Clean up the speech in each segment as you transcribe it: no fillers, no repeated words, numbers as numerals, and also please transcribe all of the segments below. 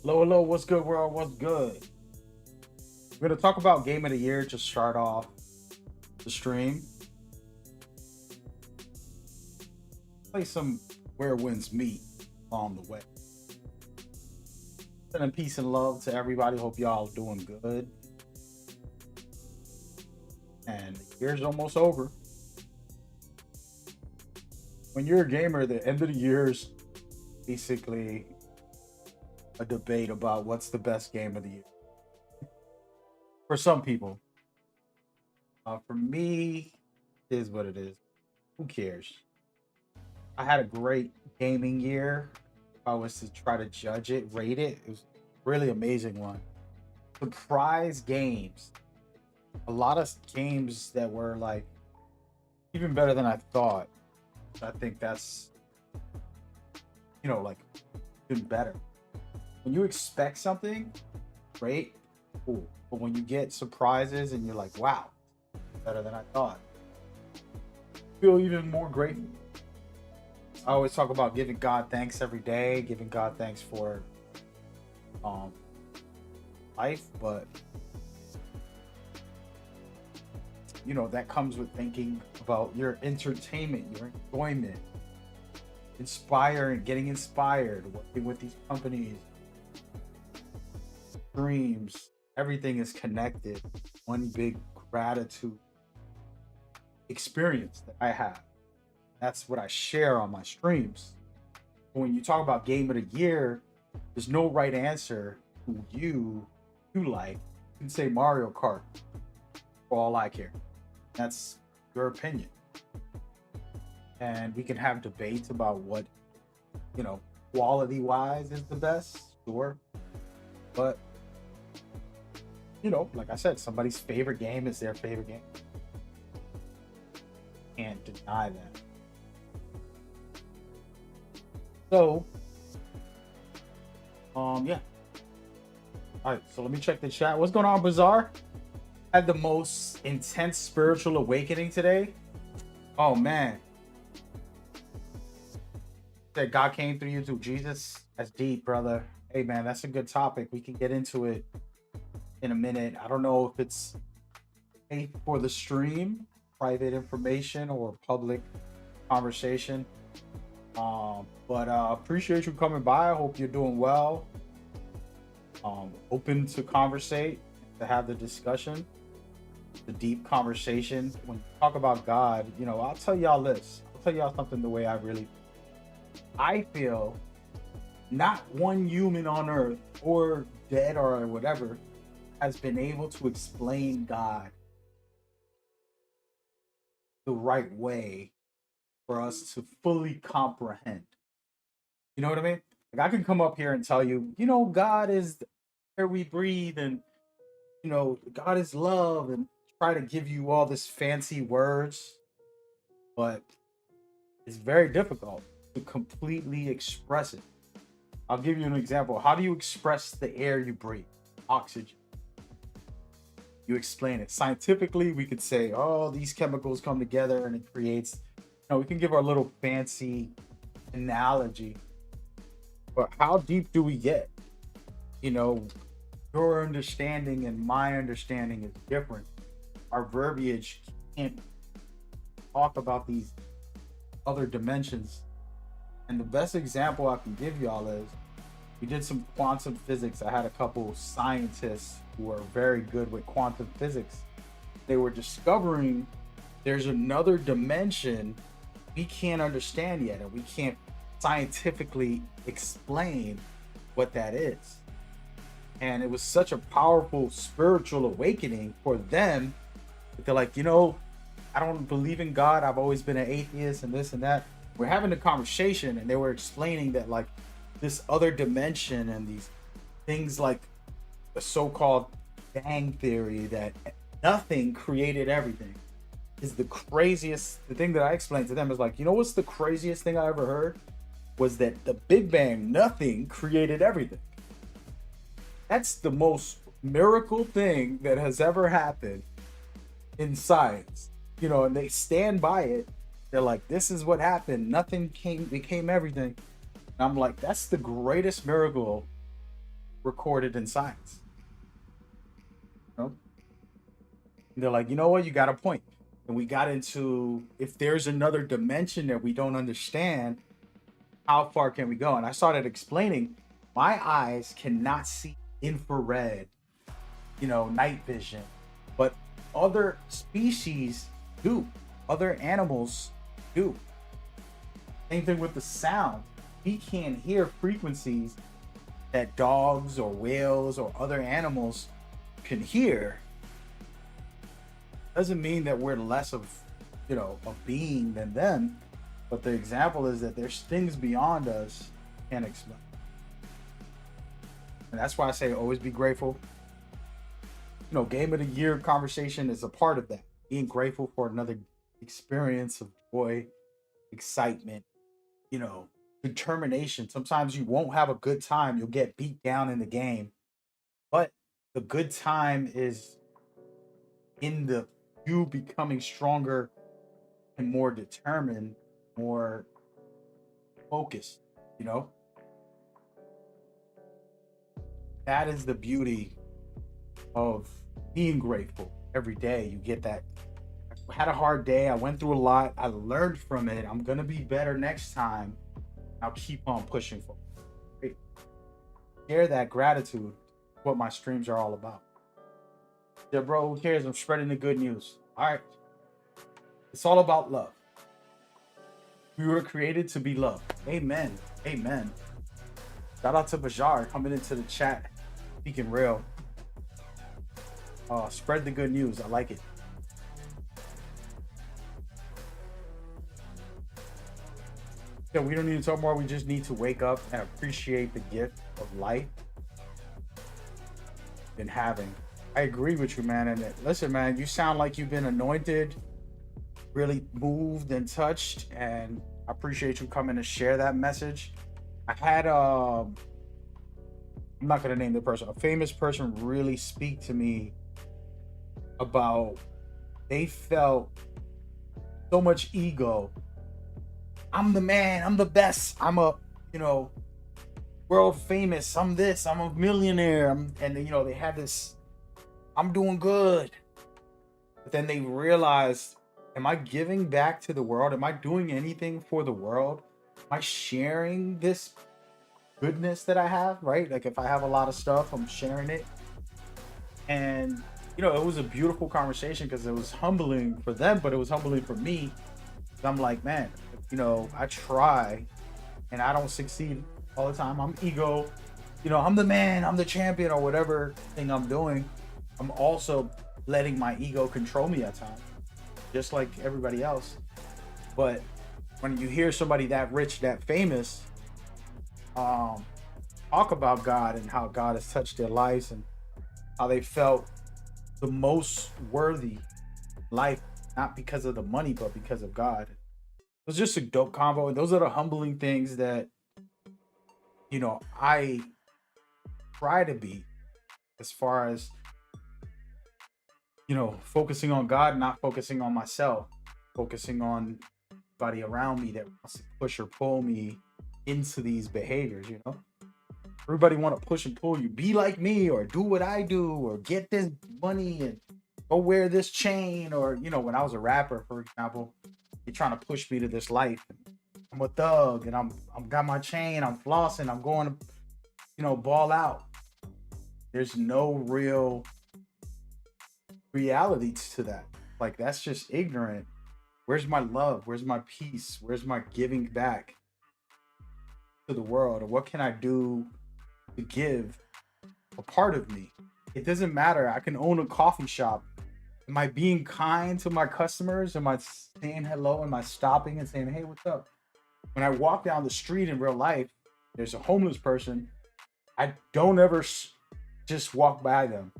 Hello, hello, what's good, world? What's good? We're gonna talk about game of the year to start off the stream. Play some where winds meet along the way. Sending peace and love to everybody. Hope y'all doing good. And the year's almost over. When you're a gamer, the end of the year's basically a debate about what's the best game of the year. For some people, for me, it is what it is. Who cares? I had a great gaming year. If I was to try to judge it, rate it, it was a really amazing one. Surprise games. A lot of games that were like even better than I thought. I think that's, like even better. When you expect something, great, cool. But when you get surprises and you're like, wow, better than I thought, feel even more grateful. I always talk about giving God thanks every day, giving God thanks for life, but that comes with thinking about your entertainment, your enjoyment, getting inspired, working with these companies, dreams. Everything is connected. One big gratitude experience that I have. That's what I share on my streams. When you talk about game of the year, there's no right answer to you like. You can say Mario Kart for all I care. That's your opinion. And we can have debates about what, quality wise is the best, sure. But, like I said, somebody's favorite game is their favorite game. Can't deny that. So, yeah. All right, so let me check the chat. What's going on, Bazaar? Had the most intense spiritual awakening today. Oh man, that God came through you through Jesus. That's deep, brother. Hey man, that's a good topic. We can get into it in a minute. I don't know if it's for the stream, private information, or public conversation. But appreciate you coming by. I hope you're doing well. Open to conversate, to have the discussion, the deep conversation. When you talk about God, I'll tell y'all this. I'll tell y'all something the way I feel not one human on earth or dead or whatever has been able to explain God the right way for us to fully comprehend. You know what I mean? Like I can come up here and tell you, God is the air we breathe, and God is love, and try to give you all this fancy words, but it's very difficult to completely express it. I'll give you an example. How do you express the air you breathe? Oxygen. You explain it. Scientifically, we could say, oh, these chemicals come together and it creates, we can give our little fancy analogy. But how deep do we get? Your understanding and my understanding is different. Our verbiage can't talk about these other dimensions. And the best example I can give y'all is we did some quantum physics. I had a couple scientists who are very good with quantum physics. They were discovering there's another dimension we can't understand yet, and we can't scientifically explain what that is. And it was such a powerful spiritual awakening for them. They're like, I don't believe in God. I've always been an atheist and this and that. We're having a conversation and they were explaining that like this other dimension and these things like the so-called Bang theory, that nothing created everything, is the craziest. The thing that I explained to them is like, what's the craziest thing I ever heard was that the Big Bang, nothing created everything. That's the most miracle thing that has ever happened in science. And they stand by it. They're like, this is what happened. Nothing became everything. And I'm like, that's the greatest miracle recorded in science. You know? And they're like, you know what, you got a point. And we got into, if there's another dimension that we don't understand, how far can we go? And I started explaining my eyes cannot see infrared, night vision, but other species do, other animals do. Same thing with the sound. We can't hear frequencies that dogs or whales or other animals can hear. Doesn't mean that we're less of, a being than them. But the example is that there's things beyond us can't explain. And that's why I say always be grateful. Game of the year conversation is a part of that. Being grateful for another experience of joy, excitement, determination. Sometimes you won't have a good time. You'll get beat down in the game. But the good time is in the you becoming stronger and more determined, more focused, That is the beauty of being grateful every day. You get that. I had a hard day. I went through a lot. I learned from it. I'm going to be better next time. I'll keep on pushing for it. Share that gratitude, what my streams are all about. Yeah, bro, who cares? I'm spreading the good news. All right. It's all about love. We were created to be loved. Amen. Amen. Shout out to Bajar coming into the chat, speaking real. Spread the good news. I like it. Yeah, we don't need to talk more. We just need to wake up and appreciate the gift of life and having. I agree with you, man. And listen, man, you sound like you've been anointed, really moved and touched, and I appreciate you coming to share that message. I had I'm not gonna name the person, a famous person really speak to me about they felt so much ego. I'm the man, I'm the best, I'm a world famous, I'm this, I'm a millionaire, and they had this, I'm doing good. But then they realized, am I giving back to the world? Am I doing anything for the world? Am I sharing this goodness that I have, right? Like if I have a lot of stuff, I'm sharing it. And, it was a beautiful conversation because it was humbling for them, but it was humbling for me. I'm like, man, I try and I don't succeed all the time. I'm ego, I'm the man, I'm the champion or whatever thing I'm doing. I'm also letting my ego control me at times, just like everybody else. But when you hear somebody that rich, that famous, talk about God and how God has touched their lives and how they felt the most worthy life, not because of the money, but because of God. It was just a dope combo. And those are the humbling things that, I try to be as far as, focusing on God, not focusing on myself, focusing on everybody around me that wants to push or pull me into these behaviors, Everybody want to push and pull you. Be like me or do what I do or get this money and go wear this chain. Or, when I was a rapper, for example, you're trying to push me to this life. I'm a thug and I'm got my chain, I'm flossing, I'm going to, ball out. There's no real reality to that. Like, that's just ignorant. Where's my love? Where's my peace? Where's my giving back to the world? Or what can I do to give a part of me? It doesn't matter. I can own a coffee shop. Am I being kind to my customers? Am I saying hello? Am I stopping and saying, hey, what's up? When I walk down the street in real life, there's a homeless person. I don't ever just walk by them.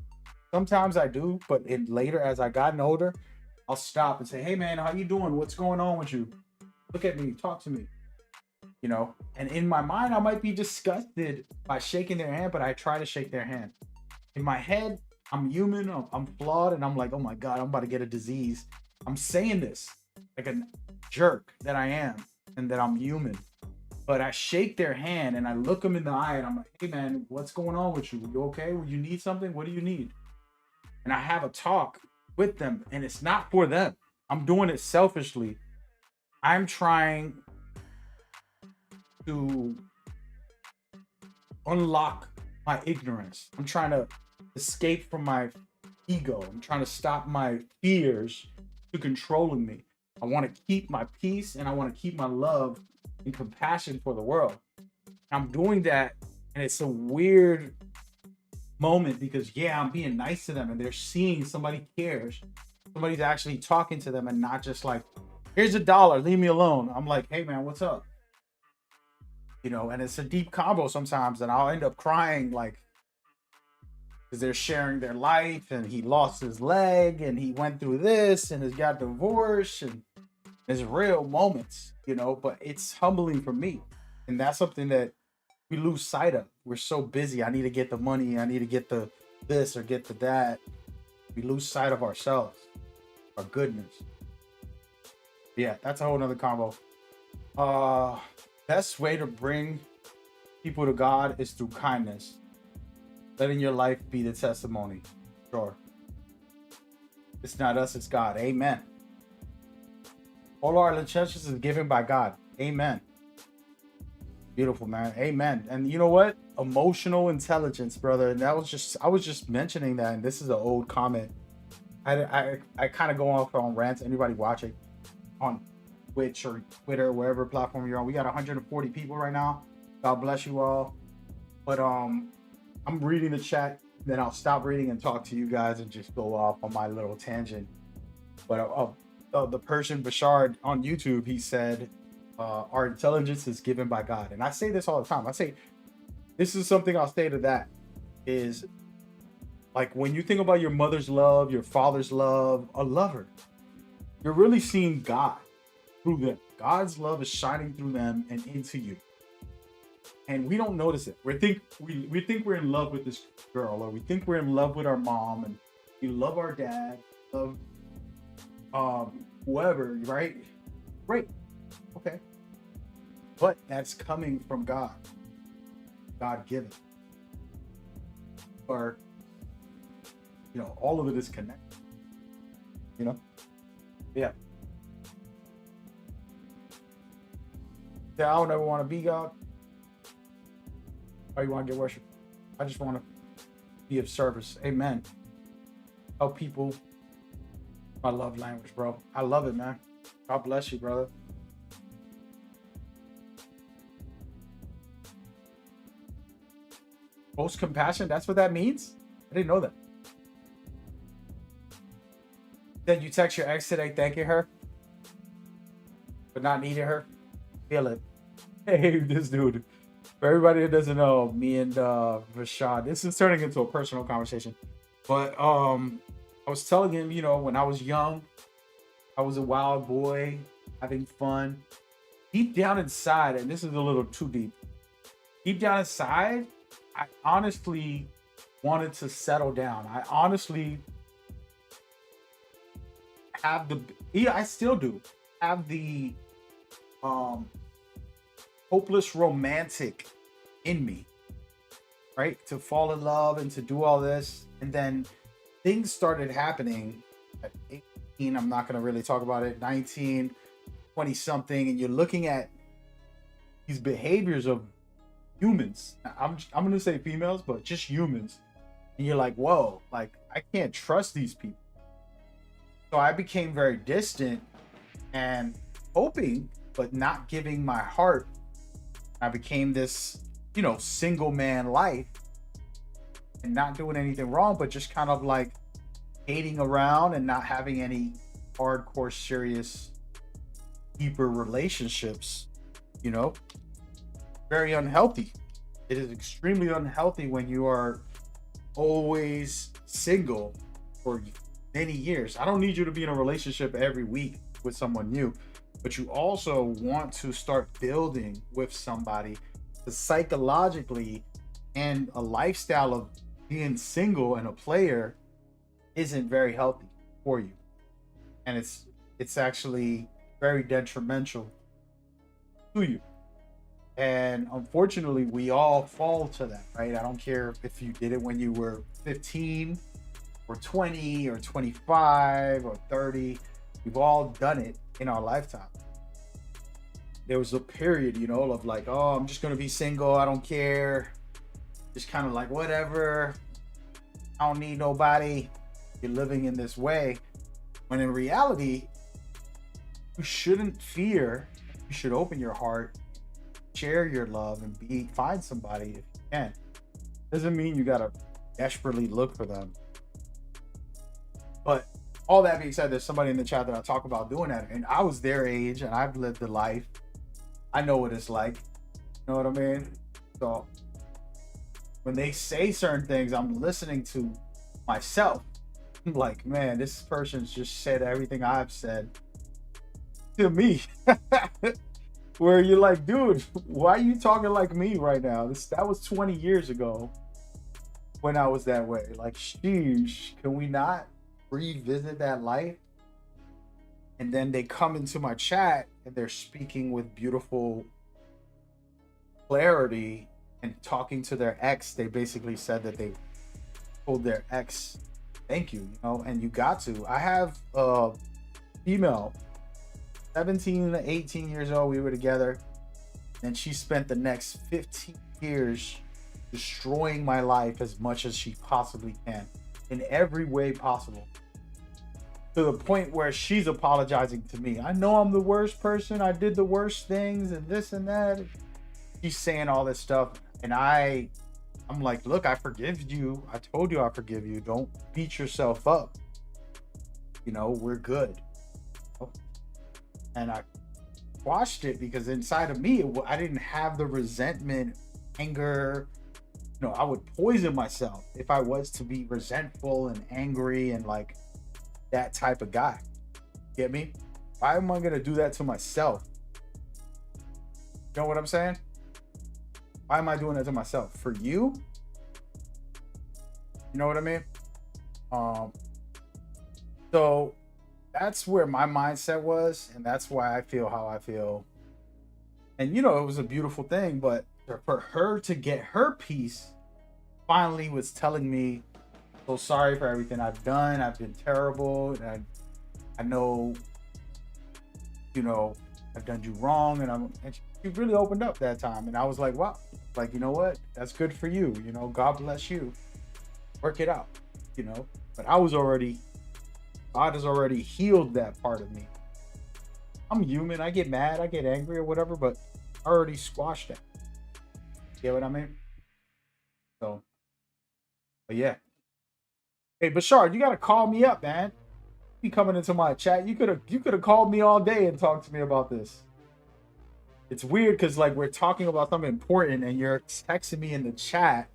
Sometimes I do, but later, as I gotten older, I'll stop and say, hey, man, how you doing? What's going on with you? Look at me. Talk to me. And in my mind, I might be disgusted by shaking their hand, but I try to shake their hand. In my head, I'm human, I'm flawed, and I'm like, oh my God, I'm about to get a disease. I'm saying this like a jerk that I am and that I'm human. But I shake their hand and I look them in the eye and I'm like, hey man, what's going on with you? You okay? You need something? What do you need? And I have a talk with them, and it's not for them. I'm doing it selfishly. I'm trying to unlock my ignorance. I'm trying to escape from my ego. I'm trying to stop my fears to controlling me. I want to keep my peace and I want to keep my love and compassion for the world. I'm doing that, and it's a weird moment because yeah, I'm being nice to them and they're seeing somebody cares. Somebody's actually talking to them and not just like, here's $1, leave me alone. I'm like, hey man, what's up? You know, and it's a deep combo sometimes, and I'll end up crying like because they're sharing their life and he lost his leg and he went through this and has got divorced, and there's real moments, you know, but it's humbling for me. And that's something that we lose sight of. We're so busy. I need to get the money. I need to get the this or get the that. We lose sight of ourselves, our goodness. Yeah, that's a whole nother combo. Best way to bring people to God is through kindness. Letting your life be the testimony. Sure. It's not us, it's God. Amen. All our intentions is given by God. Amen. Beautiful, man. Amen. And you know what? Emotional intelligence, brother. And I was just mentioning that, and this is an old comment. I kind of go off on rants. Anybody watching on Twitch or Twitter, wherever platform you're on. We got 140 people right now. God bless you all. But I'm reading the chat, then I'll stop reading and talk to you guys and just go off on my little tangent. But the person Bashard on YouTube, he said, our intelligence is given by God. And I say this all the time. I say, this is something I'll say to that is like when you think about your mother's love, your father's love, a lover, you're really seeing God through them. God's love is shining through them and into you. And we don't notice it. We think we're in love with this girl, or we think we're in love with our mom, and we love our dad, love whoever, right? Great. Okay. But that's coming from God. God given. Or, you know, all of it is connected. You know? Yeah. Yeah, I don't ever want to be God. Or you want to get worship. I just want to be of service. Amen. Help people. My love language, bro. I love it, man. God bless you, brother. Most compassion, that's what that means? I didn't know that. Then you text your ex today thanking her, but not needing her. Feel it. Hey, this dude. For everybody that doesn't know, me and Rashad, this is turning into a personal conversation. But I was telling him, you know, when I was young, I was a wild boy, having fun. Deep down inside, and this is a little too deep. Deep down inside, I honestly wanted to settle down. I honestly have I still do have the hopeless romantic in me, right? To fall in love and to do all this. And then things started happening at 18. I'm not going to really talk about it. 19, 20 something. And you're looking at these behaviors of humans. I'm going to say females, but just humans. And you're like, whoa, like I can't trust these people. So I became very distant and hoping, but not giving my heart. I became this, you know, single man life and not doing anything wrong, but just kind of like hating around and not having any hardcore, serious, deeper relationships, you know, very unhealthy. It is extremely unhealthy when you are always single for many years. I don't need you to be in a relationship every week with someone new, but you also want to start building with somebody. Psychologically, and a lifestyle of being single and a player isn't very healthy for you, and it's actually very detrimental to you. And unfortunately, we all fall to that, right? I don't care if you did it when you were 15 or 20 or 25 or 30. We've all done it in our lifetime. There was a period, you know, of like, oh, I'm just gonna be single. I don't care. Just kind of like whatever. I don't need nobody. You're living in this way. When in reality, you shouldn't fear. You should open your heart, share your love, and find somebody if you can. Doesn't mean you gotta desperately look for them. But all that being said, there's somebody in the chat that I talk about doing that, and I was their age, and I've lived the life. I know what it's like. You know what I mean? So when they say certain things, I'm listening to myself. I'm like, man, this person's just said everything I've said to me. Where you're like, dude, why are you talking like me right now? That was 20 years ago when I was that way. Like, sheesh, can we not revisit that life? And then they come into my chat and they're speaking with beautiful clarity and talking to their ex. They basically said that they told their ex, thank you, you know, and you got to. I have a female, 17 to 18 years old. We were together, and she spent the next 15 years destroying my life as much as she possibly can in every way possible, to the point where she's apologizing to me. I know I'm the worst person. I did the worst things and this and that. She's saying all this stuff, and I'm like, look, I forgive you. I told you I forgive you. Don't beat yourself up. You know, we're good. And I watched it because inside of me, I didn't have the resentment, anger. You know, I would poison myself if I was to be resentful and angry and like that type of guy. Get me? Why am I gonna do that to myself? You know what I'm saying? Why am I doing that to myself? For you? You know what I mean? So that's where my mindset was, and that's why I feel how I feel. And you know, it was a beautiful thing, but for her to get her peace, finally was telling me, so sorry for everything I've done. I've been terrible, and I know, you know, I've done you wrong, and she really opened up that time, and I was like, wow, like, you know what? That's good for you. You know, God bless you. Work it out. You know, but God has already healed that part of me. I'm human. I get mad. I get angry or whatever, but I already squashed that. You know what I mean? So, but yeah. Hey, Bashar, you gotta call me up, man. You coming into my chat? You could have called me all day and talked to me about this. It's weird because like we're talking about something important and you're texting me in the chat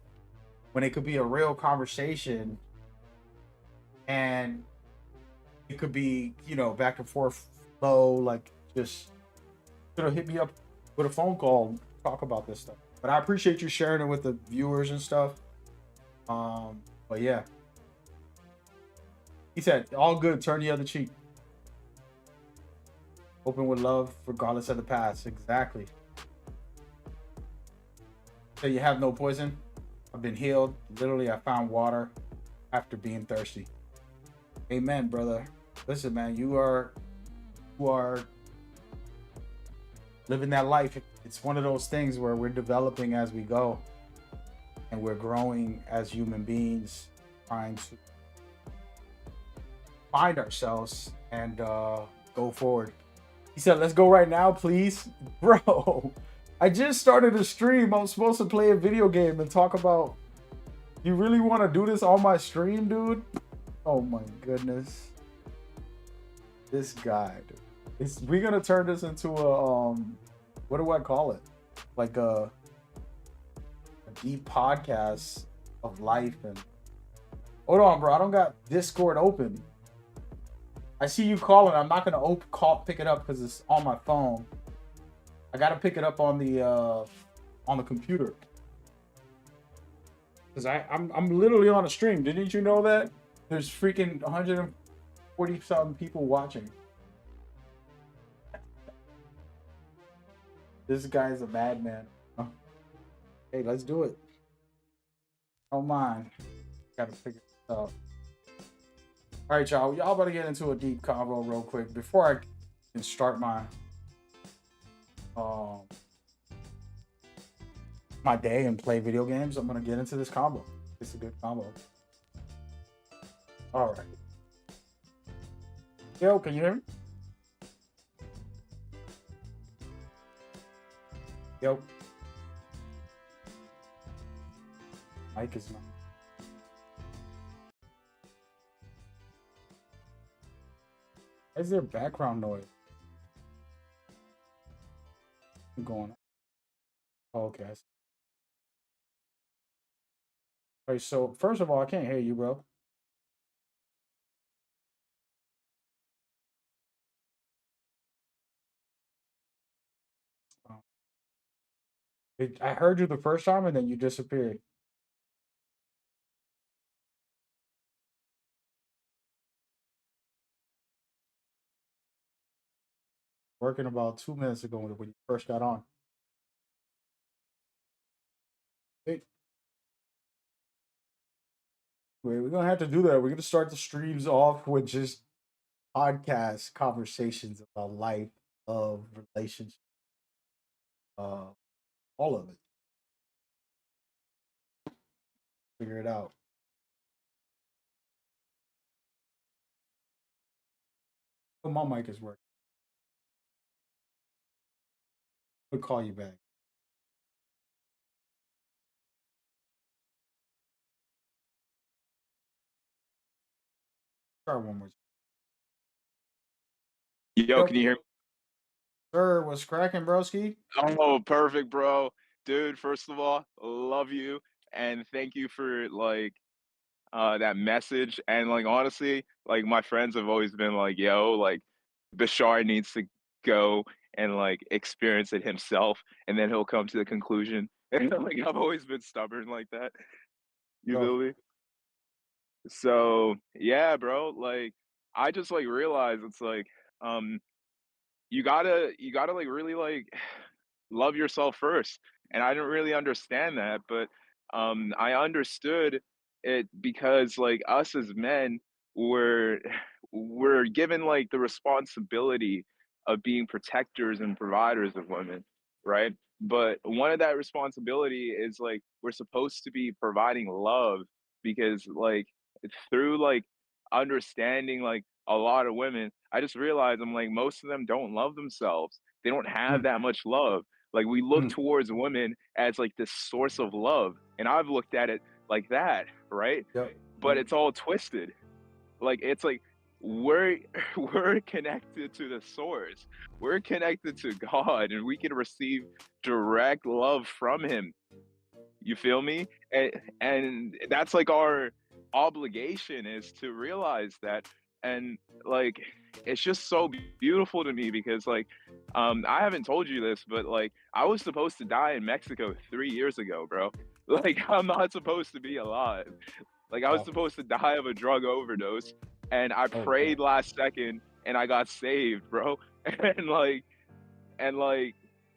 when it could be a real conversation, and it could be, you know, back and forth flow, like just hit me up with a phone call and talk about this stuff. But I appreciate you sharing it with the viewers and stuff. But yeah. He said, all good, turn the other cheek. Open with love, regardless of the past. Exactly. So you have no poison? I've been healed. Literally, I found water after being thirsty. Amen, brother. Listen, man, you are living that life. It's one of those things where we're developing as we go, and we're growing as human beings, trying to find ourselves and go forward. He said, let's go right now, please. Bro, I just started a stream. I'm supposed to play a video game and talk about, you really want to do this on my stream, dude? Oh my goodness. This guy, dude. We're gonna turn this into a what do I call it? Like a deep podcast of life. And hold on, bro. I don't got Discord open. I see you calling. I'm not gonna pick it up because it's on my phone. I gotta pick it up on the computer. Because I'm literally on a stream. Didn't you know that? There's freaking 140 something people watching. This guy's a madman. Oh, hey, let's do it. Don't mind. Gotta figure this out. All right, y'all. Y'all about to get into a deep convo real quick before I can start um my day and play video games. I'm gonna get into this combo. It's a good combo. All right. Yo, can you hear me? Yo. Mike is not. Why is there background noise going on? Oh, okay. All right, so first of all, I can't hear you, bro. Um, I heard you the first time and then you disappeared. Working about 2 minutes ago when you first got on. Hey, we're gonna have to do that. We're gonna start the streams off with just podcast conversations about life, of relationships, uh, all of it. Figure it out. Oh, my mic is working. I'll call you back. Try one more time. Yo, Yep. can you hear me? Sir, what's cracking, broski? Oh, perfect, bro. Dude, first of all, love you and thank you for that message. And like honestly, like my friends have always been like, yo, like Bashar needs to go and like experience it himself and then he'll come to the conclusion. And like I've always been stubborn like that. You Go. feel me? So yeah, bro, like I just like realized it's like um you gotta like really like love yourself first. And I didn't really understand that, but I understood it because like us as men were we're given like the responsibility of being protectors and providers of women, right? But one of that responsibility is like we're supposed to be providing love because like through like understanding like a lot of women, I just realized I'm like most of them don't love themselves. They don't have Mm, that much love. Like we look mm, towards women as like this source of love, and I've looked at it like that, right? yep. But Yep. it's all twisted. Like it's like we're we're connected to the source. We're connected to God, and we can receive direct love from Him. You feel me? And that's like our obligation is to realize that. And like it's just so beautiful to me because like I haven't told you this, but like I was supposed to die in Mexico 3 years ago, bro. Like I'm not supposed to be alive. Like I was Wow. supposed to die of a drug overdose and I Oh God. prayed last second and I got saved, bro. And like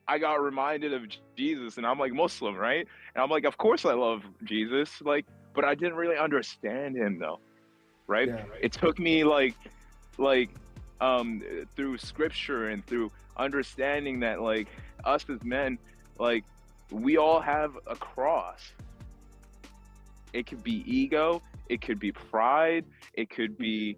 I got reminded of Jesus, and I'm like Muslim, right? And I'm like, of course I love Jesus, like, but I didn't really understand him though, right? Yeah. It took me like um through scripture and through understanding that like us as men, like we all have a cross. It could be ego, it could be pride, it could be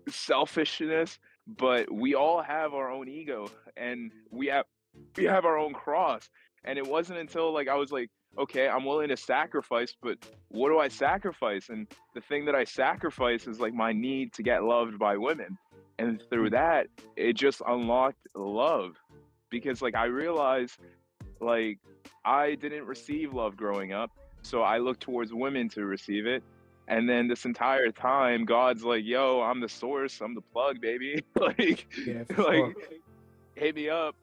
selfishness, but we all have our own ego and we have our own cross. And it wasn't until like I was like, okay, I'm willing to sacrifice, but what do I sacrifice? And the thing that I sacrifice is like my need to get loved by women. And through Mm, that, it just unlocked love because like I realized like I didn't receive love growing up, so I looked towards women to receive it. And then this entire time, God's like, "Yo, I'm the source. I'm the plug, baby. like, yeah, for sure. like, hit me up."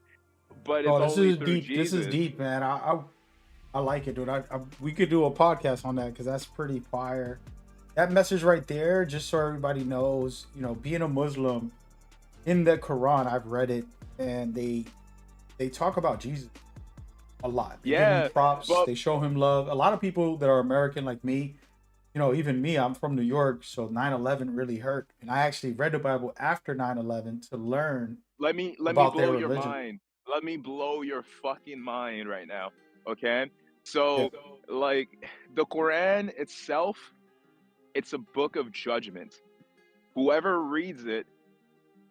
But it's Oh, this only is through deep. This is Jesus. deep, man. I like it, dude. We could do a podcast on that because that's pretty fire. That message right there, just so everybody knows, being a Muslim in the Quran, I've read it, and they talk about Jesus a lot. They give him Yeah, props. but They show him love. A lot of people that are American like me, even me, I'm from New York, so 9/11 really hurt. And I actually read the Bible after 9/11 to learn let me about their blow your religion. mind. Let me blow your fucking mind right now. Okay? Yeah. So like the Quran itself, it's a book of judgment. Whoever reads it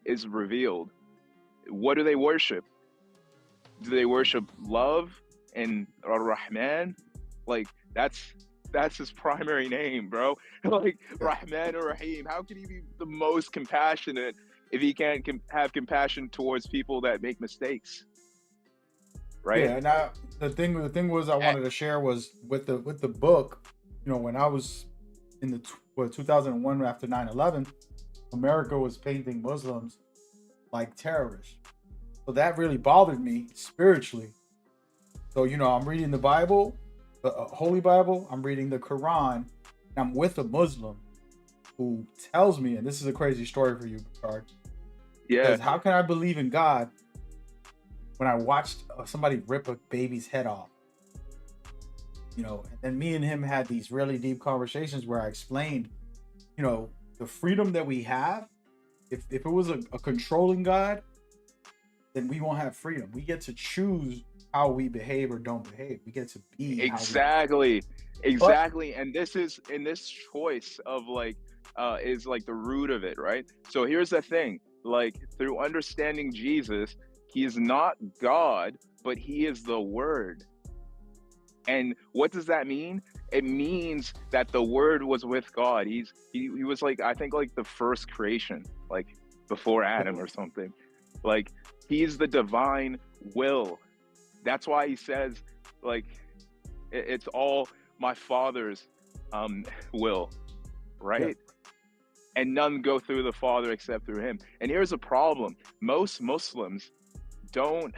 is revealed. What do they worship? Do they worship love and Ar-Rahman? Like that's his primary name, bro. Like Yeah. Rahman or Rahim. How can he be the most compassionate if he can't have compassion towards people that make mistakes, right? Yeah, and the thing was I wanted to share was with the book, when I was in the 2001 after 9/11, America was painting Muslims like terrorists. So that really bothered me spiritually. So, I'm reading the Bible, the Holy Bible, I'm reading the Quran, and I'm with a Muslim who tells me, and this is a crazy story for you, Bernard, Yeah, says, how can I believe in God when I watched somebody rip a baby's head off? And then me and him had these really deep conversations where I explained, the freedom that we have. If it was a controlling God, then we won't have freedom. We get to choose how we behave or don't behave. We get to be how we behave. exactly. But Exactly. And this choice of like is like the root of it, right? So here's the thing. Like through understanding Jesus, he is not God, but he is the word. And what does that mean? It means that the word was with God. He was like, I think like the first creation, like before Adam or something. Like he's the divine will. That's why he says like it's all my father's will, yeah, right? And none go through the father except through him. And here's a problem. Most Muslims don't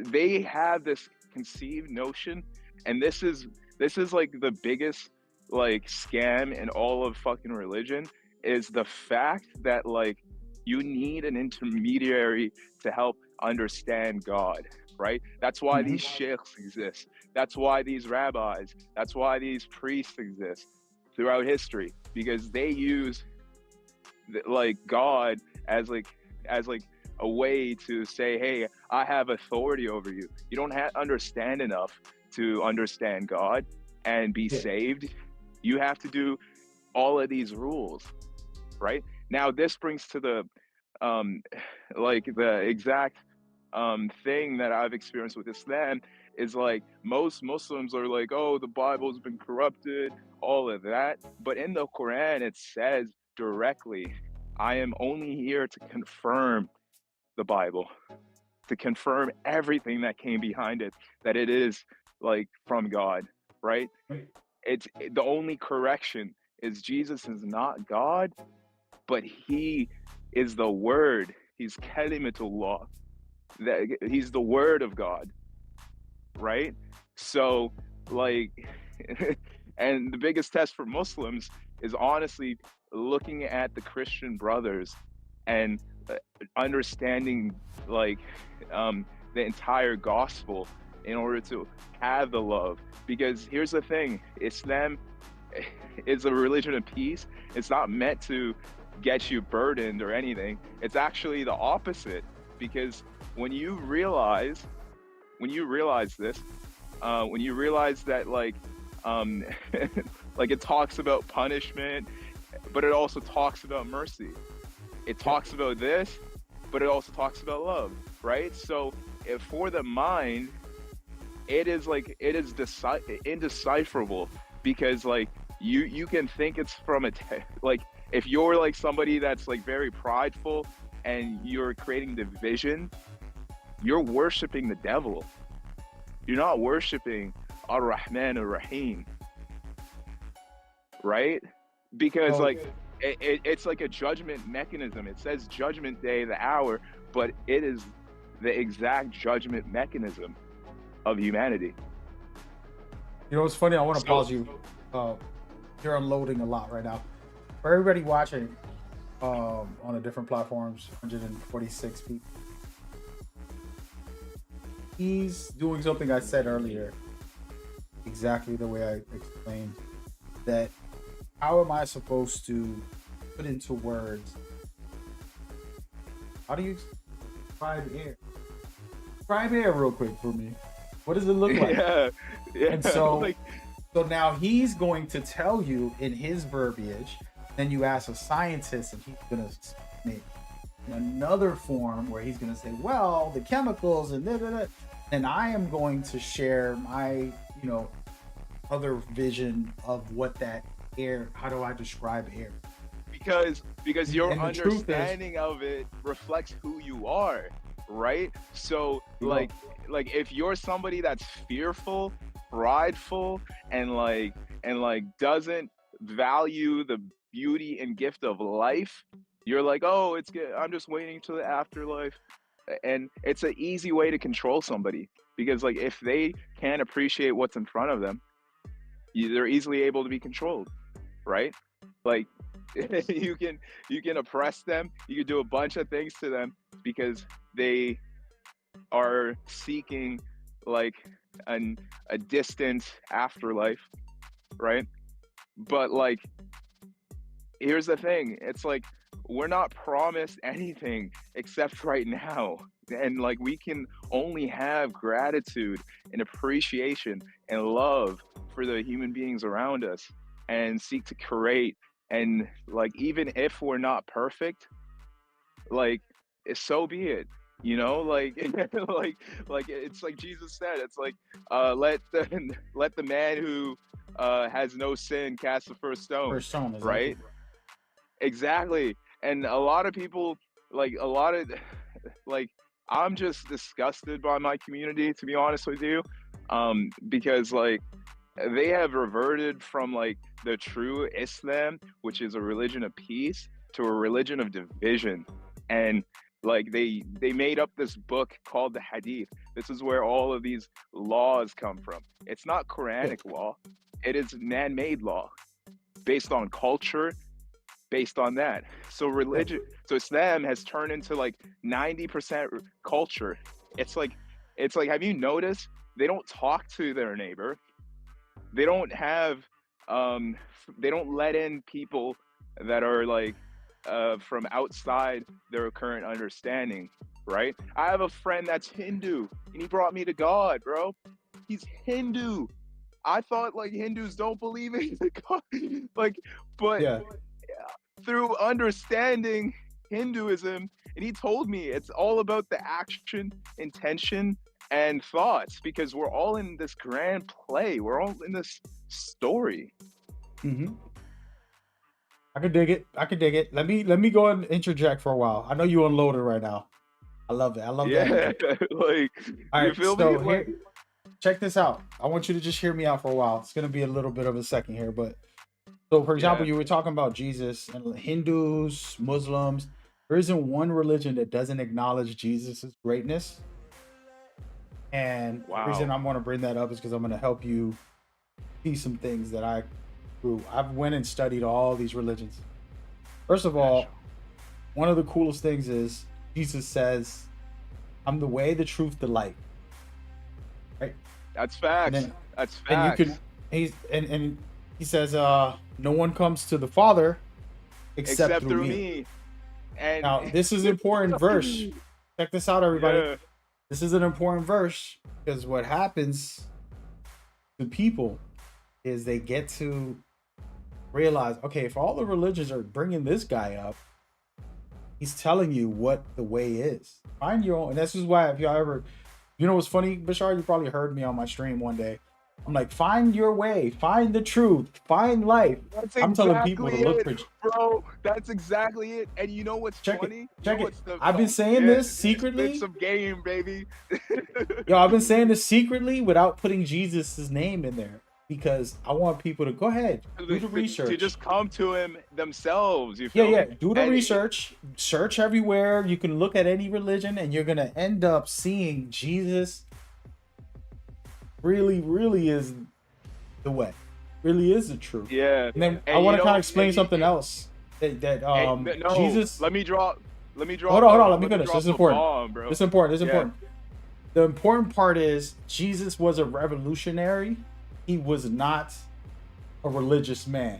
they have this conceived notion, and this is like the biggest like scam in all of fucking religion, is the fact that like you need an intermediary to help understand God, right? That's why hmm these sheikhs exist. That's why these rabbis, that's why these priests exist throughout history, because they use like God as like a way to say, hey, I have authority over you. You don't understand enough to understand God and be yeah, saved. You have to do all of these rules, right? Now this brings to the um like the exact thing that I've experienced with Islam is like most Muslims are like, oh, the Bible's been corrupted, all of that. But in the Quran, it says directly, I am only here to confirm the Bible, to confirm everything that came behind it, that it is like from God, right? right. It's the only correction is Jesus is not God, but he is the word. He's kalimatullah. That he's the word of God, right? So like and the biggest test for Muslims is honestly looking at the Christian brothers and understanding like the entire gospel in order to have the love. Because here's the thing, Islam is a religion of peace. It's not meant to get you burdened or anything. It's actually the opposite, because when you realize this, when you realize that like um like it talks about punishment, but it also talks about mercy. It Yeah. talks about this, but it also talks about love, right? So if for the mind, it is like it is indecipherable, because like you can think it's from like if you're like somebody that's like very prideful and you're creating division, you're worshiping the devil. You're not worshiping Ar-Rahman Ar-Rahim, right? Because So like it's like a judgment mechanism. It says judgment day, the hour, but it is the exact judgment mechanism of humanity. it's funny. I want to So pause you. Uh, you're unloading a lot right now. For everybody watching, on the different platforms, 146 people. he's doing something I said earlier, exactly the way I explained. That how am I supposed to put into words? How do you describe air? Describe air real quick for me. What does it look like? Yeah, yeah. And so, Like, so now he's going to tell you in his verbiage. Then you ask a scientist, and he's gonna make in another form where he's gonna say, "Well, the chemicals and da, da, da." And I am going to share my, other vision of what that air. How do I describe air? because your And the truth is, understanding of it reflects who you are, right? So like if you're somebody that's fearful, prideful, and doesn't value the beauty and gift of life, you're like, oh, it's good, I'm just waiting to the afterlife. And it's an easy way to control somebody, because like if they can't appreciate what's in front of them, they're easily able to be controlled, right? Like you can oppress them, you can do a bunch of things to them because they are seeking like a distant afterlife, right? But like here's the thing, it's like we're not promised anything except right now, and like we can only have gratitude and appreciation and love for the human beings around us, and seek to create. And like even if we're not perfect, like so be it, like like it's like Jesus said, it's like let the let the man who has no sin cast the first stone, first tone is right? Exactly. And a lot of people, like a lot of like I'm just disgusted by my community, to be honest with you, because like they have reverted from like the true Islam, which is a religion of peace, to a religion of division. And like they made up this book called the Hadith. This is where all of these laws come from. It's not Quranic law, it is man-made law based on culture, based on that. So religion, so Islam has turned into like 90% culture. It's like have you noticed they don't talk to their neighbor? They don't have they don't let in people that are like from outside their current understanding, right? I have a friend that's Hindu and he brought me to God, bro. He's Hindu. I thought like Hindus don't believe in God. Like, but yeah. through understanding Hinduism, and he told me it's all about the action, intention, and thoughts, because we're all in this grand play. We're all in this story. Mm-hmm. I could dig it. I could dig it. Let me go and interject for a while. I know you unloaded right now. I love it. I love that. Yeah, like All you right, feel so me? Like, here, check this out. I want you to just hear me out for a while. It's gonna be a little bit of a second here, but so for example, yeah, you were talking about Jesus and Hindus, Muslims. There isn't one religion that doesn't acknowledge Jesus's greatness. And the reason wow, I'm going to bring that up is because I'm going to help you see some things that I grew. I've went and studied all these religions. First of all, gotcha. one of the coolest things is Jesus says, "I'm the way, the truth, the light." Right? That's And facts. then That's and you facts. can and he says, "No one comes to the Father except Except through through me." me. And Now, this is an important verse. Check this out, everybody. yeah, This is an important verse because what happens to people is they get to realize, okay, if all the religions are bringing this guy up, he's telling you what the way is. Find your own. And this is why, if y'all ever, what's funny, Bashar, you probably heard me on my stream one day. I'm like, find your way, find the truth, find life. that's I'm telling people exactly to look it, for. bro. That's exactly it. And you know what's Check it, funny? You check know it. what's the I've been saying yeah, this spit secretly. some game, baby. Yo, I've been saying this secretly without putting Jesus's name in there because I want people to go ahead, do the To research. just come to him themselves. You Yeah, feel yeah. me? Do the research. Search everywhere. You can look at any religion, and you're gonna end up seeing Jesus. Really, really is the way. Really is the truth. yeah, And then I and want to kind of explain something else that no, Jesus. let me drop. Let me drop Hold on, hold the. on. Let me Let me finish. This drop is the important. bomb, bro. This is important. This is Yeah, important. The important part is Jesus was a revolutionary. He was not a religious man.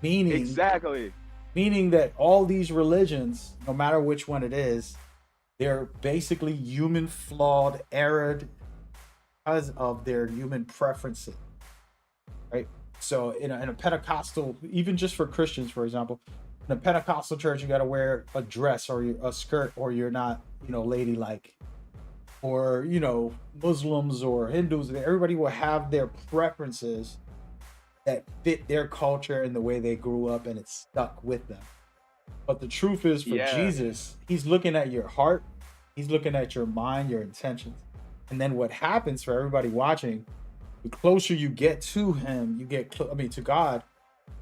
Meaning, Exactly. meaning that all these religions, no matter which one it is, they're basically human flawed, erred because of their human preferences, right? So in a Pentecostal, even just for Christians, for example, in a Pentecostal church, you got to wear a dress or a skirt, or you're not, ladylike. Or Muslims or Hindus, everybody will have their preferences that fit their culture and the way they grew up, and it's stuck with them. But the truth is, for Yeah. Jesus, he's looking at your heart, he's looking at your mind, your intentions. And then what happens for everybody watching, the closer you get to him, to God,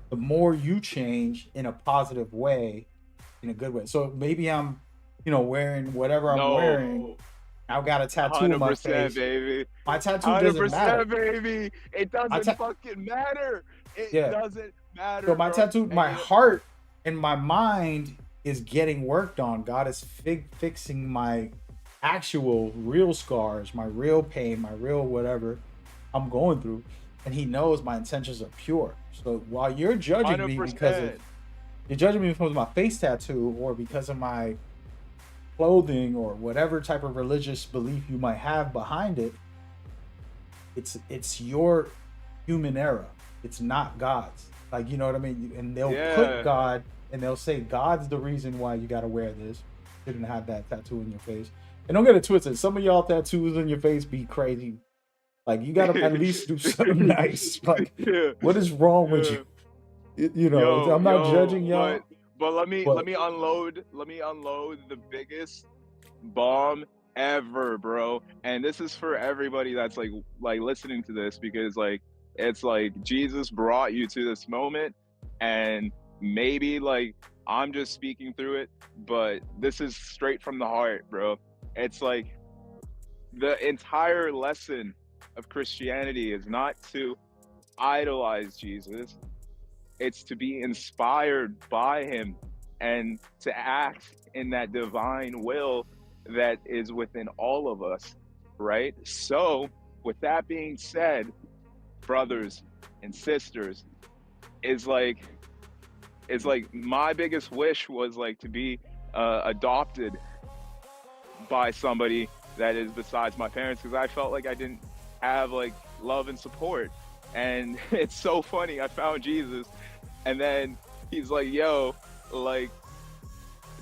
the more you change in a positive way, in a good way. So maybe I'm, wearing whatever I'm wearing. No. I've got a tattoo on my 100%, face. baby. My tattoo doesn't matter. 100%, baby. It doesn't fucking matter. It Yeah. doesn't matter, So my bro. tattoo, And my heart and my mind is getting worked on. God is fixing my actual real scars, my real pain, my real whatever I'm going through, and He knows my intentions are pure. So while you're judging me 100%. because of my face tattoo, or because of my clothing, or whatever type of religious belief you might have behind it, it's your human error. It's not God's. Like, you know what I mean? And they'll put God, and they'll say God's the reason why you got to wear this. You shouldn't have that tattoo in your face. And don't get it twisted. Some of y'all tattoos in your face be crazy. Like, you got to at least do something nice. Like, what is wrong with you? I'm not judging y'all. But let me unload the biggest bomb ever, bro. And this is for everybody that's like listening to this, because like it's like Jesus brought you to this moment, and maybe like I'm just speaking through it, but this is straight from the heart, bro. It's like the entire lesson of Christianity is not to idolize Jesus. It's to be inspired by him and to act in that divine will that is within all of us, right? So, with that being said, brothers and sisters, it's like my biggest wish was like to be adopted by somebody that is besides my parents, because I felt like I didn't have like love and support. And it's so funny, I found Jesus, and then he's like, yo, like,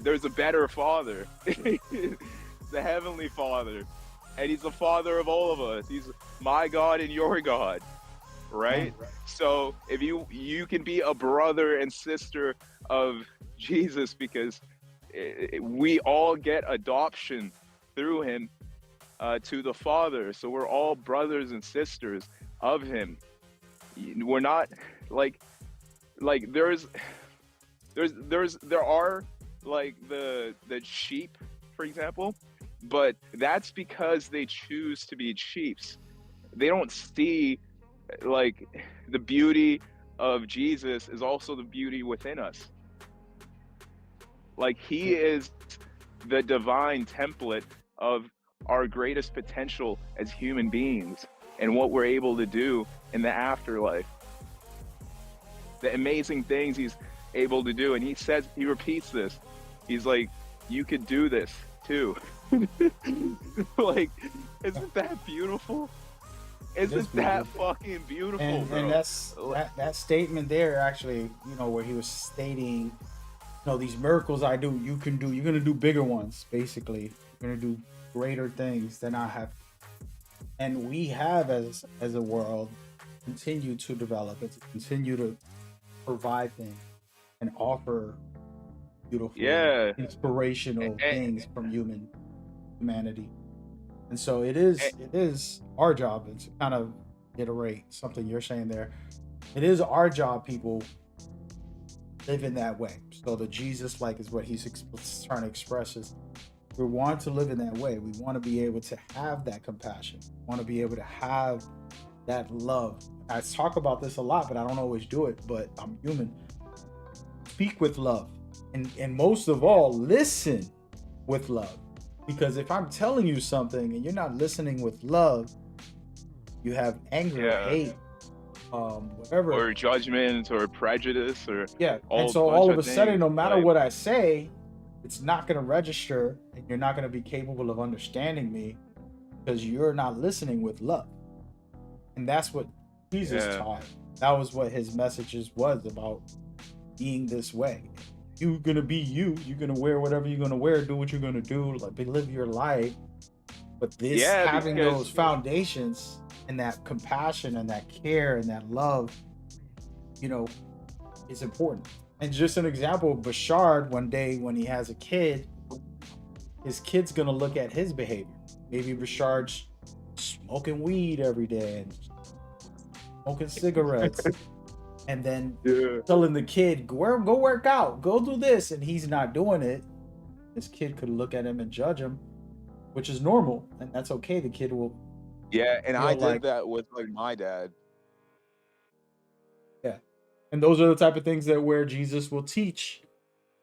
there's a better father. The heavenly Father, and he's the father of all of us. He's my God and your God, right? So if you can be a brother and sister of Jesus, because we all get adoption through him to the Father. So we're all brothers and sisters of him. We're not like there are like the sheep, for example, but that's because they choose to be sheeps. They don't see like the beauty of Jesus is also the beauty within us. Like he is the divine template of our greatest potential as human beings and what we're able to do in the afterlife. The amazing things he's able to do. And he repeats this. He's like, you could do this too. Like, isn't that beautiful? Isn't that fucking beautiful, bro? And that's that statement there, actually, where he was stating, these miracles I do, you can do. You're gonna do bigger ones. Basically, you're gonna do greater things than I have, and we have as a world continue to develop and to continue to provide things and offer beautiful, inspirational things from humanity. And so it is our job, and to kind of iterate something you're saying there, it is our job, people, live in that way. So the Jesus like is what he's trying to express is we want to live in that way. We want to be able to have that compassion. We want to be able to have that love. I talk about this a lot, but I don't always do it, but I'm human. Speak with love. And most of all, listen with love. Because if I'm telling you something and you're not listening with love, you have anger, Yeah. hate, whatever. Or judgment or prejudice or Yeah. And all so bunch all of of a sudden, things. no matter Like, what I say, it's not going to register and you're not going to be capable of understanding me because you're not listening with love. And that's what Jesus yeah. taught. That was what his messages was about, being this way. You're gonna be you. You're gonna wear whatever you're gonna wear, do what you're gonna do, like live your life. But this, Yeah, having because those foundations and that compassion and that care and that love, you know, is important. And just an example, Bashard, one day when he has a kid, his kid's gonna look at his behavior. Maybe Bashard's smoking weed every day and smoking cigarettes, and then yeah. telling the kid, go work out, go do this, and he's not doing it. This kid could look at him and judge him, which is normal, and that's okay. The kid will Yeah, and I feel did like, that with like my dad. yeah. And those are the type of things that where Jesus will teach.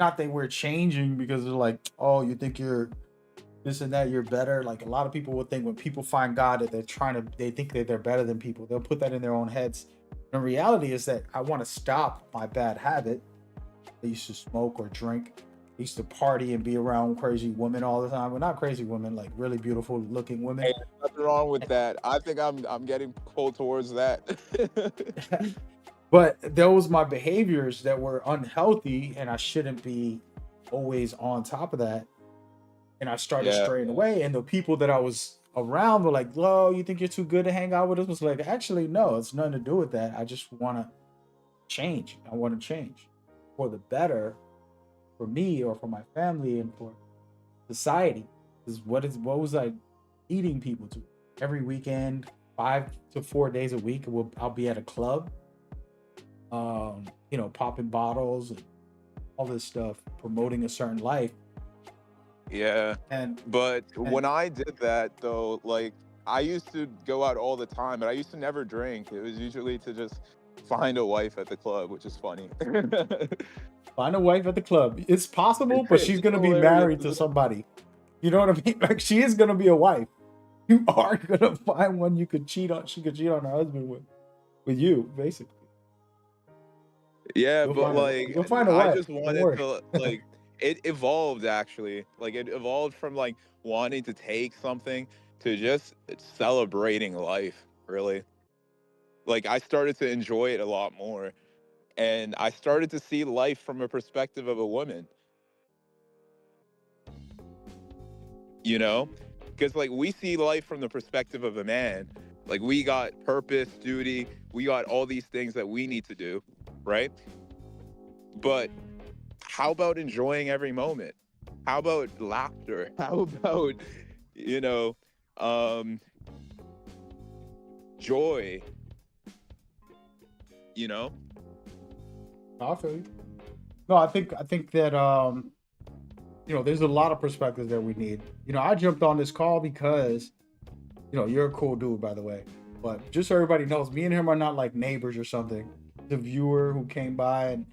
Not that we're changing because they're like, oh, you think you're this and that, you're better. Like a lot of people would think when people find God that they think that they're better than people. They'll put that in their own heads. The reality is that I want to stop my bad habit. I used to smoke or drink. I used to party and be around crazy women all the time. Well, not crazy women, like really beautiful looking women. Hey, there's nothing wrong with that. I think I'm getting pulled towards that. But those my behaviors that were unhealthy, and I shouldn't be always on top of that. And I started Yeah. straying away. And the people that I was around were like, "Oh, you think you're too good to hang out with us?" Was like, actually, no, it's nothing to do with that. I just want to change. I want to change for the better, for me or for my family and for society. Is what was I leading people to? Every weekend, 5 to 4 days a week, I'll be at a club, popping bottles and all this stuff, promoting a certain life. Yeah. And But and when I did that though, like I used to go out all the time, but I used to never drink. It was usually to just find a wife at the club, which is funny. find a wife at the club. It's possible, but she's It's gonna be hilarious. married to somebody. You know what I mean? Like she is gonna be a wife. You are gonna find one you could cheat on. She could cheat on her husband with you, basically. Yeah, but like You'll find a I wife. just Don't wanted worry. to like it evolved actually. Like it evolved from like wanting to take something to just celebrating life, really. Like I started to enjoy it a lot more and I started to see life from a perspective of a woman, you know? Because like we see life from the perspective of a man. Like we got purpose, duty, we got all these things that we need to do, right? But how about enjoying every moment? How about laughter? How about, you know, um, joy, you know? I feel you. No, I think that there's a lot of perspectives that we need. I jumped on this call because you're a cool dude, by the way. But just so everybody knows, me and him are not like neighbors or something. The viewer who came by and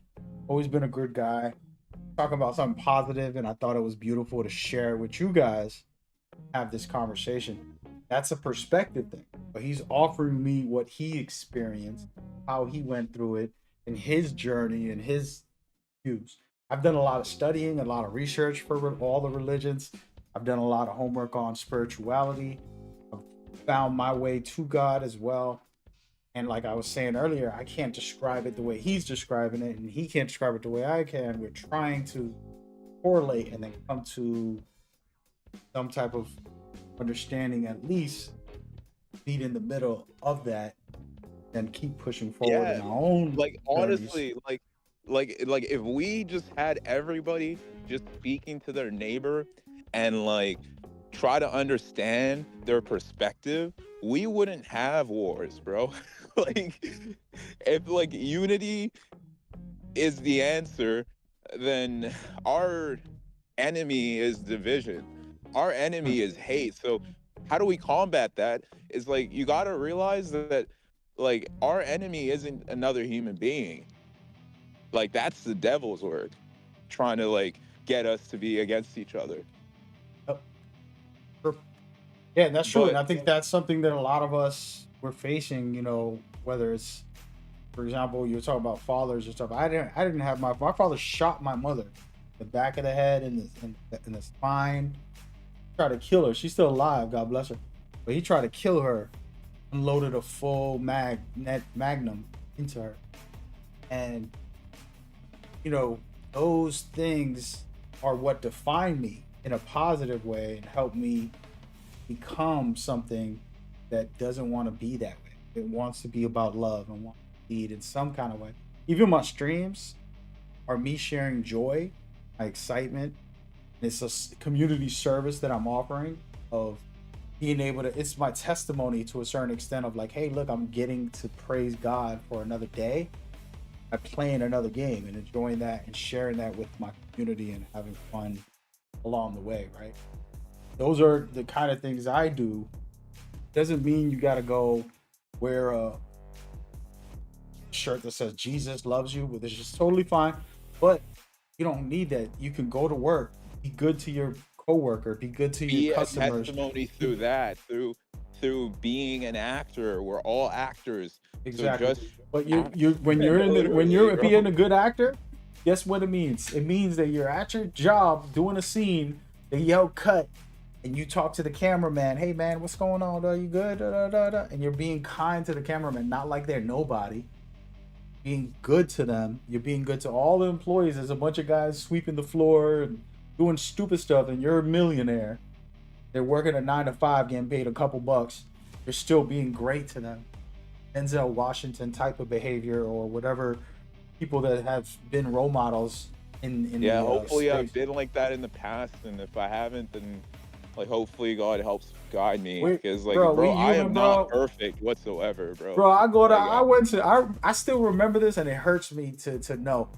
always been a good guy, talking about something positive, and I thought it was beautiful to share with you guys. Have this conversation. That's a perspective thing. But he's offering me what he experienced, how he went through it, and his journey and his views. I've done a lot of studying, a lot of research for all the religions. I've done a lot of homework on spirituality. I've found my way to God as well. And like I was saying earlier, I can't describe it the way he's describing it, and he can't describe it the way I can. We're trying to correlate and then come to some type of understanding, at least meet in the middle of that, and keep pushing forward Yeah, in our own like journeys. honestly, like if we just had everybody just speaking to their neighbor and like try to understand their perspective, we wouldn't have wars, bro. Like if like unity is the answer, then our enemy is division. Our enemy is hate. So how do we combat that? Is like you got to realize that like our enemy isn't another human being. Like that's the devil's work trying to like get us to be against each other. Yep. Yeah, that's true. And But I think that's something that a lot of us were facing, whether it's, for example, you're talking about fathers and stuff. I didn't have my father shot my mother, the back of the head and in the spine, tried to kill her. She's still alive, God bless her. But he tried to kill her, unloaded a full magnum into her. And those things are what define me in a positive way and help me become something that doesn't want to be that way. It wants to be about love and wants to lead in some kind of way. Even my streams are me sharing joy, my excitement. It's a community service that I'm offering of being able to, it's my testimony to a certain extent of like, hey, look, I'm getting to praise God for another day. I'm playing another game and enjoying that and sharing that with my community and having fun along the way, right? Those are the kind of things I do. Doesn't mean you got to go wear a shirt that says Jesus loves you, which is just totally fine. But you don't need that. You can go to work, be good to your coworker, be good to your customers. Testimony through that, through being an actor. We're all actors. Exactly. So just but when you're being a good actor, guess what it means? It means that you're at your job doing a scene, they yell cut, and you talk to the cameraman, hey man, what's going on? Are you good? And you're being kind to the cameraman, not like they're nobody. Being good to them. You're being good to all the employees. There's a bunch of guys sweeping the floor and doing stupid stuff, and you're a millionaire. They're working a 9 to 5, getting paid a couple bucks. You're still being great to them. Denzel Washington type of behavior, or whatever people that have been role models in hopefully space. I've been like that in the past, and if I haven't, then like hopefully God helps guide me, because like bro, I am not perfect whatsoever, bro. Bro, I still remember this, and it hurts me to know,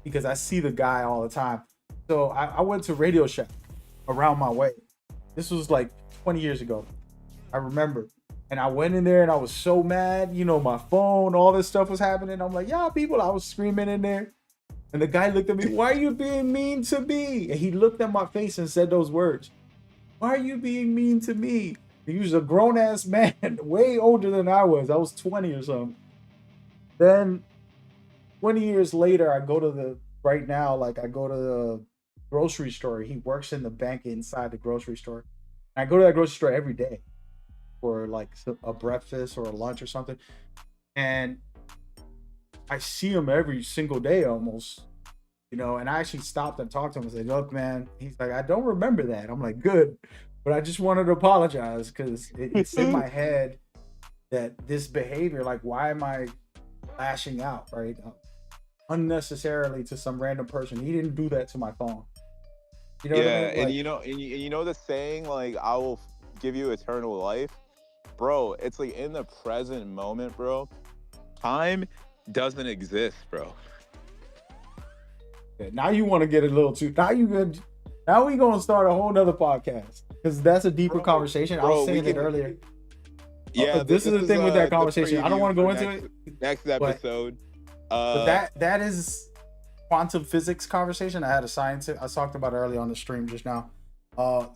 because I see the guy all the time. So I went to Radio Shack around my way. This was like 20 years ago. I remember. And I went in there and I was so mad. My phone, all this stuff was happening. I'm like, yeah, people, I was screaming in there. And the guy looked at me, why are you being mean to me? And he looked at my face and said those words. Why are you being mean to me? He was a grown-ass man, way older than I was. I was 20 or something. Then 20 years later, I go to the grocery store. He works in the bank inside the grocery store. I go to that grocery store every day for like a breakfast or a lunch or something. And I see him every single day almost, and I actually stopped and talked to him and said, look, man, he's like, I don't remember that. I'm like, good. But I just wanted to apologize, because it's in my head that this behavior, like, why am I lashing out, right? Unnecessarily to some random person. He didn't do that to my phone. You know what I mean? Like, and you know the saying, like, I will give you eternal life, bro. It's like in the present moment, bro. Time doesn't exist, bro. Yeah, now you want to get a little too. Now we gonna start a whole nother podcast, because that's a deeper conversation. I was saying it earlier. Yeah, this is the thing with that conversation. I don't want to go into it. Next episode. But that is quantum physics conversation. I had a scientist. I talked about it earlier on the stream just now.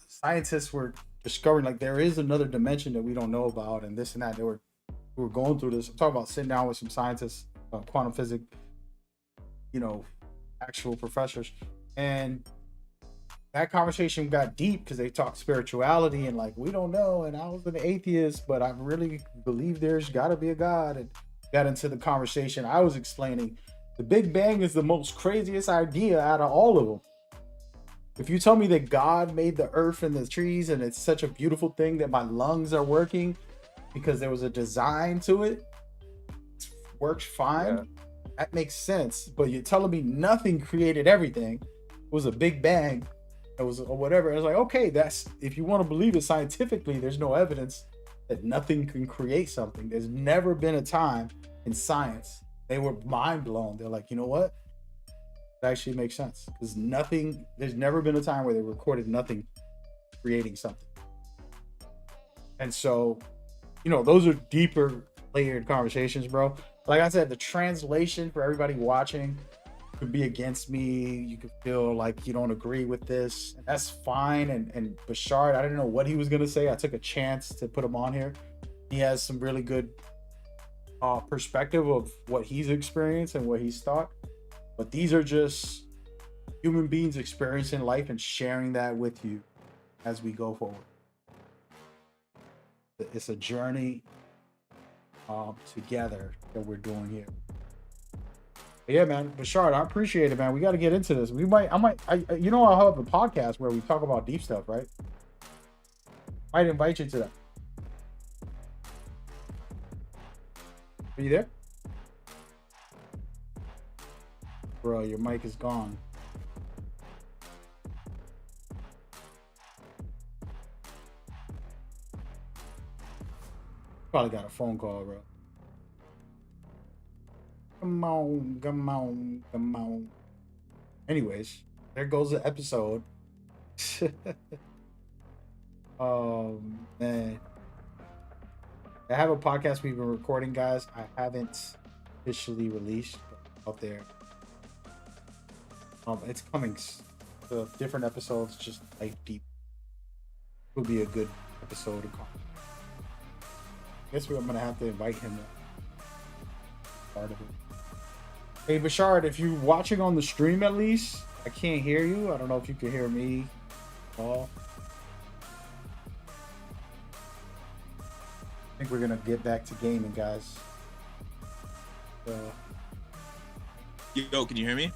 Scientists were discovering like there is another dimension that we don't know about, and this and that. We were going through this. I'm talking about sitting down with some scientists, quantum physics, actual professors, and that conversation got deep because they talked spirituality and like we don't know. And I was an atheist, but I really believe there's got to be a God. And got into the conversation. I was explaining the Big Bang is the most craziest idea out of all of them. If you tell me that God made the earth and the trees and it's such a beautiful thing that my lungs are working because there was a design to it, it works fine. Yeah. That makes sense. But you're telling me nothing created everything. It was a Big Bang. It was or whatever. It's like, okay, that's, if you want to believe it scientifically, there's no evidence that nothing can create something. There's never been a time in science they were mind blown. They're like, you know what? It actually makes sense, because there's never been a time where they recorded nothing creating something. And so, those are deeper layered conversations, bro. Like I said, the translation for everybody watching, could be against me. You could feel like you don't agree with this, and that's fine. And Bashard, I didn't know what he was gonna say. I took a chance to put him on here. He has some really good perspective of what he's experienced and what he's thought. But these are just human beings experiencing life and sharing that with you as we go forward. It's a journey together that we're doing here. But yeah, man, Bashard, I appreciate it, man. We got to get into this. I'll have a podcast where we talk about deep stuff, right? Might invite you to that. Are you there? Bro, your mic is gone. Probably got a phone call, bro. Come on, come on, come on. Anyways, there goes the episode. Oh, man. I have a podcast we've been recording, guys. I haven't officially released, but out there. It's coming. The different episodes, just like deep. Would be a good episode to call. Guess I'm gonna have to invite him. Part of it. Hey Bashard, if you're watching on the stream at least, I can't hear you. I don't know if you can hear me at all. I think we're gonna get back to gaming, guys. Yo, can you hear me?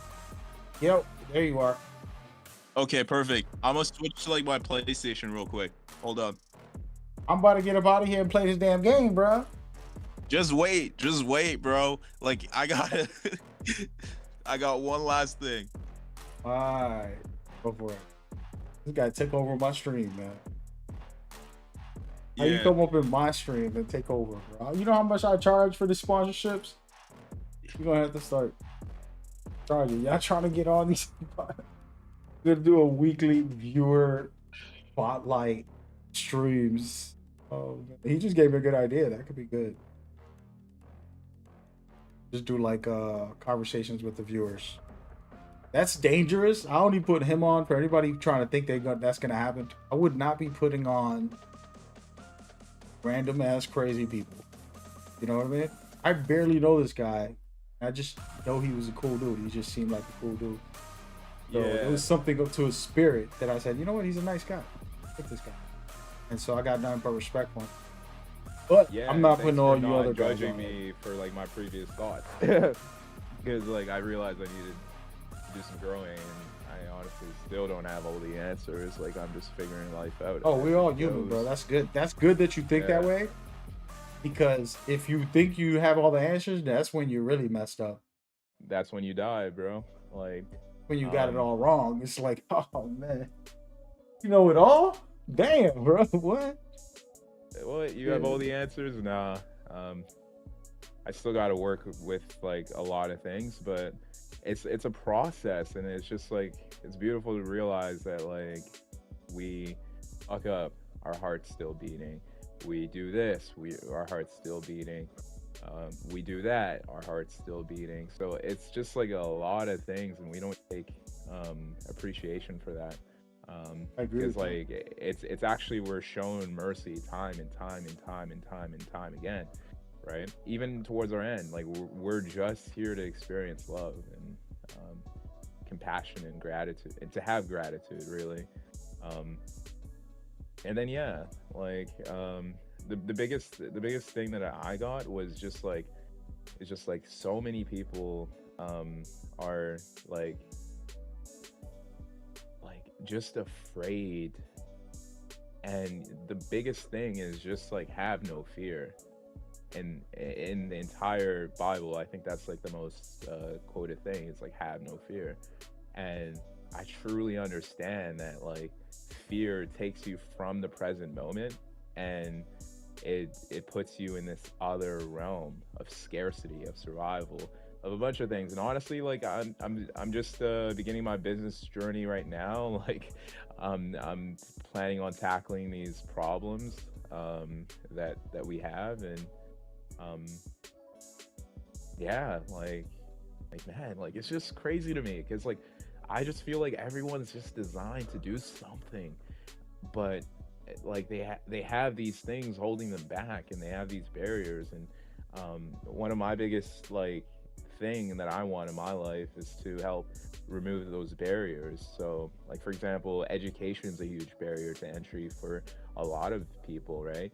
Yep, there you are. Okay, perfect. I'm gonna switch to like my PlayStation real quick. Hold up. I'm about to get up out of here and play this damn game, bro. Just wait, bro. Like I got one last thing. Alright, go for it. This guy took over my stream, man. How you come up in my stream and take over, bro? You know how much I charge for the sponsorships? You're gonna have to start charging. Y'all trying to get on these? Gonna do a weekly viewer spotlight streams. Oh, man. He just gave me a good idea. That could be good. Just do like conversations with the viewers. That's dangerous. I only put him on for anybody trying to think that's gonna happen. I would not be putting on random ass crazy people. You know what I mean? I barely know this guy. I just know he was a cool dude. He just seemed like a cool dude. So it was something up to his spirit that I said, you know what? He's a nice guy. Pick this guy. And so I got nothing but respect for him. But I'm not putting all you other guys judging on me for like my previous thoughts. Because like I realized I needed to do some growing, and I honestly still don't have all the answers. Like I'm just figuring life out. Oh, we're all human, bro. That's good. That's good that you think that way. Because if you think you have all the answers, that's when you're really messed up. That's when you die, bro. Like when you got it all wrong. It's like, oh man, you know it all? Damn, bro. What? What? You have all the answers? Nah. I still got to work with like a lot of things, but it's a process, and it's just like it's beautiful to realize that like we fuck up, our heart's still beating. We do this, our heart's still beating. We do that, our heart's still beating. So it's just like a lot of things, and we don't take appreciation for that. I agree. Because like it's actually we're shown mercy time and time and time and time and time again, right? Even towards our end, like we're just here to experience love and compassion and gratitude, and to have gratitude, really. And then the biggest thing that I got was just like so many people are like just afraid, and the biggest thing is just like have no fear. And in the entire Bible, I think that's like the most quoted thing. It's like have no fear. And I truly understand that like fear takes you from the present moment, and it puts you in this other realm of scarcity, of survival, of a bunch of things. And honestly, like I'm just beginning my business journey right now. Like I'm planning on tackling these problems that we have, and like Like, man, like it's just crazy to me because like I just feel like everyone's just designed to do something, but like they have these things holding them back, and they have these barriers. And one of my biggest like thing that I want in my life is to help remove those barriers. So like for example, education is a huge barrier to entry for a lot of people, right?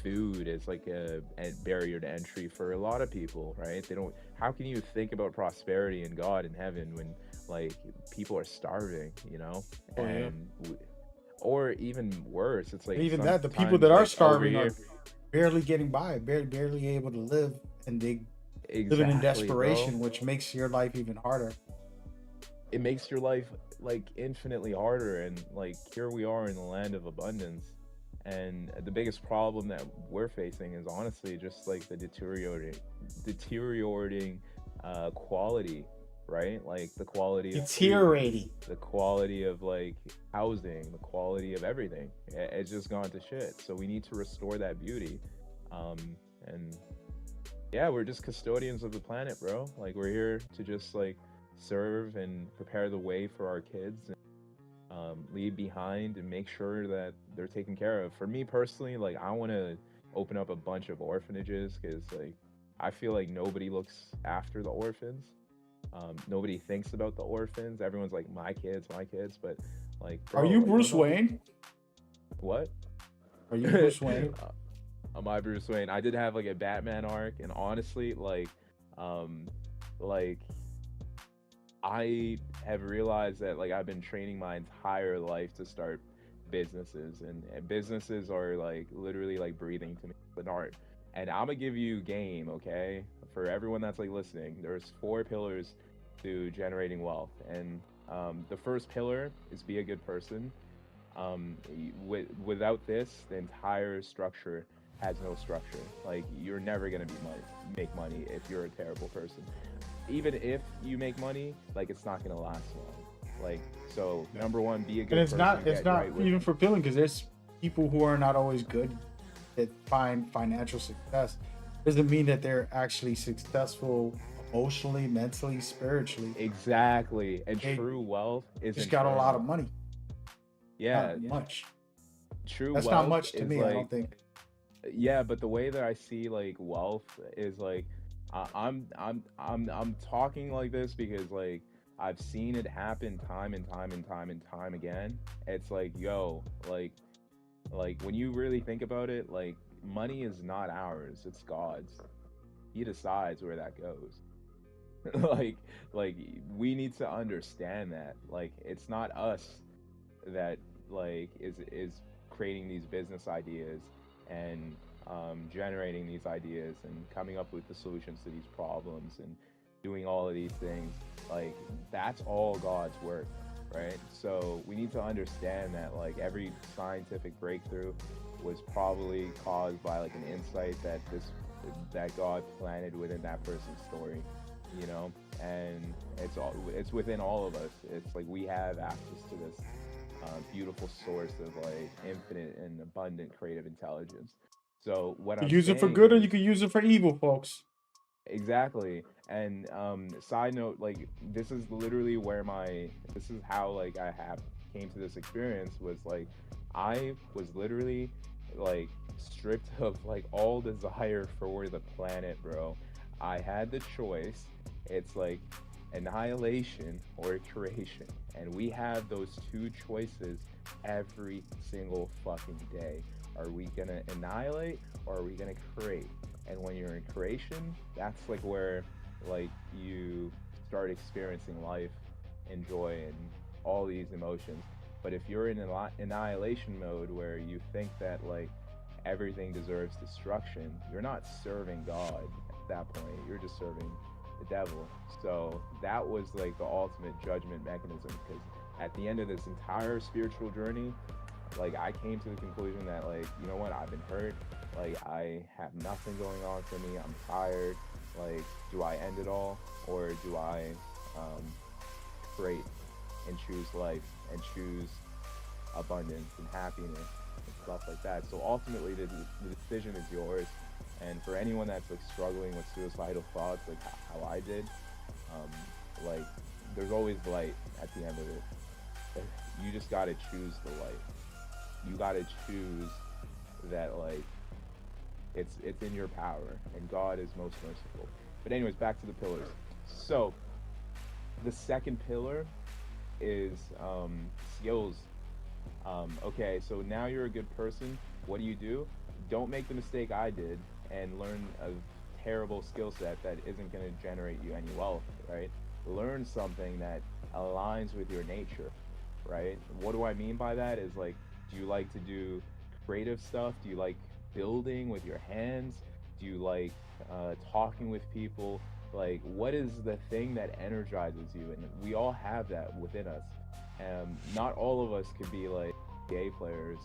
Food is like a barrier to entry for a lot of people, right? They don't. How can you think about prosperity and God and heaven when like people are starving, you know? Oh yeah. And or even worse, it's And like even that, the people sometimes that are like over starving are here. barely getting by, barely able to live, and they living in Exactly, bro. desperation, which makes your life even harder. It makes your life like infinitely harder. And like here we are in the land of abundance, and the biggest problem that we're facing is honestly just like the deteriorating quality, right? Like the quality of food, Deteriorating. the quality of like housing, the quality of everything. It's just gone to shit. So we need to restore that beauty. um and yeah, we're just custodians of the planet, bro. Like we're here to just like serve and prepare the way for our kids, and leave behind and make sure that they're taken care of. For me personally, like I want to open up a bunch of orphanages because like I feel like nobody looks after the orphans. Nobody thinks about the orphans. Everyone's like my kids, but like, Are bro, you like Bruce those aren't Wayne? what. Are you Bruce Wayne? Am I Bruce Wayne? I did have like a Batman arc, and honestly, um, like I have realized that like I've been training my entire life to start businesses, and businesses are like literally like breathing to me, an art. And I'm gonna give you game, okay? For everyone that's like listening, there's 4 pillars to generating wealth, and the first pillar is be a good person. Without this, the entire structure has no structure. Like you're never gonna make money if you're a terrible person. Even if you make money, like it's not gonna last long. Like so, number one, be a And good person. it's Get not right with. even fulfilling because there's people who are not always good that find financial success. Doesn't mean that they're actually successful emotionally, mentally, spiritually. Exactly, and They true wealth is just got a lot of internal. money. Yeah, Not much. true That's not wealth much to is me, I like, don't think. yeah, but the way that I see like wealth is like I'm talking like this because like I've seen it happen time and time and time and time again. It's like, yo, like when you really think about it, like money is not ours, it's God's. He decides where that goes. like like we need to understand that like it's not us that like is creating these business ideas and generating these ideas and coming up with the solutions to these problems and doing all of these things. Like that's all God's work, right? So we need to understand that like every scientific breakthrough was probably caused by like an insight that God planted within that person's story, you know. And it's within all of us. It's like we have access to this beautiful source of like infinite and abundant creative intelligence. So what You I'm use it for saying good or you is can use it for evil, folks. exactly. And side note, like this is literally where this is how like I have came to this experience was like I was literally like stripped of like all desire for the planet, bro. I had the choice. It's like annihilation or creation. And we have those two choices every single fucking day. Are we gonna annihilate or are we gonna create? And when you're in creation, that's like where like you start experiencing life and joy and all these emotions. But if you're in annihilation mode where you think that like everything deserves destruction, you're not serving God at that point. You're just serving the devil. So that was like the ultimate judgment mechanism because at the end of this entire spiritual journey, like I came to the conclusion that like, you know what, I've been hurt. Like I have nothing going on for me. I'm tired. Like, do I end it all or do I um, create and choose life and choose abundance and happiness and stuff like that? So ultimately, the decision is yours. And for anyone that's like struggling with suicidal thoughts, like how I did, Like, there's always light at the end of it. You just gotta choose the light. You gotta choose that, like, it's in your power, and God is most merciful. But anyways, back to the pillars. So the second pillar is skills. Okay, so now you're a good person. What do? Don't make the mistake I did and learn a terrible skill set that isn't going to generate you any wealth, right? Learn something that aligns with your nature, right? What do I mean by that? Is like, do you like to do creative stuff? Do you like building with your hands? Do you like talking with people? Like, what is the thing that energizes you? And we all have that within us. Not all of us could be like gay players,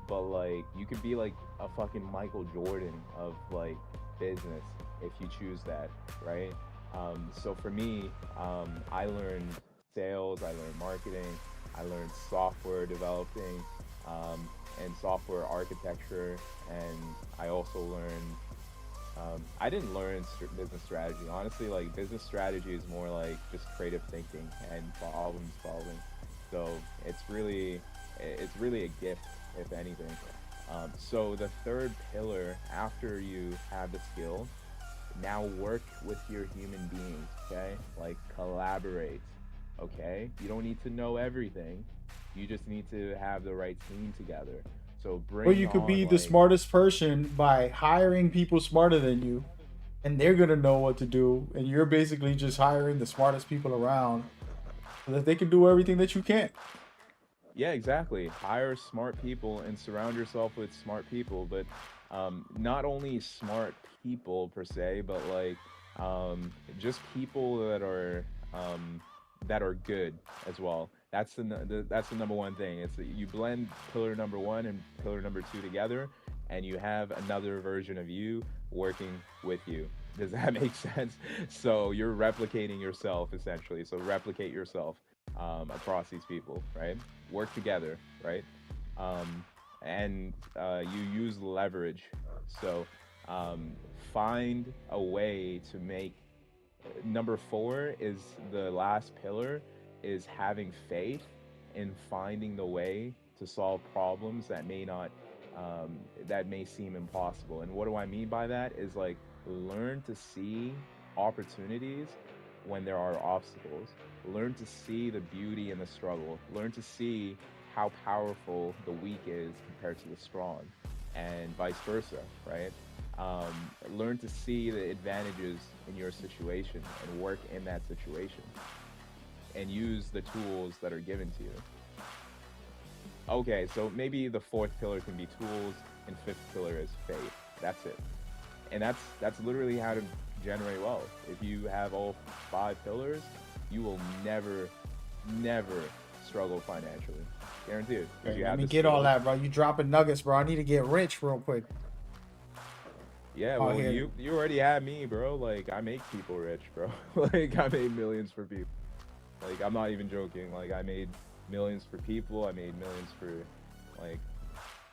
but like you could be like a fucking Michael Jordan of like business if you choose that, right? So for me, I learned sales, I learned marketing, I learned software developing, and software architecture, and I also learned. I didn't learn business strategy. Honestly, like business strategy is more like just creative thinking and problem solving. So it's really a gift, if anything. So the third pillar, after you have the skill, now work with your human beings, okay? Like collaborate, okay? You don't need to know everything. You just need to have the right team together. So Or bring you could on be the like smartest person by hiring people smarter than you, and they're gonna know what to do, and you're basically just hiring the smartest people around so that they can do everything that you can't. yeah, exactly. Hire smart people and surround yourself with smart people, but not only smart people per se, but like just people that are good as well. That's the number one thing. It's that you blend pillar number one and pillar number two together, and you have another version of you working with you. Does that make sense? So you're replicating yourself essentially. So replicate yourself across these people, right? Work together, right? Um, and you use leverage. So um, find a way to make number four is the last pillar is having faith in finding the way to solve problems that may not that may seem impossible. And what do I mean by that is like learn to see opportunities when there are obstacles. Learn to see the beauty in the struggle. Learn to see how powerful the weak is compared to the strong, and vice versa, right? um, Learn to see the advantages in your situation and work in that situation and use the tools that are given to you. Okay, so maybe the fourth pillar can be tools and fifth pillar is faith. That's it. And that's literally how to generate wealth. If you have all five pillars, you will never struggle financially. Guaranteed. Because Okay, you let have me the get all skills. that, bro. You dropping nuggets, bro. I need to get rich real quick. Yeah, Out well, here. you already have me, bro. Like I make people rich, bro. Like I made millions for people. Like I'm not even joking. Like I made millions for people. I made millions for like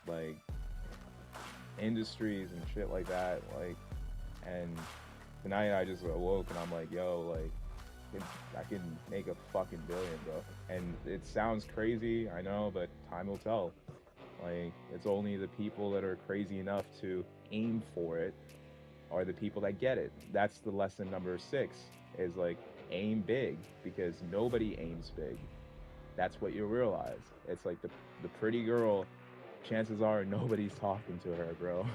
like industries and shit like that. Like and tonight I just awoke and I'm like, yo, like I can make a fucking billion, bro. And it sounds crazy, I know, but time will tell. Like it's only the people that are crazy enough to aim for it are the people that get it. That's the lesson number six is like aim big because nobody aims big. That's what you realize. It's like the pretty girl, chances are nobody's talking to her, bro.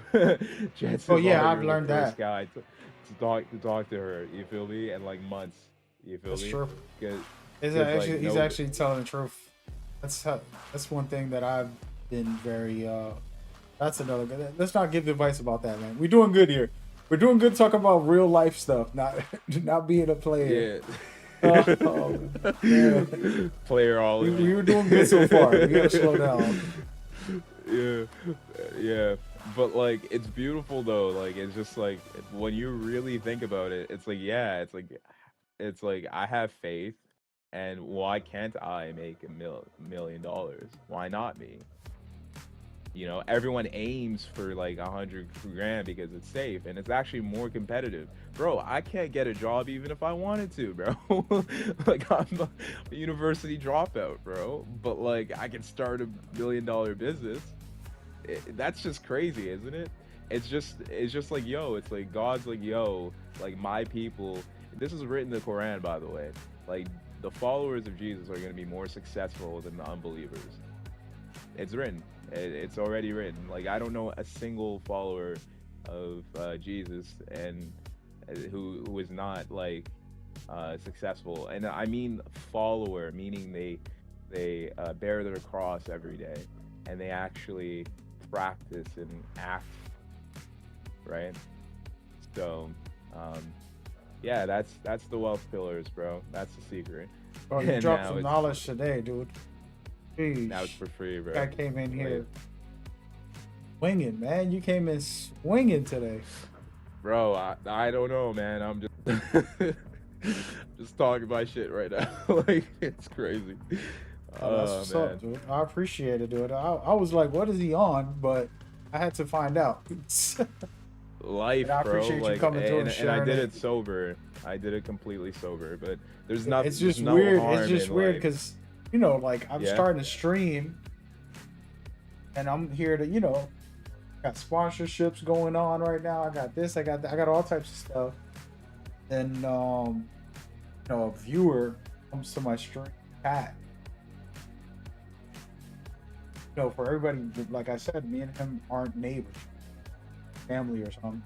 Oh Chances yeah, are I've you're the learned first that. guy to talk to her. You feel me? And like months. You feel That's me? true. Because Is like he's no, actually telling the truth. That's one thing that I've been very. That's another good. Let's not give advice about that, man. We're doing good here. We're doing good talking about real life stuff, not not being a player. yeah. Oh man, we Playerology. were doing good so far. We gotta slow down. Yeah, yeah, but like it's beautiful though. Like it's just like when you really think about it, it's like yeah, it's like I have faith, and why can't I make $1 million? Why not me? You know, everyone aims for like 100 grand because it's safe and it's actually more competitive. Bro, I can't get a job even if I wanted to, bro. Like I'm a university dropout, bro. But like I can start $1 million business. That's just crazy, isn't it? It's just like, yo, it's like God's like, yo, like my people. This is written in the Quran, by the way. Like the followers of Jesus are going to be more successful than the unbelievers. It's written. It's already written. Like I don't know a single follower of Jesus and who is not like successful. And I mean follower, meaning they bear their cross every day and they actually practice and act, right? So yeah, that's the wealth pillars, bro. That's the secret. Bro, you And dropped now some it's knowledge today, dude. now it's Sheesh. for free, bro. I came in Like, here swinging, man. You came in swinging today. bro, I don't know, man. I'm just just talking my shit right now. Like it's crazy. Oh, that's Oh what's man. up, dude. I appreciate it, dude. I was like, what is he on? But I had to find out. Life, And I bro. appreciate you Like coming through and I sharing did it. it sober. I did it completely sober, but there's It's just no weird. harm It's just in, weird like, because, you know, like I'm yeah. starting to stream and I'm here to, you know, got sponsorships going on right now. I got this, I got that, I got all types of stuff. And you know, a viewer comes to my stream chat. You know, for everybody, like I said, me and him aren't neighbors, family or something.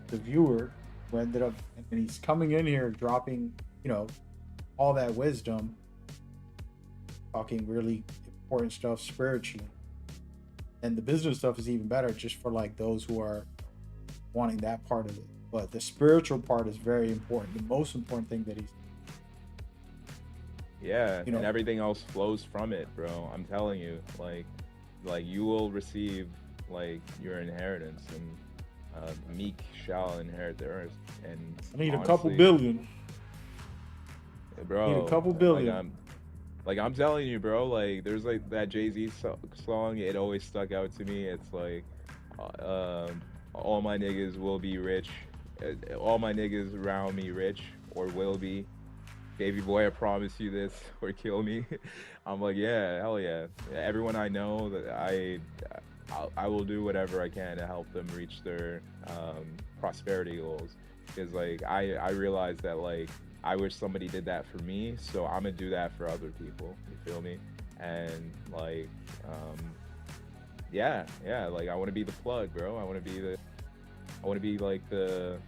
The viewer who ended up, and he's coming in here dropping, you know, all that wisdom, talking really important stuff spiritually. And the business stuff is even better just for like those who are wanting that part of it. But the spiritual part is very important. The most important thing that he's, Yeah, you know, and everything else flows from it, bro. I'm telling you, like you will receive like your inheritance, and meek shall inherit the earth. And I need a honestly, couple billion. bro, Need a couple billion. Like I'm telling you, bro. Like there's like that Jay-Z song. It always stuck out to me. It's like, all my niggas will be rich. All my niggas around me rich or will be. Baby boy, I promise you this or kill me. I'm like, yeah, hell yeah. Everyone I know that I will do whatever I can to help them reach their prosperity goals. Because like I realize that like I wish somebody did that for me, so I'm gonna do that for other people. You feel me? And like, yeah, like I want to be the plug, bro. I want to be like the.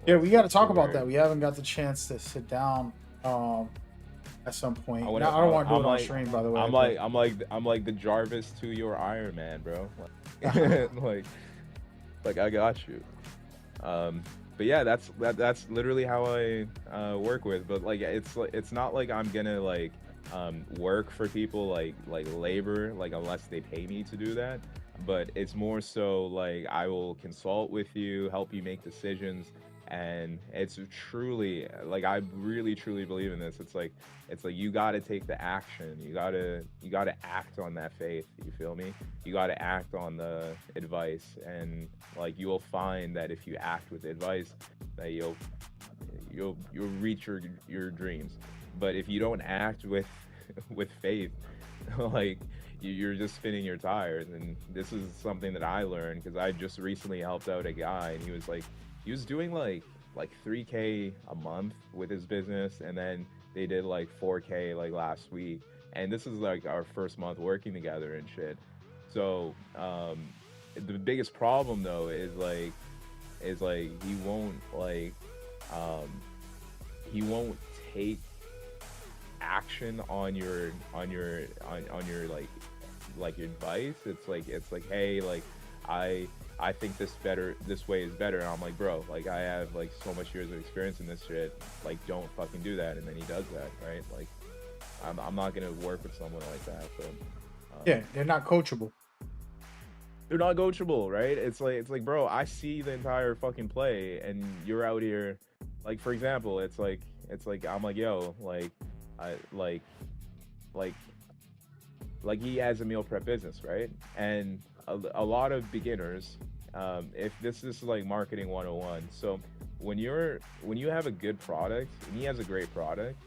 Yeah, we got to talk about word? that. We haven't got the chance to sit down at some point. I I don't want to do it on like, stream, by the way. I'm like the Jarvis to your Iron Man, bro. Like I got you. But yeah, that's literally how I work with. But like it's not like I'm gonna like work for people like labor, like unless they pay me to do that. But it's more so like I will consult with you, help you make decisions, and it's truly like I really truly believe in this. It's like you got to take the action. You got to act on that faith. You feel me? You got to act on the advice, and like you will find that if you act with advice, that you'll reach your dreams. But if you don't act with faith, like you're just spinning your tires. And this is something that I learned because I just recently helped out a guy, and he was doing like 3K a month with his business, and then they did like 4K like last week, and this is like our first month working together and shit. So the biggest problem though is like he won't take action on your like advice. It's like hey, like I think this way is better. And I'm like, bro, like I have like so much years of experience in this shit, like don't fucking do that. And then he does that, right? Like I'm not gonna work with someone like that. So Yeah, they're not coachable. they're not coachable, right? It's like bro, I see the entire fucking play and you're out here, like for example, it's like I'm like, yo, like I like like he has a meal prep business, right? And a lot of beginners, if this is like marketing 101. So when you have a good product and he has a great product,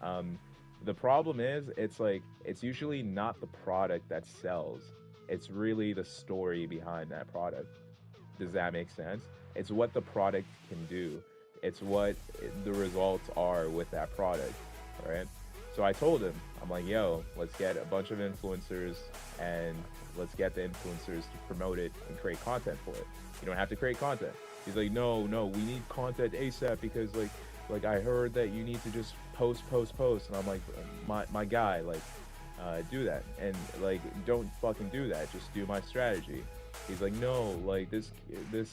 um, the problem is it's usually not the product that sells. It's really the story behind that product. Does that make sense? It's what the product can do. It's what the results are with that product, right? So I told him, I'm like, yo, let's get a bunch of influencers and let's get the influencers to promote it and create content for it. You don't have to create content. He's like, no, we need content ASAP because like I heard that you need to just post. And I'm like, my guy, like, do that. And like, don't fucking do that. Just do my strategy. He's like, no, like this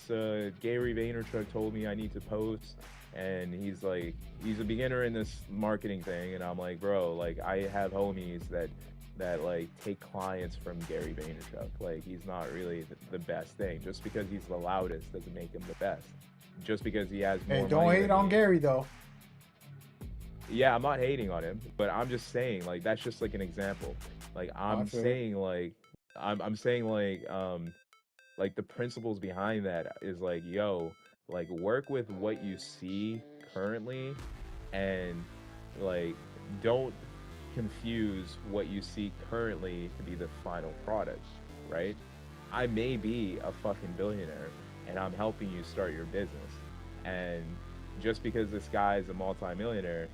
Gary Vaynerchuk told me I need to post, and he's like, he's a beginner in this marketing thing, and I'm like, bro, like I have homies that like take clients from Gary Vaynerchuk. Like he's not really the best thing. Just because he's the loudest doesn't make him the best. Just because he has more Hey, don't money hate than on me. Gary though. Yeah, I'm not hating on him, but I'm just saying like that's just like an example. Like I'm feel it. saying like I'm saying like the principles behind that is like, yo, like work with what you see currently, and like don't confuse what you see currently to be the final product, right? I may be a fucking billionaire and I'm helping you start your business, and just because this guy is a multimillionaire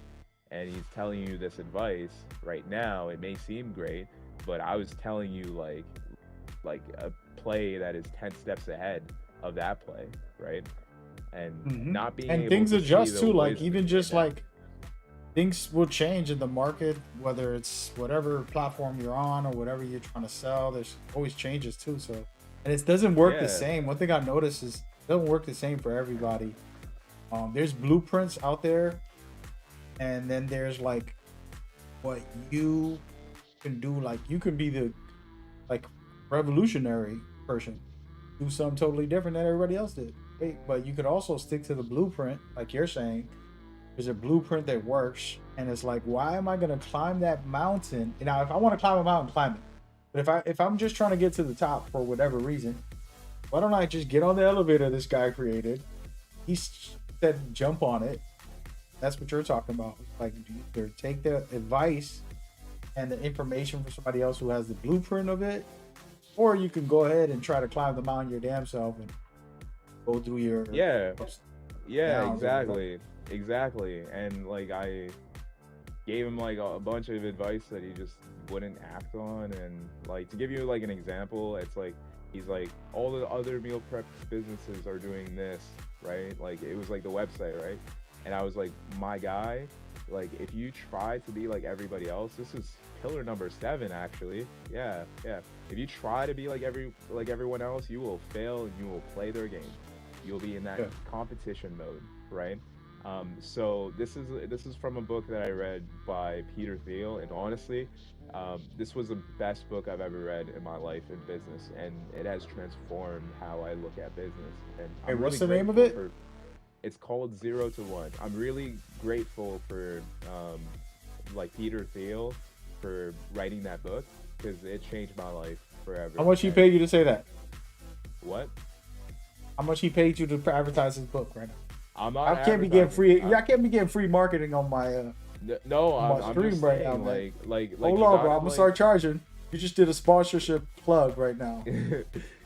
and he's telling you this advice right now, it may seem great, but I was telling you like a play that is 10 steps ahead of that play, right? And not being And able things to adjust see too, the like wisdom even in just that. like things will change in the market, whether it's whatever platform you're on or whatever you're trying to sell. There's always changes too. So, and it doesn't work the Yeah, same. One thing I noticed is it doesn't work the same for everybody. There's blueprints out there, and then there's like what you can do. Like you can be the like revolutionary person, do something totally different than everybody else did. Right? But you could also stick to the blueprint, like you're saying. There's a blueprint that works, and it's like, why am I gonna climb that mountain? And now, if I want to climb a mountain, climb it. But if I'm just trying to get to the top for whatever reason, why don't I just get on the elevator this guy created? He said jump on it. That's what you're talking about. Like, either take the advice and the information from somebody else who has the blueprint of it, or you can go ahead and try to climb the mountain your damn self and go through your yeah, ups, yeah, downs, or whatever. exactly. And like I gave him like a bunch of advice that he just wouldn't act on. And like to give you like an example, it's like he's like, all the other meal prep businesses are doing this, right? Like it was like the website, right? And I was like, my guy, like if you try to be like everybody else, this is pillar number 7 actually. Yeah. If you try to be like everyone else, you will fail and you will play their game. You'll be in that Yeah. competition mode, right? So this is from a book that I read by Peter Thiel, and honestly, this was the best book I've ever read in my life in business, and it has transformed how I look at business. And Hey, I'm what's really the name of grateful it? for. It's called 0 to 1. I'm really grateful for like Peter Thiel for writing that book because it changed my life forever. How much he And paid you to say that? what? How much he paid you to advertise his book right now? I'm not I can't be getting free. advertising. I can't be getting free marketing on my No, on my I'm stream just right saying, now, man. like Hold you on, bro. gotta I'm gonna like, start charging. You just did a sponsorship plug right now.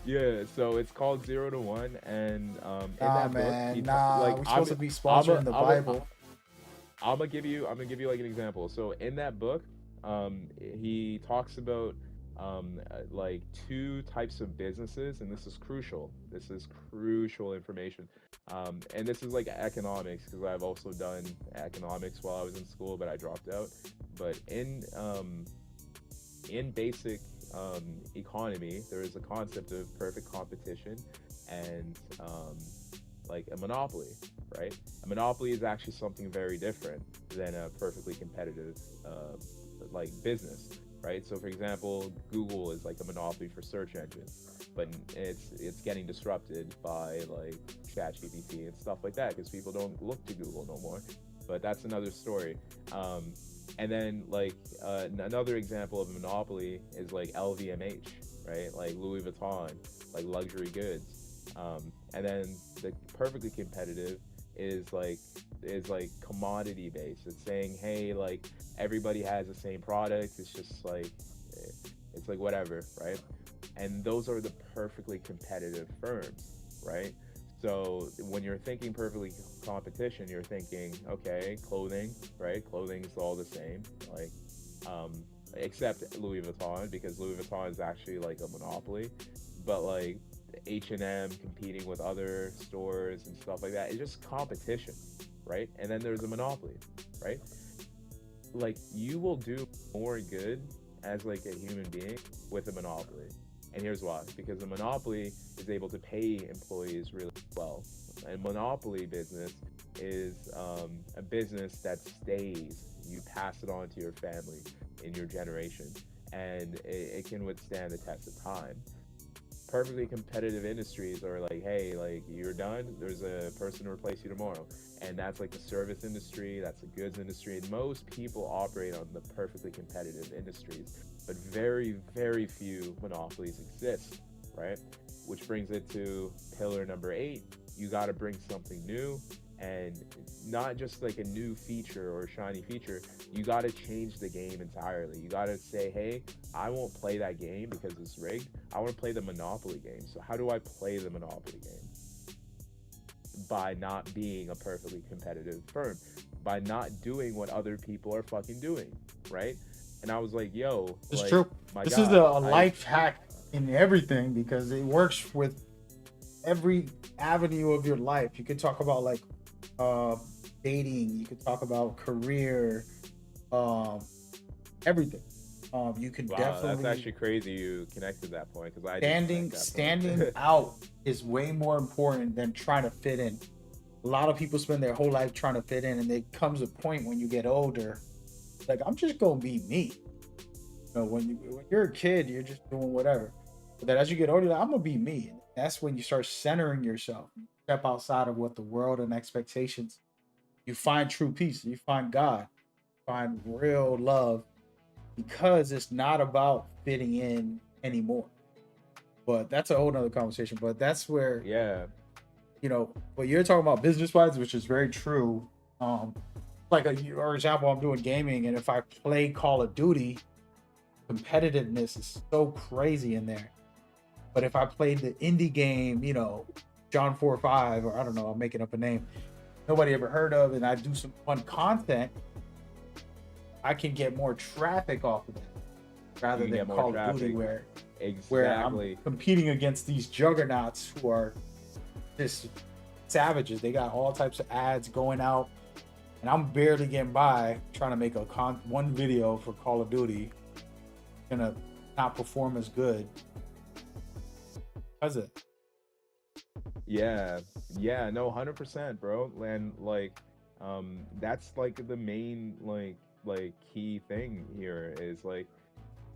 yeah. So it's called 0 to 1, and in Nah, that book, man. like We're supposed to be sponsoring the Bible. I'm gonna give you like an example. So in that book, he talks about like 2 types of businesses, and this is crucial. This is crucial information. And this is like economics because I've also done economics while I was in school, but I dropped out. But in basic economy, there is a concept of perfect competition and like a monopoly, right? A monopoly is actually something very different than a perfectly competitive like business, right? So for example, Google is like a monopoly for search engines, but it's getting disrupted by like ChatGPT and stuff like that because people don't look to Google no more. But that's another story. And then like another example of a monopoly is like LVMH, right? Like Louis Vuitton, like luxury goods. And then the perfectly competitive is like commodity based. It's saying, hey, like everybody has the same product. It's just like it's like whatever, right? And those are the perfectly competitive firms, right? So when you're thinking perfectly competition, you're thinking, okay, clothing, right? Clothing's all the same, like, um, except Louis Vuitton, because Louis Vuitton is actually like a monopoly. But like H&M competing with other stores and stuff like that, it's just competition, right? And then there's a monopoly, right? Like you will do more good as like a human being with a monopoly. And here's why: because a monopoly is able to pay employees really well. A monopoly business is a business that stays. You pass it on to your family in your generation, and it can withstand the test of time. Perfectly competitive industries are like, hey, like you're done, there's a person to replace you tomorrow. And that's like the service industry, that's the goods industry. And most people operate on the perfectly competitive industries, but very, very few monopolies exist, right? Which brings it to pillar number 8. You got to bring something new, and not just like a new feature or a shiny feature. You got to change the game entirely. You got to say, hey, I won't play that game because it's rigged. I want to play the Monopoly game. So how do I play the Monopoly game? By not being a perfectly competitive firm, by not doing what other people are fucking doing, right? And I was like, yo, It's like, true. my This is God, a life hack in everything because it works with every avenue of your life. You could talk about like uh dating, you could talk about career, um everything. You can wow, definitely that's actually crazy you connected that point, because I didn't standing connect that standing point. out is way more important than trying to fit in. A lot of people spend their whole life trying to fit in, and there comes a point when you get older, like I'm just gonna be me. You know, when you're a kid, you're just doing whatever. But then as you get older, like, I'm gonna be me. And that's when you start centering yourself. You step outside of what the world and expectations. You find true peace. You find God. Find real love because it's not about fitting in anymore. But that's a whole nother conversation. But that's where, Yeah, what you're talking about business wise, which is very true. Um, like for example, I'm doing gaming, and if I play Call of Duty, competitiveness is so crazy in there. But if I played the indie game, John 45, or I don't know, I'm making up a name nobody ever heard of, and I do some fun content, I can get more traffic off of it you rather can than get more Call of Duty, traffic. where I'm Exactly. competing against these juggernauts who are just savages. They got all types of ads going out, and I'm barely getting by trying to make one video for Call of Duty. Gonna not perform as good because it. Yeah, yeah, no, 100%, bro. And like, that's like the main like key thing here is like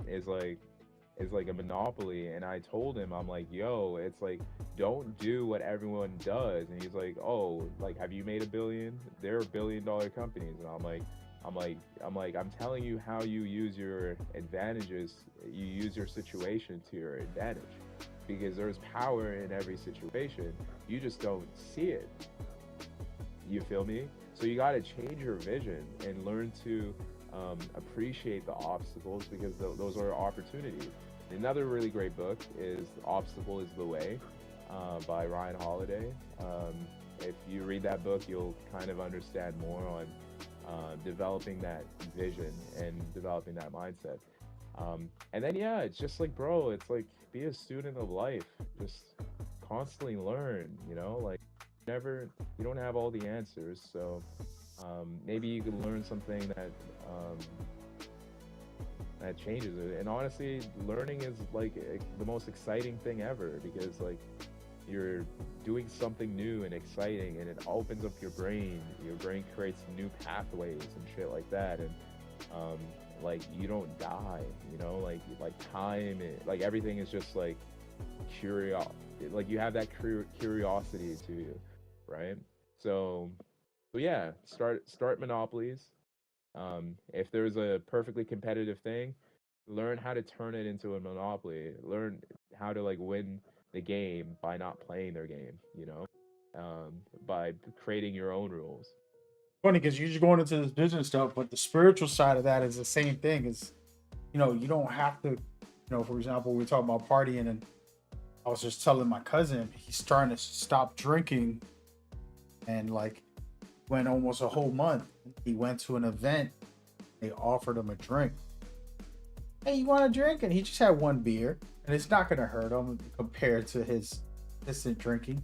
is like a monopoly. And I told him, I'm like, yo, it's like, don't do what everyone does. And he's like, oh, like, have you made a billion? There are billion-dollar companies. And I'm telling you how you use your advantages. You use your situation to your advantage, because there's power in every situation. You just don't see it. You feel me? So you got to change your vision and learn to appreciate the obstacles, because those are opportunities. Another really great book is Obstacle is the Way by Ryan Holiday. If you read that book, you'll kind of understand more on developing that vision and developing that mindset. And then, yeah, it's just like, bro, it's like be a student of life. Just constantly learn, like never, you don't have all the answers. So maybe you can learn something um, that changes it. And honestly, learning is like the most exciting thing ever, because like you're doing something new and exciting, and it opens up your brain. Your brain creates new pathways and shit like that. And um, like you don't die, like time, like everything is just like curious. Like you have that curiosity to you, right? So, so yeah, start monopolies. If there's a perfectly competitive thing, learn how to turn it into a monopoly. Learn how to like win the game by not playing their game, you know, by creating your own rules. Funny because you're just going into this business stuff, but the spiritual side of that is the same thing. Is you don't have to, for example, we were talking about partying, and I was just telling my cousin he's starting to stop drinking, and like went almost a whole month. He went to an event, they offered him a drink. Hey, you want a drink? And he just had one beer, and it's not gonna hurt him compared to his instant drinking.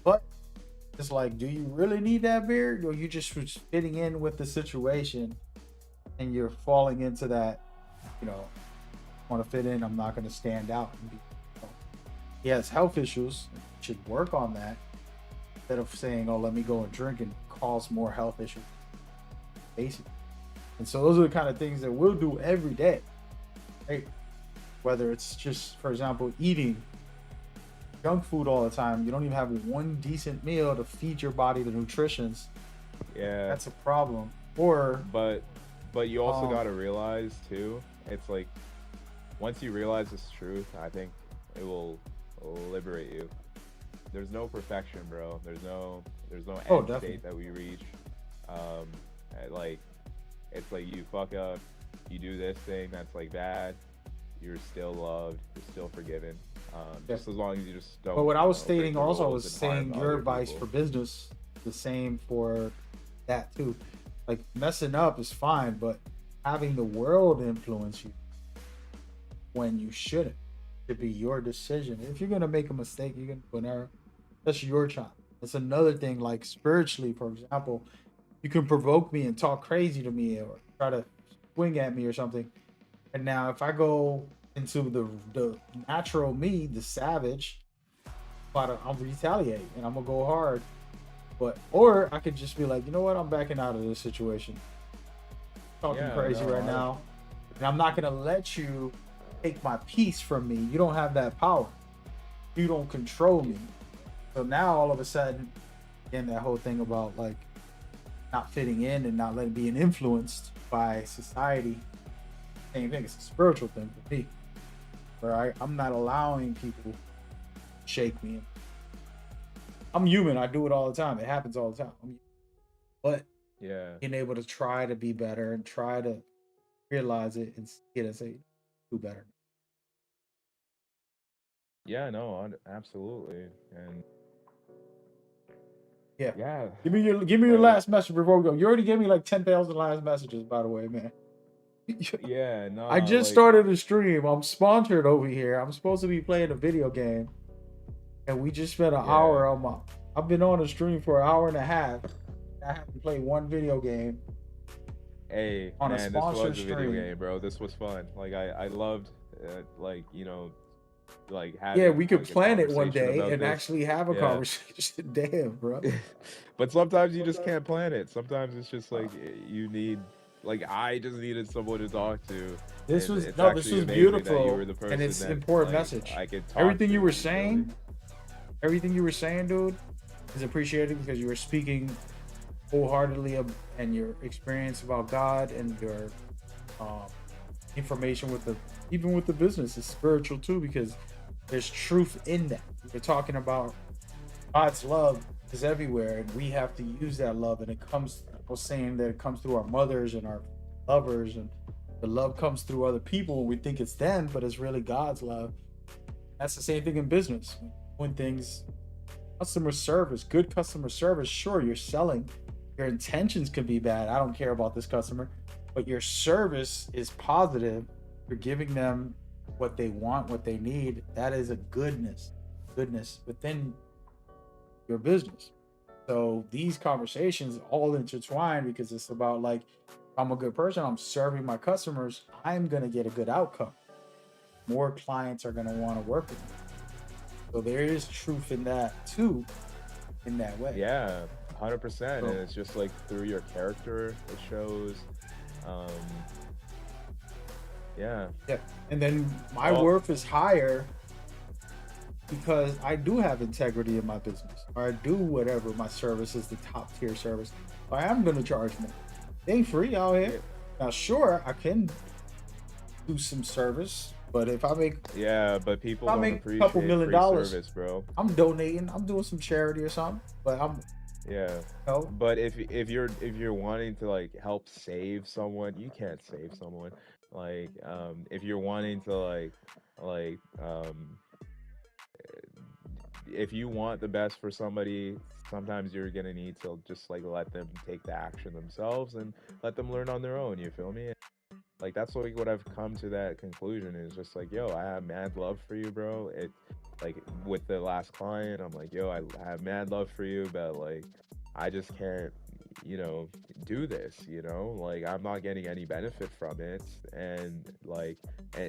But it's like, do you really need that beer? Or you just fitting in with the situation, and you're falling into that, want to fit in. I'm not gonna stand out. And be, he has health issues. Should work on that instead of saying, "Oh, let me go and drink and cause more health issues." Basically, and so those are the kind of things that we'll do every day. Right? Whether it's just, for example, eating junk food all the time, you don't even have one decent meal to feed your body the nutritions. Yeah, That's a problem. Or but you also got to realize too, it's like once you realize this truth, I think it will liberate you. There's no perfection, bro. There's no end state that we reach. Like it's like you fuck up, you do this thing that's like bad, you're still loved, you're still forgiven. Just as long as you just don't. But what I was break stating the also rules was and harm saying your other advice people. for business, the same for that too. Like messing up is fine, but having the world influence you when you shouldn't should be your decision. If you're gonna make a mistake, you're gonna do an error. That's your child. It's another thing, like spiritually, for example, you can provoke me and talk crazy to me or try to swing at me or something. And now if I go into the natural me, the savage, I'll retaliate and I'm gonna go hard. Or I could just be like, you know what, I'm backing out of this situation. Talking crazy right now. And I'm not gonna let you take my peace from me. You don't have that power. You don't control me. So now all of a sudden, again, that whole thing about like not fitting in and not letting being influenced by society. Same thing. It's a spiritual thing for me. Where I'm not allowing people to shake me. I'm human. I do it all the time. It happens all the time. But being able to try to be better and try to realize it and get it, say, do better. Yeah, no, absolutely, and yeah. Give me your last message before we go. You already gave me like 10,000 last messages, by the way, man. Yeah, no. I just started a stream. I'm sponsored over here. I'm supposed to be playing a video game, and we just spent an hour on my. I've been on a stream for an hour and a half. I haven't played one video game. Hey, on man, a this sponsored was a video game, bro. This was fun. Like I loved, like like having. We could like, plan it one conversation day about and this. actually have a conversation. Damn, bro. But sometimes you just can't plan it. Sometimes it's just like you need. Like I just needed someone to talk to. This and was it's no, this actually was amazing that beautiful, you were the person and it's that, important like, message. I could talk Everything to you were really. saying, dude, is appreciated because you were speaking wholeheartedly and your experience about God and your information with the business is spiritual too, because there's truth in that. We're talking about God's love is everywhere, and we have to use that love, and it comes. I was saying that it comes through our mothers and our lovers, and the love comes through other people, and we think it's them, but it's really God's love. That's the same thing in business. When things, customer service, good customer service, sure, you're selling. Your intentions could be bad. I don't care about this customer, but your service is positive. You're giving them what they want, what they need. That is a goodness within your business. So these conversations all intertwine because it's about like, I'm a good person, I'm serving my customers, I'm going to get a good outcome. More clients are going to want to work with me. So there is truth in that too, in that way. Yeah, 100%. And it's just like through your character, it shows. Yeah. And then my worth is higher because I do have integrity in my business, or I do whatever my service is, the top tier service. I am going to charge more. ain't free out here. Yeah. Now, sure, I can do some service, but if I make Yeah, but people don't a couple appreciate million free dollars, service, bro. I'm donating. I'm doing some charity or something. But Yeah. you know, But if you're wanting to like help save someone, you can't save someone. Like if you're wanting to like if you want the best for somebody, sometimes you're gonna need to just like let them take the action themselves and let them learn on their own. You feel me? Like that's like what I've come to that conclusion is just like, yo, I have mad love for you, bro. It like with the last client, I'm like, yo, I have mad love for you, but like I just can't, do this, like I'm not getting any benefit from it. And like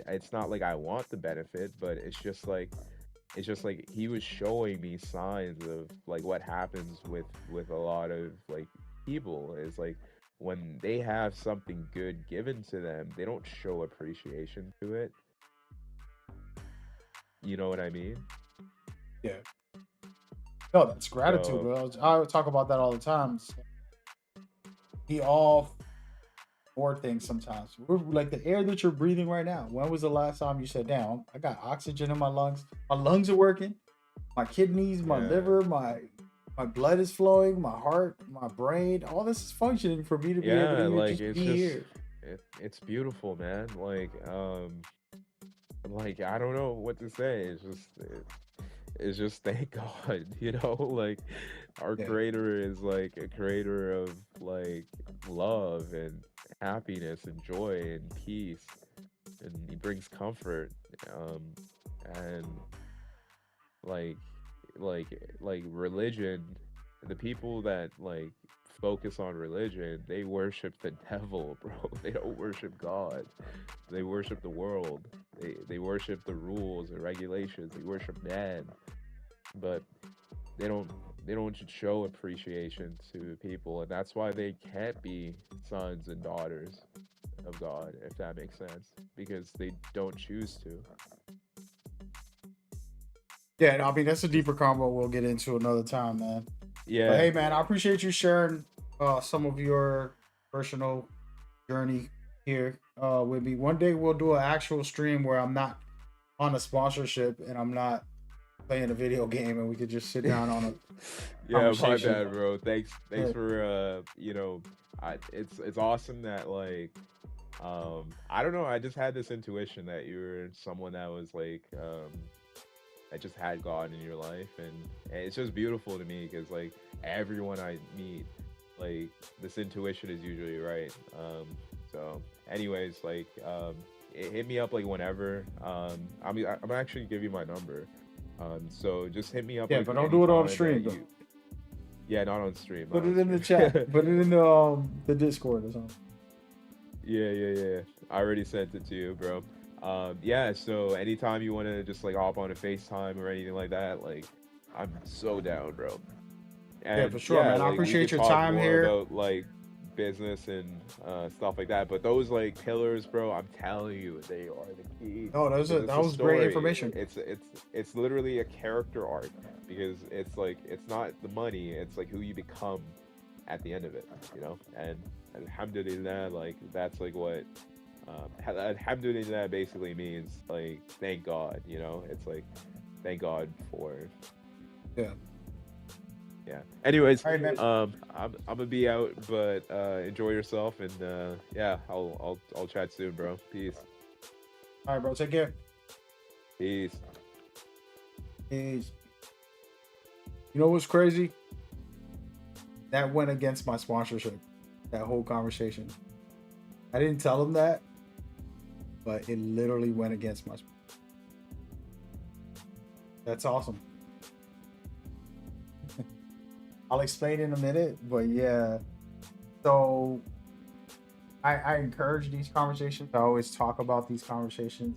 it's not like I want the benefit, but it's just like he was showing me signs of like what happens with a lot of like people is like when they have something good given to them, they don't show appreciation to it. You know what I mean? yeah, no, that's gratitude, So bro. I would talk about that all the time. We all more things sometimes. We're like the air that you're breathing right now. When was the last time you said, "Down, I got oxygen in my lungs. My lungs are working. My kidneys, my yeah, liver, my blood is flowing. My heart, my brain, all this is functioning for me to be able to yeah, even like just it's be just here." it's beautiful, man. Like I don't know what to say. It's just thank God, like our Yeah, creator is like a creator of like love and happiness and joy and peace, and he brings comfort. Um, and like like like religion, the people that like focus on religion, they worship the devil, bro. They don't worship God. They worship the world. They worship the rules and regulations. They worship man. But they don't they don't show appreciation to people, and that's why they can't be sons and daughters of God, if that makes sense, because they don't choose to. yeah. I mean, that's a deeper combo we'll get into another time, man. But Yeah. hey, man, I appreciate you sharing some of your personal journey here with me. One day we'll do an actual stream where I'm not on a sponsorship and I'm not playing a video game, and we could just sit down on a Yeah, my conversation. bad, bro. Thanks Yeah, for it's awesome that I don't know, I just had this intuition that you're someone that was like that just had God in your life, and it's just beautiful to me because like everyone I meet, like this intuition is usually right. So anyways, like hit me up like whenever. I'm actually give you my number. So just hit me up yeah, like but don't do it on anytime stream that though. you. Yeah, not on stream. Not Put it on in the stream. chat. Put it in the Discord or something. Yeah. I already sent it to you, bro. Yeah. So anytime you want to just like hop on a FaceTime or anything like that, like I'm so down, bro. Yeah, And for sure, yeah, man. I like we appreciate could your talk time more here. about like business and stuff like that. But those like pillars, bro, I'm telling you, they are the key. Oh, Because it's that a was great story. information. It's literally a character arc. Because it's like it's not the money, it's like who you become at the end of it. And alhamdulillah, like that's like what alhamdulillah basically means like thank God. It's like thank God for Yeah. yeah. Anyways, All right, man. I'm gonna be out, but enjoy yourself, and yeah, I'll chat soon, bro. Peace. All right, bro. Take care. Peace. Peace. You know what's crazy? That went against my sponsorship. That whole conversation. I didn't tell him that, but it literally went against my. That's awesome. I'll explain in a minute, but yeah. So I encourage these conversations. I always talk about these conversations.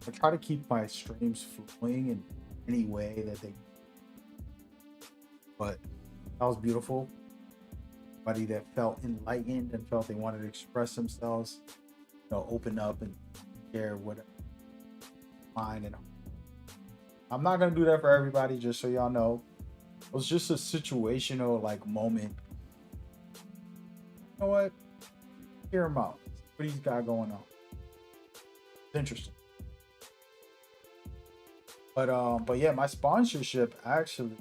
I try to keep my streams flowing in any way that they. But that was beautiful. Somebody that felt enlightened and felt they wanted to express themselves, open up and share whatever mind and I'm not gonna do that for everybody, just so y'all know. It was just a situational like moment. You know what? Hear him out. What he's got going on. It's interesting. But yeah, my sponsorship actually,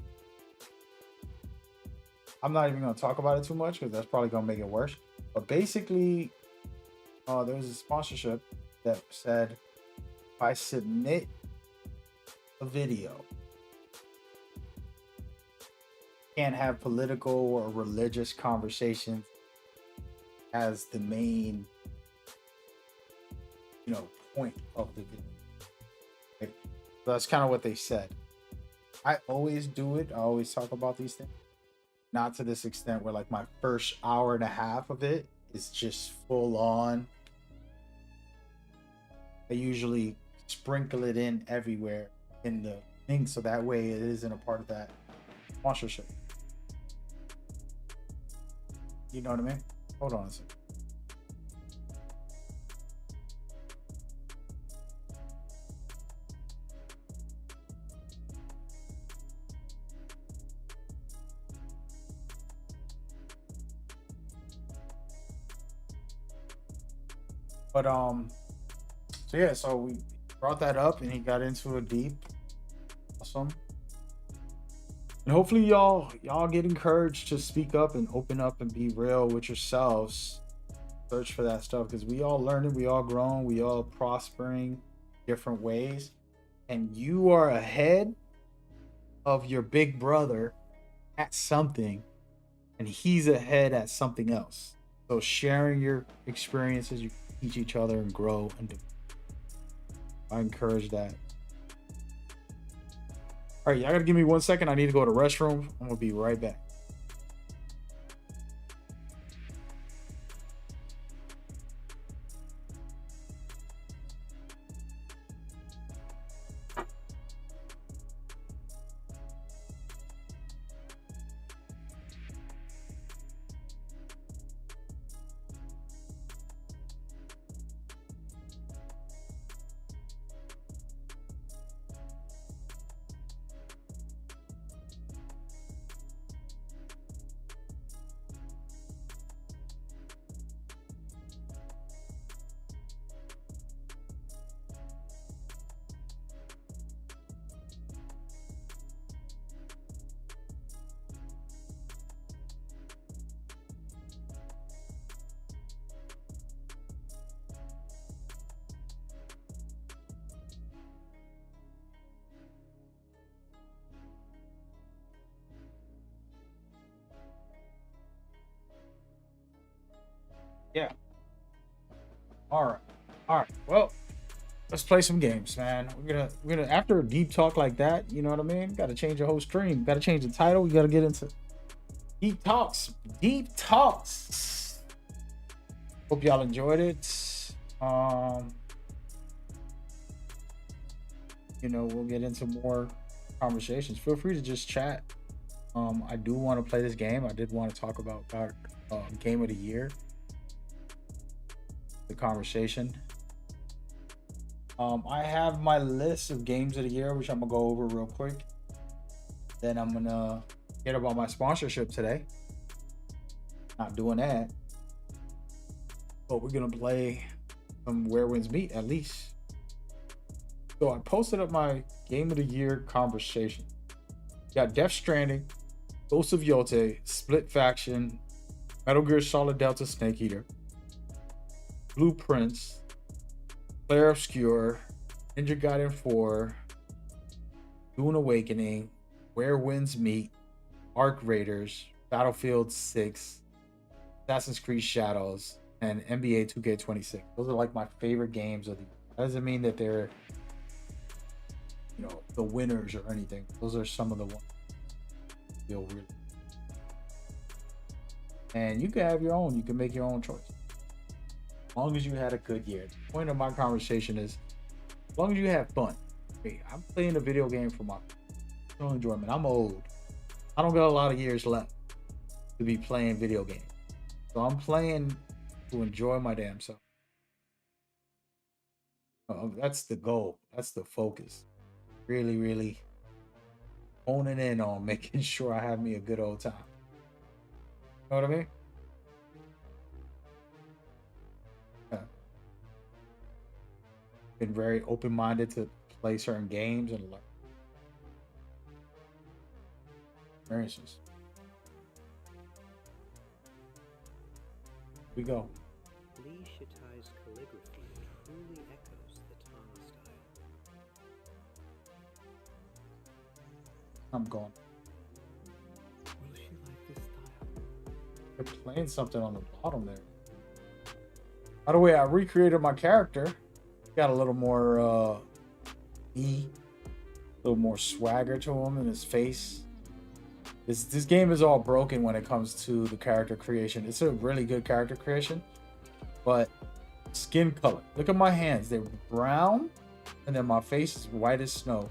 I'm not even gonna talk about it too much because that's probably gonna make it worse. But basically, there was a sponsorship that said if I submit a video, can't have political or religious conversations as the main, point of the video. Right? So that's kind of what they said. I always do it. I always talk about these things. Not to this extent where like my first hour and a half of it is just full on. I usually sprinkle it in everywhere in the thing so that way it isn't a part of that sponsorship. You know what I mean? Hold on a second. So we brought that up and he got into it deep. Awesome. And hopefully y'all get encouraged to speak up and open up and be real with yourselves. Search for that stuff because we all learning, we all growing, we all prospering different ways. And you are ahead of your big brother at something and he's ahead at something else. So sharing your experiences, you teach each other and grow and develop. I encourage that. All right, y'all gotta give me 1 second. I need to go to the restroom. I'm gonna be right back. Yeah. All right. Well, let's play some games, man. We're gonna after a deep talk like that, you know what I mean? Got to change the whole stream. Got to change the title. We got to get into deep talks. Deep talks. Hope y'all enjoyed it. We'll get into more conversations. Feel free to just chat. I do want to play this game. I did want to talk about our game of the year. The conversation. I have my list of games of the year, which I'm gonna go over real quick. Then I'm gonna get about my sponsorship today. Not doing that, but we're gonna play some Where Winds Meet at least. So I posted up my game of the year conversation. Got Death Stranding, Ghost of Yote, Split Faction, Metal Gear Solid Delta Snake Eater, Blueprints, Claire Obscure, Ninja Gaiden 4, Dune Awakening, Where Winds Meet, Arc Raiders, Battlefield 6, Assassin's Creed Shadows, and NBA 2K26. Those are like my favorite games of the year. That doesn't mean that they're the winners or anything. Those are some of the ones I feel really. And you can have your own. You can make your own choice. As long as you had a good year. The point of my conversation is, as long as you have fun. Hey, I'm playing a video game for my personal enjoyment. I'm old. I don't got a lot of years left to be playing video games. So I'm playing to enjoy my damn self. That's the goal. That's the focus. Really, really honing in on making sure I have me a good old time. Know what I mean? Yeah. Been very open-minded to play certain games and learn experiences. We go. Li Shitai's calligraphy truly echoes the Tang style. I'm going. Will she like this style? They're playing something on the bottom there. By the way, I recreated my character. Got a little more a little more swagger to him in his face. This game is all broken when it comes to the character creation. It's a really good character creation, but skin color. Look at my hands. They're brown, and then my face is white as snow.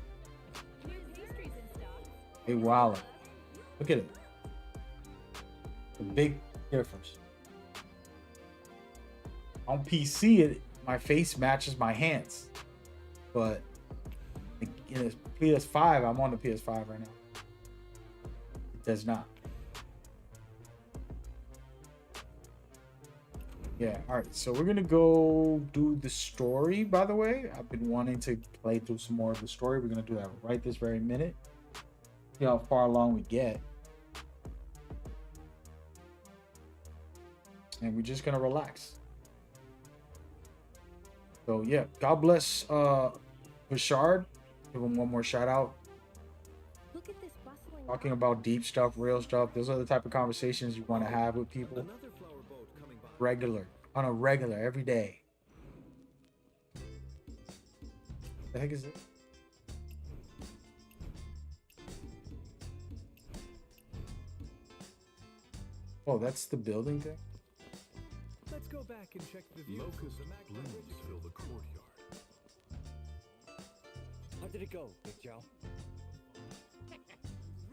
Hey, wow. Look at it. A big difference. On PC, my face matches my hands, but in a PS5, I'm on the PS5 right now. It does not. Yeah, all right. So we're gonna go do the story. By the way, I've been wanting to play through some more of the story. We're gonna do that right this very minute. See how far along we get, and we're just gonna relax. So yeah, God bless Bashard. Give him one more shout out. Look at this bustling Talking about deep stuff, real stuff. Those are the type of conversations you want to have with people. Another flower boat coming by. Regular, on a regular, every day. The heck is it? Oh, that's the building thing? Let's go back and check the view. Locust blooms fill the courtyard. How did it go, Big Joe?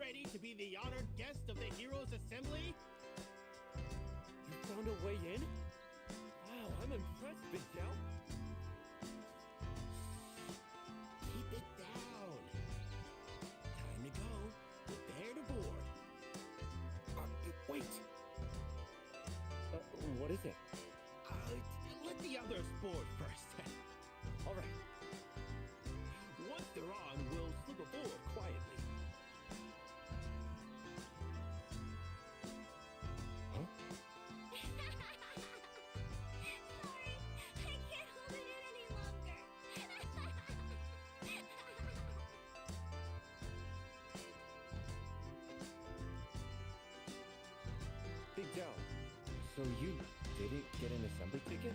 Ready to be the honored guest of the Heroes Assembly? You found a way in? Wow, I'm impressed, Big Joe. Keep it down. Time to go. Prepare to board. Wait. What is it? Let the others board first. All right. Once they're on, we'll slip aboard quietly. Huh? Sorry, I can't hold it in any longer. Big Joe, so you didn't get an assembly ticket?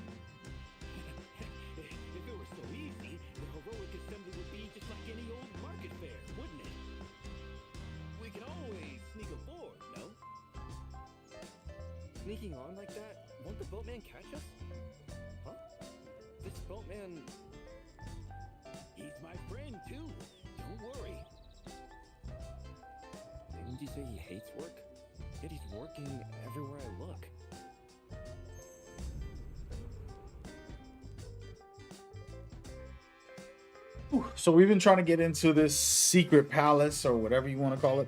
If it were so easy, the heroic assembly would be just like any old market fair, wouldn't it? We can always sneak aboard, no? Sneaking on like that? Won't the boatman catch us? Huh? This boatman... He's my friend, too. Don't worry. Didn't you say he hates work? Yet he's working everywhere I look. So we've been trying to get into this secret palace or whatever you want to call it.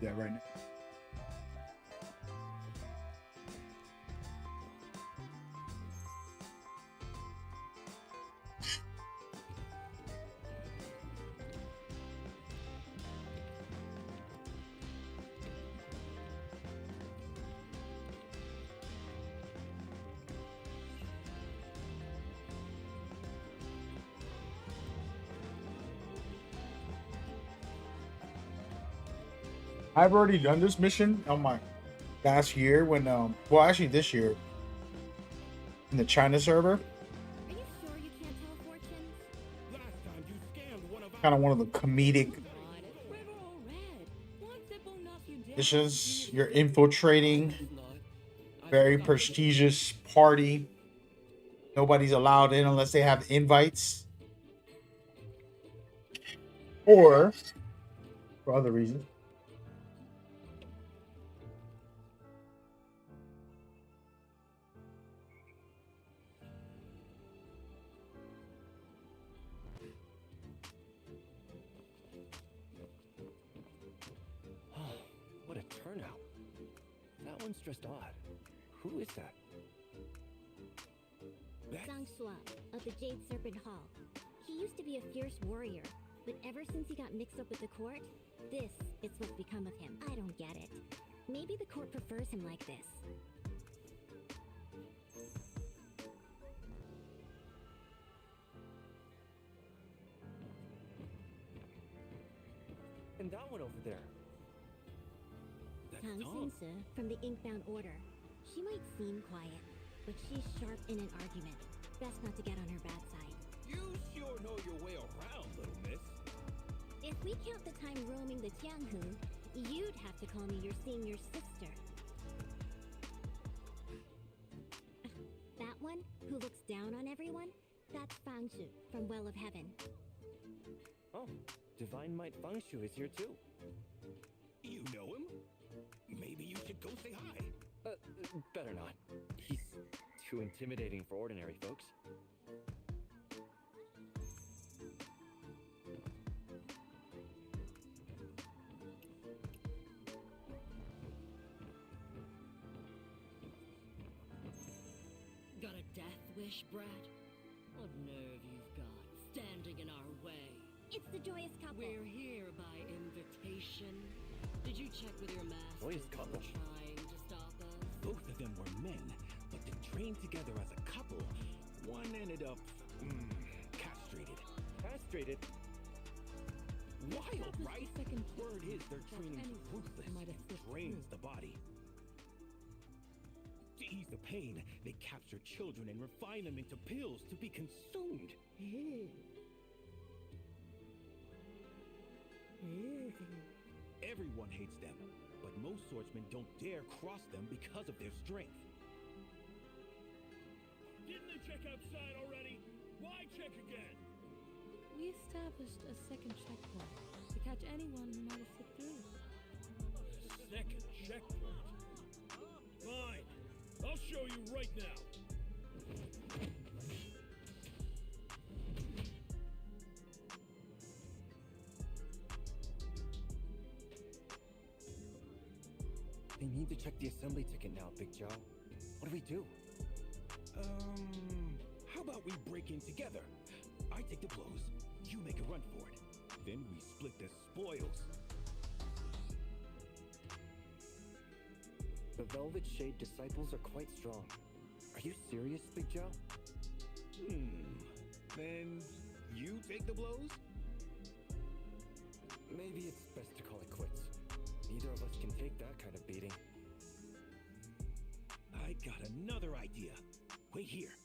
Yeah, right now. I've already done this mission on my last year when, well, actually this year in the China server. Are you sure you can't tell fortunes? Last time you scammed one of our... Kind of one of the comedic God, we're all red. One sip will knock you down. missions. You're infiltrating very prestigious party. Nobody's allowed in unless they have invites. Or for other reasons. Everyone's dressed odd. Who is that? Zhangshua of the Jade Serpent Hall. He used to be a fierce warrior, but ever since he got mixed up with the court, this is what's become of him. I don't get it. Maybe the court prefers him like this. And that one over there. That's Tang Tom. Xinsu from the Inkbound Order. She might seem quiet, but she's sharp in an argument. Best not to get on her bad side. You sure know your way around, little miss. If we count the time roaming the Tianghu, you'd have to call me your senior sister. That one, who looks down on everyone, that's Fangshu from Well of Heaven. Oh, Divine Might Fangshu is here too. You know him? Maybe you should go say hi. Better not. He's too intimidating for ordinary folks. Got a death wish, Brad? What nerve you've got, standing in our way. It's the joyous couple. We're here by invitation. Did you check with your master? Joyous who couple? was trying to stop us? Both of them were men, but to train together as a couple, one ended up castrated. Castrated? Wild, right? Second Word is they're training to anyone ruthless might have and slipped drains through. the body. To ease the pain, they capture children and refine them into pills to be consumed. Everyone hates them, but most swordsmen don't dare cross them because of their strength. Didn't they check outside already? Why check again? We established a second checkpoint to catch anyone who might have slipped through. Second checkpoint? Fine. I'll show you right now. They need to check the assembly ticket now, Big Joe. What do we do? How about we break in together? I take the blows, you make a run for it. Then we split the spoils. The Velvet Shade disciples are quite strong. Are you serious, Big Joe? Then you take the blows? Maybe it's best to call it quits. Neither of us can take that kind of beating. I got another idea. Wait here.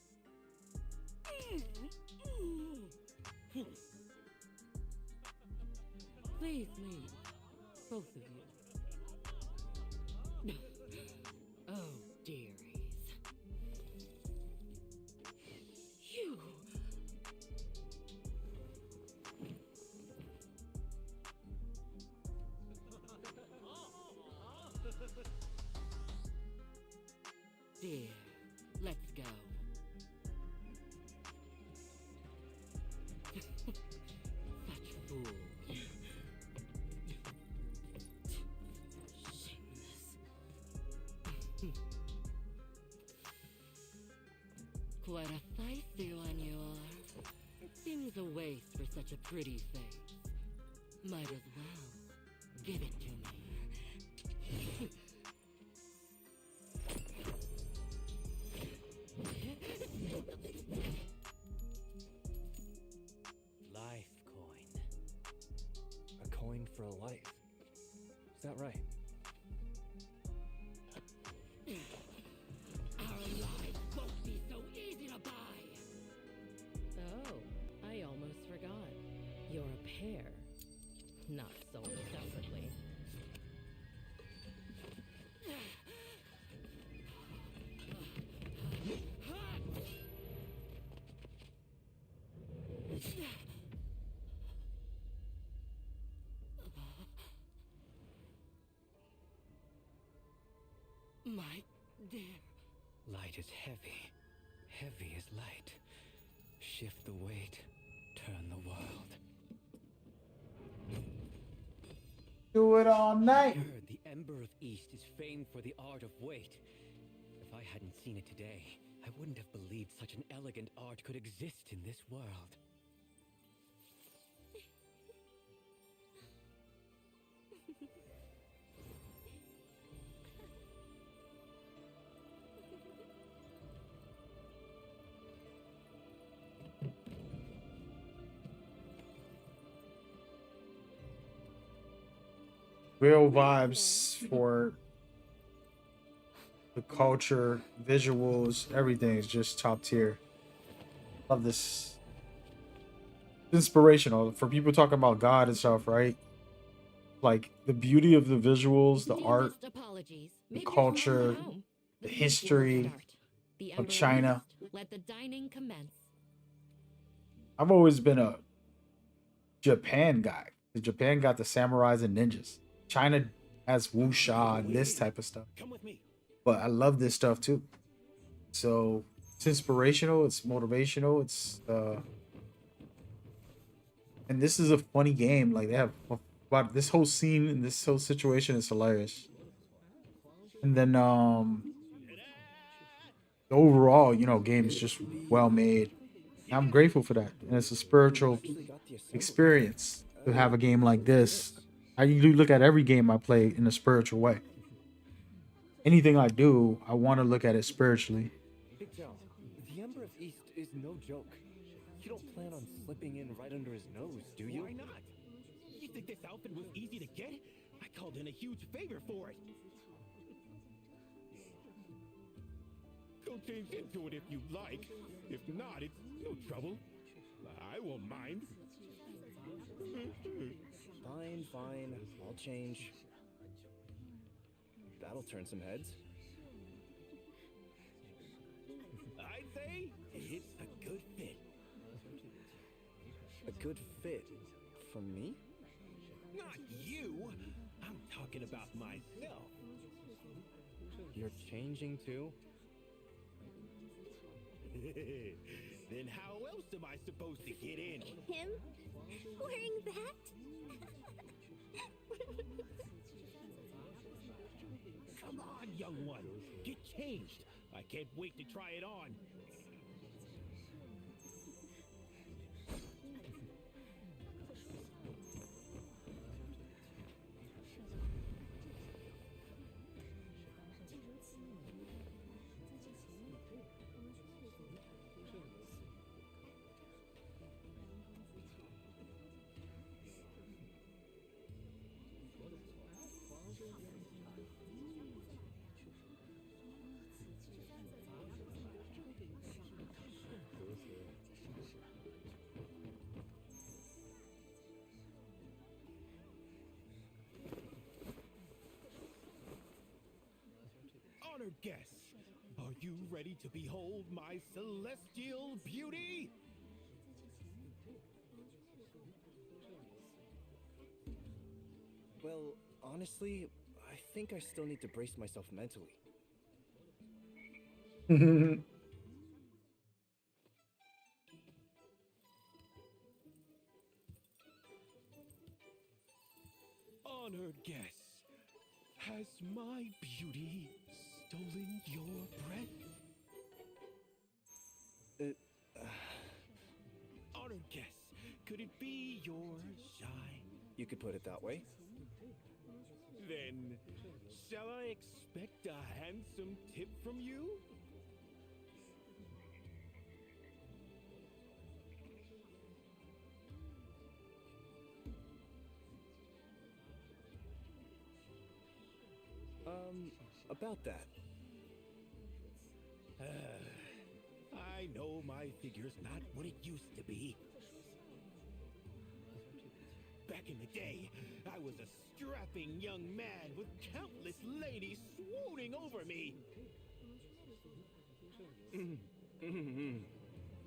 Please leave, both of you. Oh, dearies. You. Dear, let's go. Such fools. Shameless. Quite a feisty one you are. Seems a waste for such a pretty face. Might as well give it to me. Life coin. A coin for a life. Is that right? Our lives won't be so easy to buy. Oh, I almost forgot. You're a pair. Not sold separately. My dear. Light is heavy. Heavy is light. Shift the weight. Turn the world. Do it all I night. heard the Ember of East is famed for the art of wait. If I hadn't seen it today, I wouldn't have believed such an elegant art could exist in this world. Real vibes for the culture, visuals, everything is just top tier. Love this. Inspirational for people talking about God and stuff, right? Like the beauty of the visuals, the art, Apologies. the Maybe you're culture, home. the feast will history start. The of Ember China. East, let the dining commence. I've always been a Japan guy. Japan got the samurais and ninjas. China has wuxia and this type of stuff. Come with me. But I love this stuff too. So it's inspirational, it's motivational, it's and this is a funny game. Like they have but this whole scene and this whole situation is hilarious. And then the overall, game is just well made. I'm grateful for that. And it's a spiritual experience to have a game like this. I do look at every game I play in a spiritual way. Anything I do, I want to look at it spiritually. Big Joe, the Ember of East is no joke. You don't plan on slipping in right under his nose, do you? Why not? You think this outfit was easy to get? I called in a huge favor for it. Go change into it if you like. If not, it's no trouble. I won't mind. Fine. I'll change. That'll turn some heads. I'd say it's a good fit. A good fit for me? Not you. I'm talking about myself. You're changing too? Then how else am I supposed to get in? Him? Wearing that? Come on, young one. Get changed. I can't wait to try it on. Honored guests, are you ready to behold my celestial beauty? Well, honestly, I think I still need to brace myself mentally. Honored guests, has my beauty stolen your breath? Honored guests, could it be your shine? You could put it that way. Then, shall I expect a handsome tip from you? About that. I know my figure's not what it used to be. Back in the day, I was a strapping young man with countless ladies swooning over me.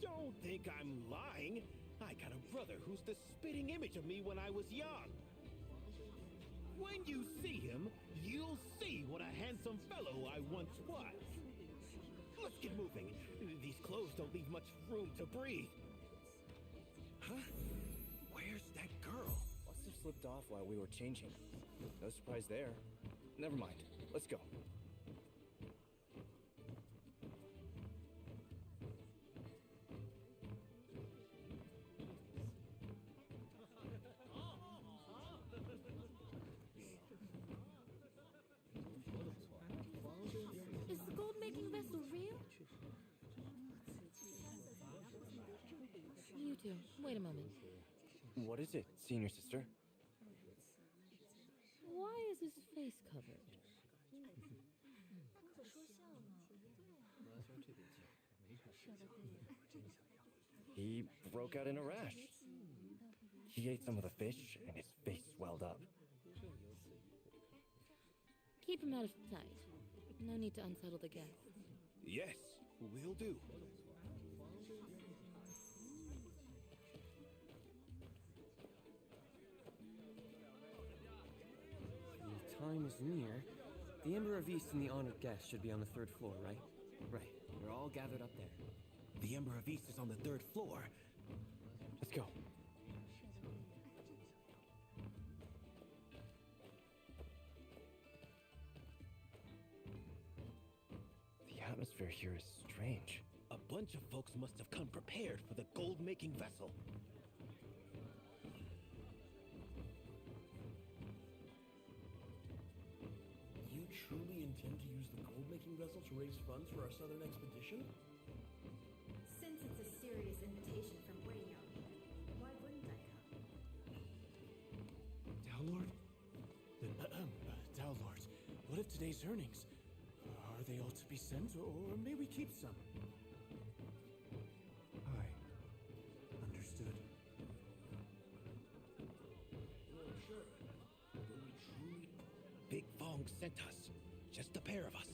Don't think I'm lying. I got a brother who's the spitting image of me when I was young. When you see him, you'll see what a handsome fellow I once was. Let's get moving. These clothes don't leave much room to breathe. Huh? Where's that girl? Must have slipped off while we were changing. No surprise there. Never mind. Let's go. Is the gold-making vessel real? You two, wait a moment. What is it, senior sister? Why is his face covered? He broke out in a rash. He ate some of the fish, and his face swelled up. Keep him out of sight. No need to unsettle the guests. Yes, will do. The time is near. The Ember of East and the honored guests should be on the 3rd floor, right? Right. We're all gathered up there. The Ember of East is on the 3rd floor. Let's go. The atmosphere here is strange. A bunch of folks must have come prepared for the gold-making vessel. You truly intend to use the gold-making vessel to raise funds for our southern expedition? Since it's a serious invitation from Wei Young, why wouldn't I come? Downlord? Downlord, what of today's earnings? Are they all to be sent, or may we keep some? Aye. Understood. Sure. Will we truly... Big Fong sent us. Just the pair of us.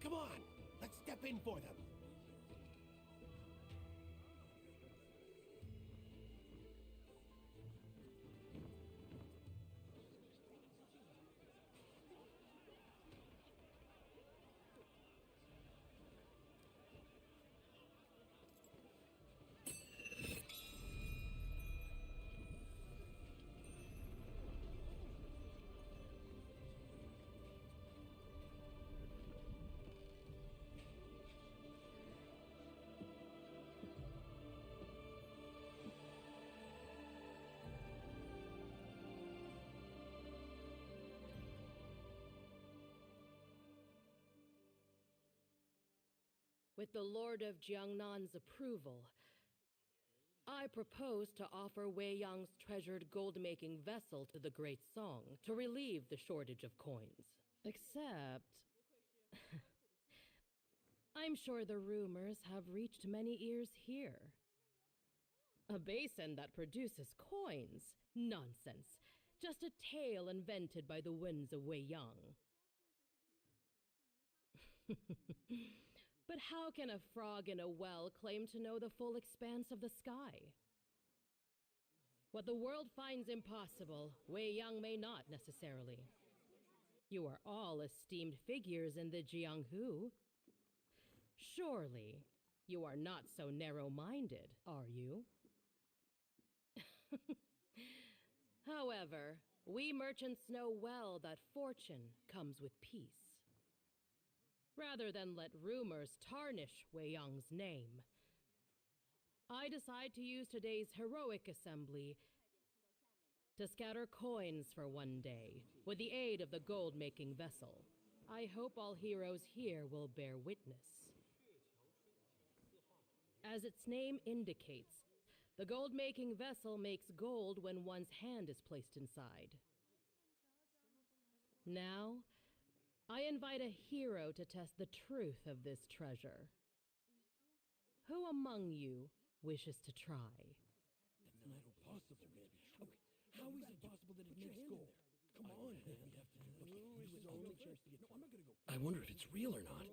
Come on, let's step in for them. With the Lord of Jiangnan's approval, I propose to offer Wei Yang's treasured gold-making vessel to the Great Song to relieve the shortage of coins. Except... I'm sure the rumors have reached many ears here. A basin that produces coins? Nonsense. Just a tale invented by the winds of Wei Yang. But how can a frog in a well claim to know the full expanse of the sky? What the world finds impossible, Wei Yang may not necessarily. You are all esteemed figures in the Jianghu. Surely, you are not so narrow-minded, are you? However, we merchants know well that fortune comes with peace. Rather than let rumors tarnish Wei Yang's name, I decide to use today's heroic assembly to scatter coins for one day, with the aid of the gold-making vessel. I hope all heroes here will bear witness. As its name indicates, the gold-making vessel makes gold when one's hand is placed inside. Now, I invite a hero to test the truth of this treasure. Who among you wishes to try? That's not possible, man. How is it possible that it makes gold? Come on, man. This is our only chance to get... No, I'm not gonna go. I wonder if it's real or not.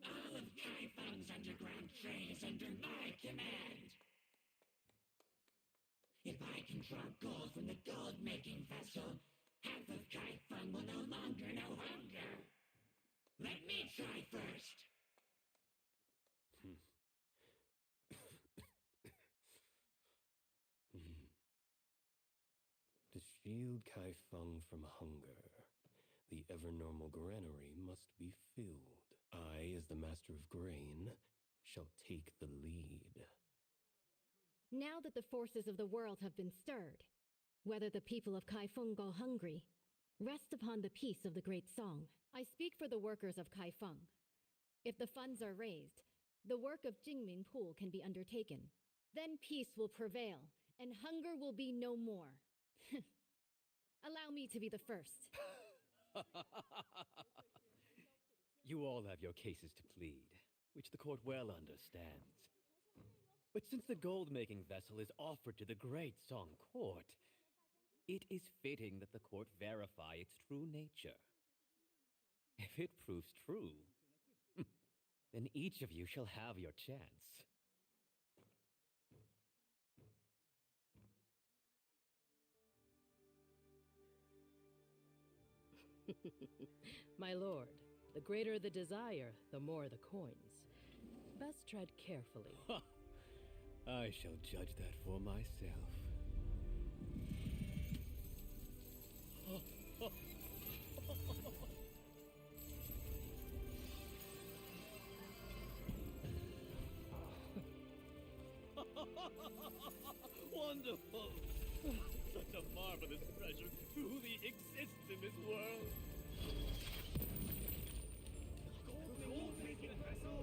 All of Kaifeng's underground trade is under my command. If I can draw gold from the gold-making vessel, half of Kaifeng will no longer know hunger. Let me try first. To shield Kai Feng from hunger, the ever-normal granary must be filled. I, as the master of grain, shall take the lead. Now that the forces of the world have been stirred, whether the people of Kaifeng go hungry, rest upon the peace of the great song. I speak for the workers of Kaifeng. If the funds are raised, the work of Jingming Pool can be undertaken. Then peace will prevail, and hunger will be no more. Allow me to be the first. You all have your cases to plead, which the court well understands. But since the gold-making vessel is offered to the Great Song Court, it is fitting that the court verify its true nature. If it proves true, then each of you shall have your chance. My lord, the greater the desire, the more the coins. Best tread carefully. I shall judge that for myself. Wonderful! Such a marvelous treasure truly exists in this world. Gold-making vessel!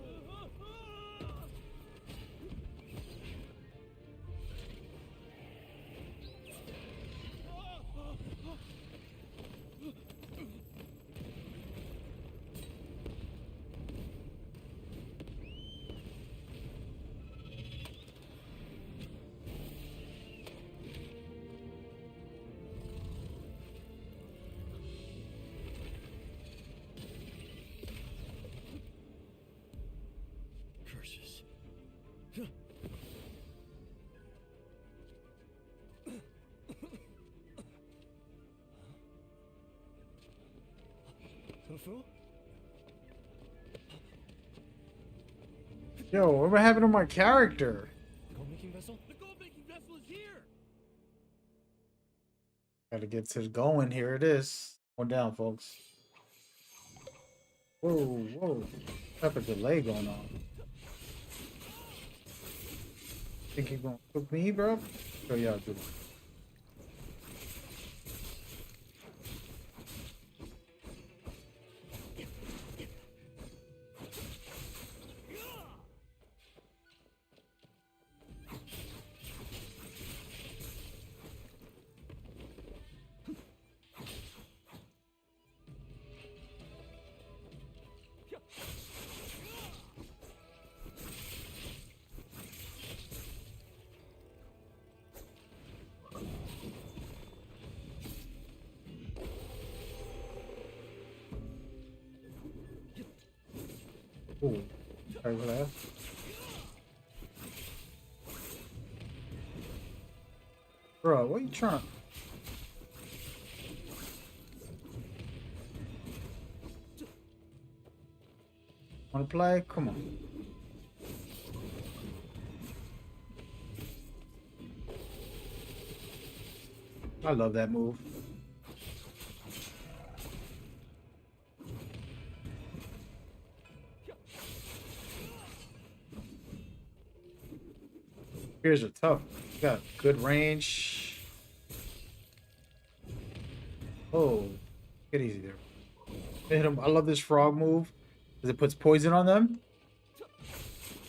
Curses. Tofu? Yo, what happened to my character? The gold-making vessel? The gold-making vessel is here! Gotta get to going. Here it is. One down, folks. Whoa, whoa. What type of delay going on? Think you gonna cook me, bro? Show y'all do. Ooh, sorry for that. Bro, what are you trying to... Wanna play? Come on. I love that move. Spears are tough. You got good range. Oh, get easy there. Hit him. I love this frog move because it puts poison on them.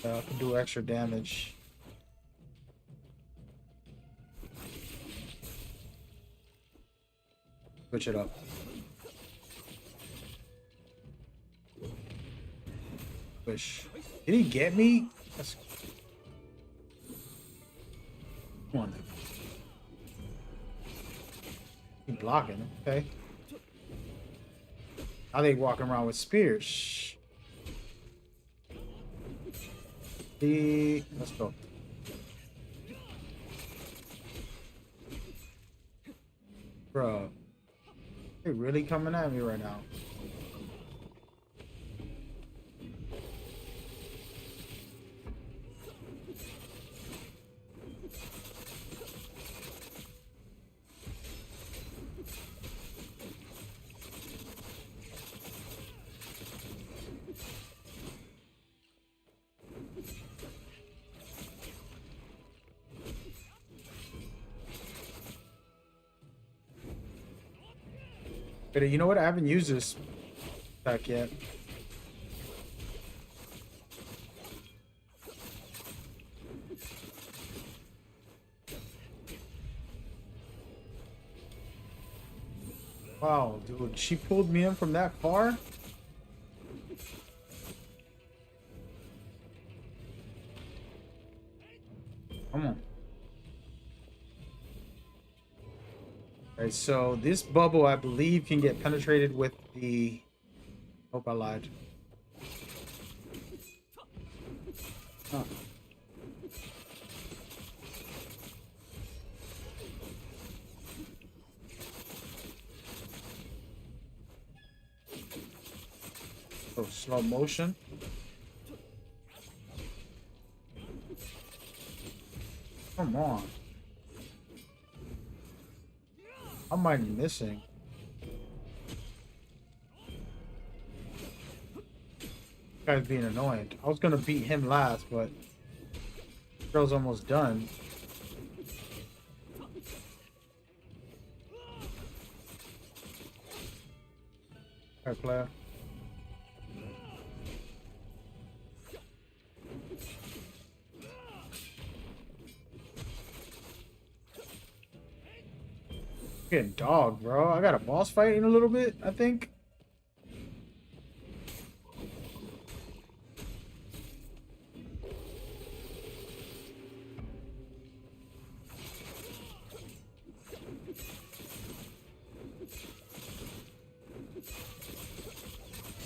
I can do extra damage. Switch it up. Wish. Did he get me? That's... Come on, then. Keep blocking. Okay. Now they walking around with spears. Let's go. Bro, they really coming at me right now. But you know what? I haven't used this attack yet. Wow, dude, she pulled me in from that far? Come on. Alright, so this bubble, I believe, can get penetrated with the... Hope I lied. Huh. Oh, slow motion. Come on. How am I missing? Guy's being annoying. I was gonna beat him last, but girl's almost done. Alright, player. Getting dog, bro. I got a boss fight in a little bit, I think.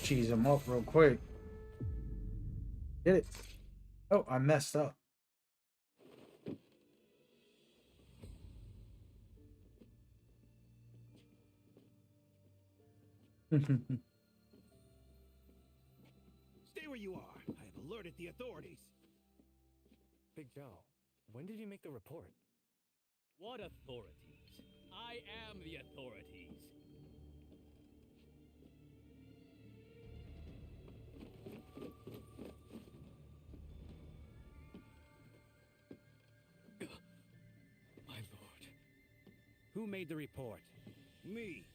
Cheese him up real quick. Get it. Oh, I messed up. Stay where you are. I have alerted the authorities. Big Joe, when did you make the report? What authorities? I am the authorities. My lord. Who made the report? Me.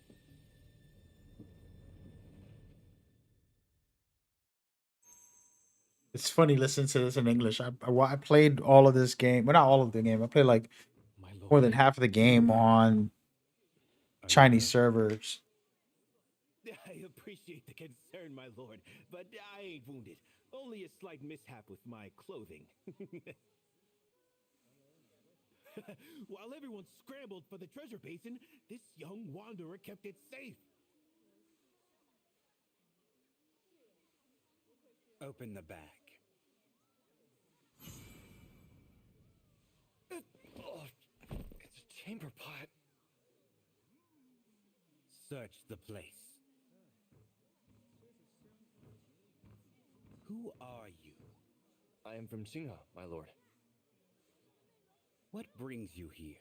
It's funny listening to this in English. I played all of this game. Well, not all of the game. I played like more than half of the game on Chinese servers. I appreciate the concern, my lord, but I ain't wounded. Only a slight mishap with my clothing. While everyone scrambled for the treasure basin, this young wanderer kept it safe. Open the bag. It's a chamber pot. Search the place. Who are you? I am from Xinghe, my lord. What brings you here?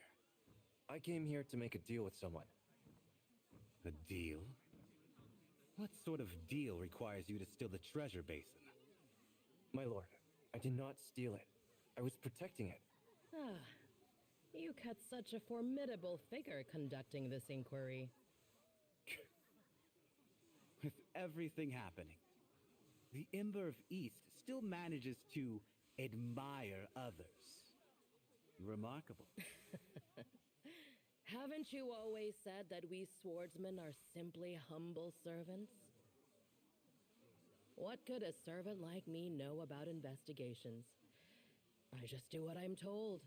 I came here to make a deal with someone. A deal? What sort of deal requires you to steal the treasure basin? My lord, I did not steal it. I was protecting it. Ah, you cut such a formidable figure conducting this inquiry. With everything happening, the Ember of East still manages to admire others. Remarkable. Haven't you always said that we swordsmen are simply humble servants? What could a servant like me know about investigations? I just do what I'm told.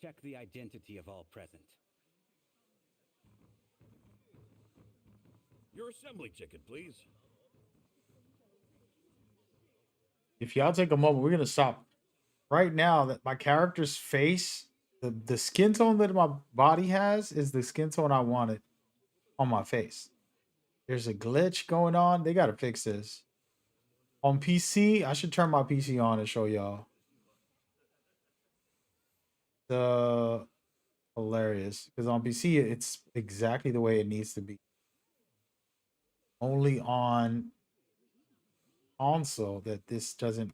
Check the identity of all present. Your assembly ticket, please. If y'all take a moment, we're gonna stop right now. That my character's face, the skin tone that my body has, is the skin tone I wanted on my face. There's a glitch going on. They gotta fix this. On PC, I should turn my PC on and show y'all. The hilarious because on PC it's exactly the way it needs to be. Only on console that this doesn't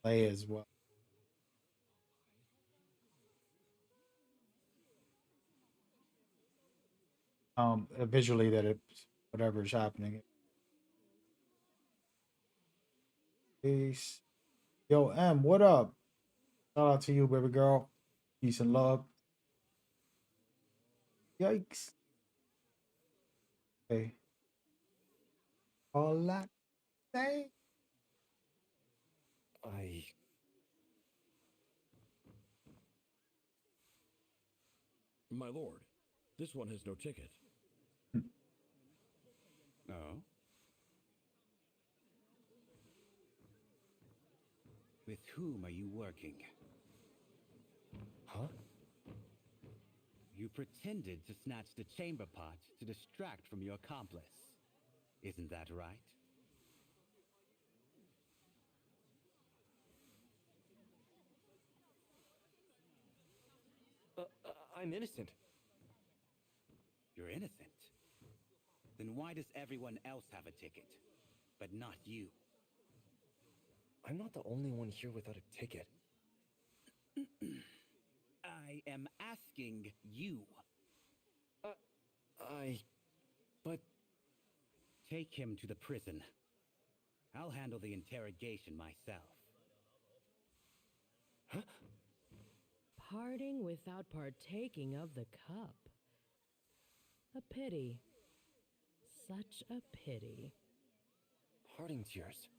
play as well. visually that it's whatever is happening. Peace. Yo, M, what up? Shout out to you, baby girl. Peace and love. Yikes. Hey. All that say. My lord, this one has no ticket. Oh? With whom are you working? Huh? You pretended to snatch the chamber pot to distract from your accomplice. Isn't that right? I'm innocent. You're innocent. Then why does everyone else have a ticket, but not you? I'm not the only one here without a ticket. I am asking you. But... Take him to the prison. I'll handle the interrogation myself. Huh? Parting without partaking of the cup. A pity. Such a pity. Parting tears.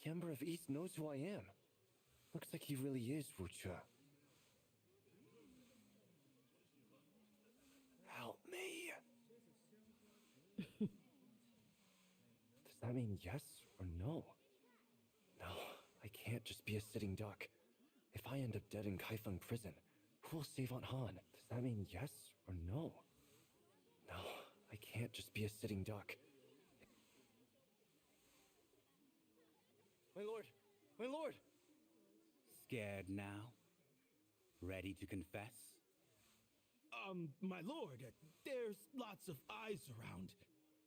The Ember of East knows who I am. Looks like he really is Wuxia. Help me. Does that mean yes or no? No, I can't just be a sitting duck. If I end up dead in Kaifeng prison, who will save Aunt Han? Does that mean yes or no? No, I can't just be a sitting duck. My lord! My lord! Scared now? Ready to confess? My lord, there's lots of eyes around.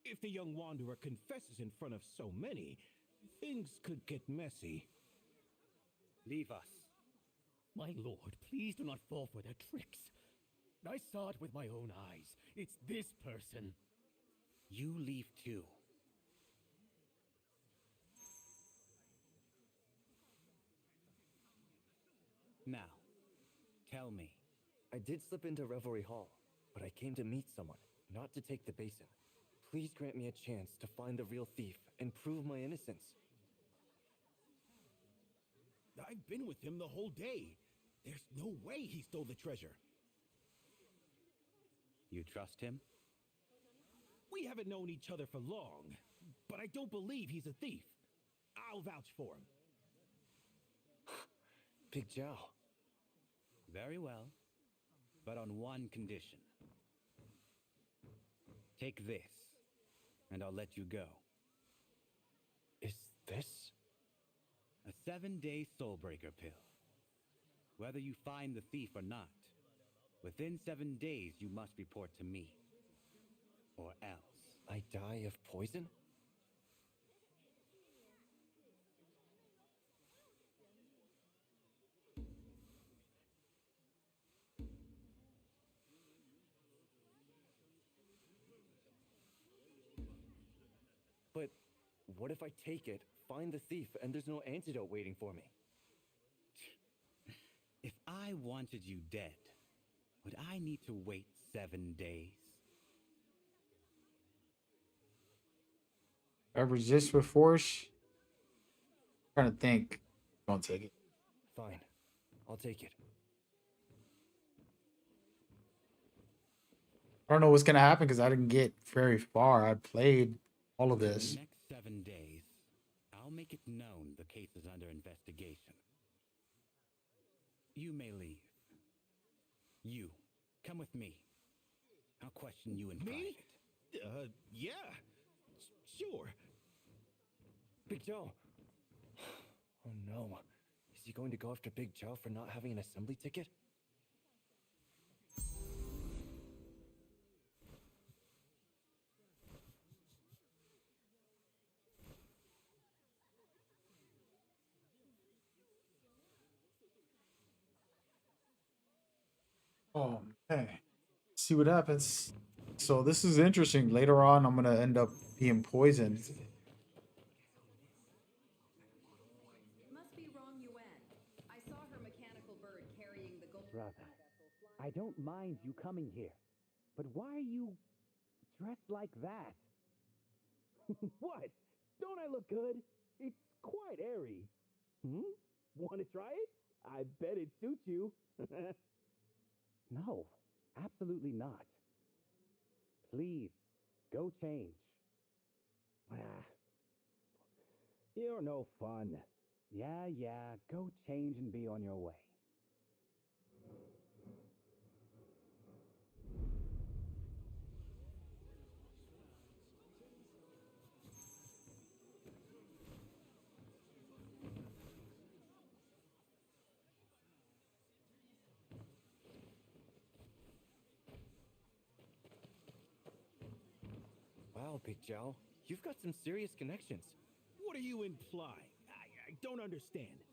If the young wanderer confesses in front of so many, things could get messy. Leave us. My lord, please do not fall for their tricks. I saw it with my own eyes. It's this person. You leave too. Now, tell me. I did slip into Revelry Hall, but I came to meet someone, not to take the basin. Please grant me a chance to find the real thief and prove my innocence. I've been with him the whole day. There's no way he stole the treasure. You trust him? We haven't known each other for long, but I don't believe he's a thief. I'll vouch for him. Big Zhao. Very well, but on one condition. Take this, and I'll let you go. Is this? A 7-day Soulbreaker pill. Whether you find the thief or not, within 7 days you must report to me. Or else. I die of poison? But what if I take it, find the thief, and there's no antidote waiting for me? If I wanted you dead, would I need to wait 7 days? I resist with force. I'm trying to think. Don't take it. Fine. I'll take it. I don't know what's gonna happen because I didn't get very far. I played all of this. For the next 7 days, I'll make it known the case is under investigation. You may leave. You, come with me. I'll question you in Me? private. Yeah. Sure. Big Zhao! Oh no. Is he going to go after Big Zhao for not having an assembly ticket? Oh, okay. See what happens. So this is interesting. Later on, I'm gonna end up being poisoned. Must be wrong, Yuan. I saw her mechanical bird carrying the gold. Brother, I don't mind you coming here, but why are you dressed like that? What? Don't I look good? It's quite airy. Want to try it? I bet it suits you. No, absolutely not. Please, go change. Ah, you're no fun. Yeah, go change and be on your way. Wow, Big Joe, you've got some serious connections. What are you implying? I don't understand.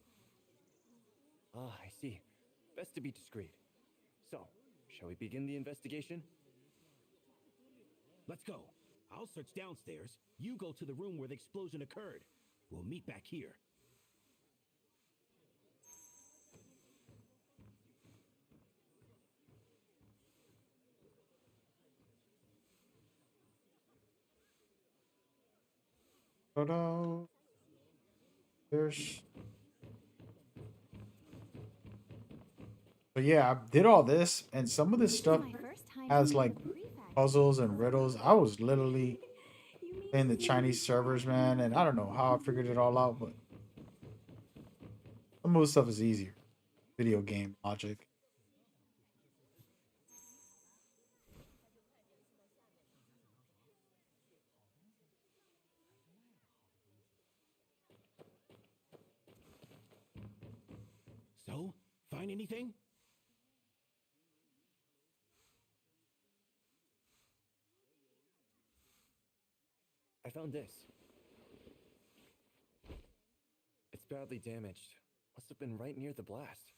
Ah, I see. Best to be discreet. So, shall we begin the investigation? Let's go. I'll search downstairs. You go to the room where the explosion occurred. We'll meet back here. Ta-da. There's. So yeah, I did all this, and some of this stuff has like puzzles and riddles. I was literally in the Chinese servers, man, and I don't know how I figured it all out, but some of the stuff is easier. Video game logic. So, find anything? I found this. It's badly damaged. Must have been right near the blast.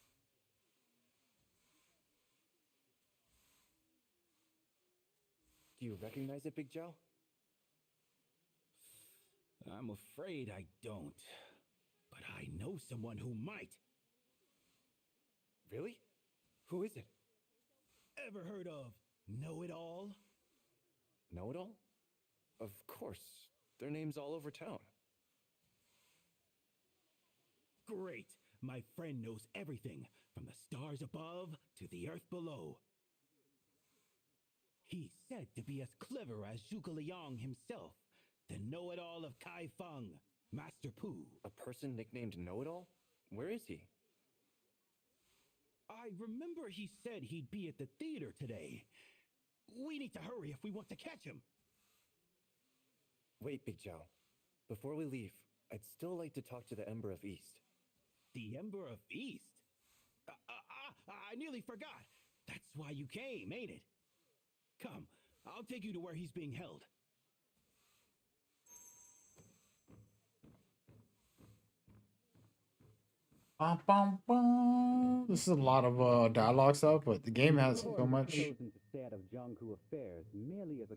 Do you recognize it, Big Joe? I'm afraid I don't. But I know someone who might. Really? Who is it? Ever heard of Know-It-All? Know-It-All? Of course. Their name's all over town. Great. My friend knows everything, from the stars above to the earth below. He's said to be as clever as Zhuge Liang himself, the know-it-all of Kaifeng, Master Pu. A person nicknamed Know-It-All? Where is he? I remember he said he'd be at the theater today. We need to hurry if we want to catch him. Wait, Big Joe. Before we leave, I'd still like to talk to the Ember of East. The Ember of East? I nearly forgot. That's why you came, ain't it? Come, I'll take you to where he's being held. Bum, bum, bum. This is a lot of dialogue stuff, but the game has so much. Chosen to stay out of Jianghu affairs merely as a.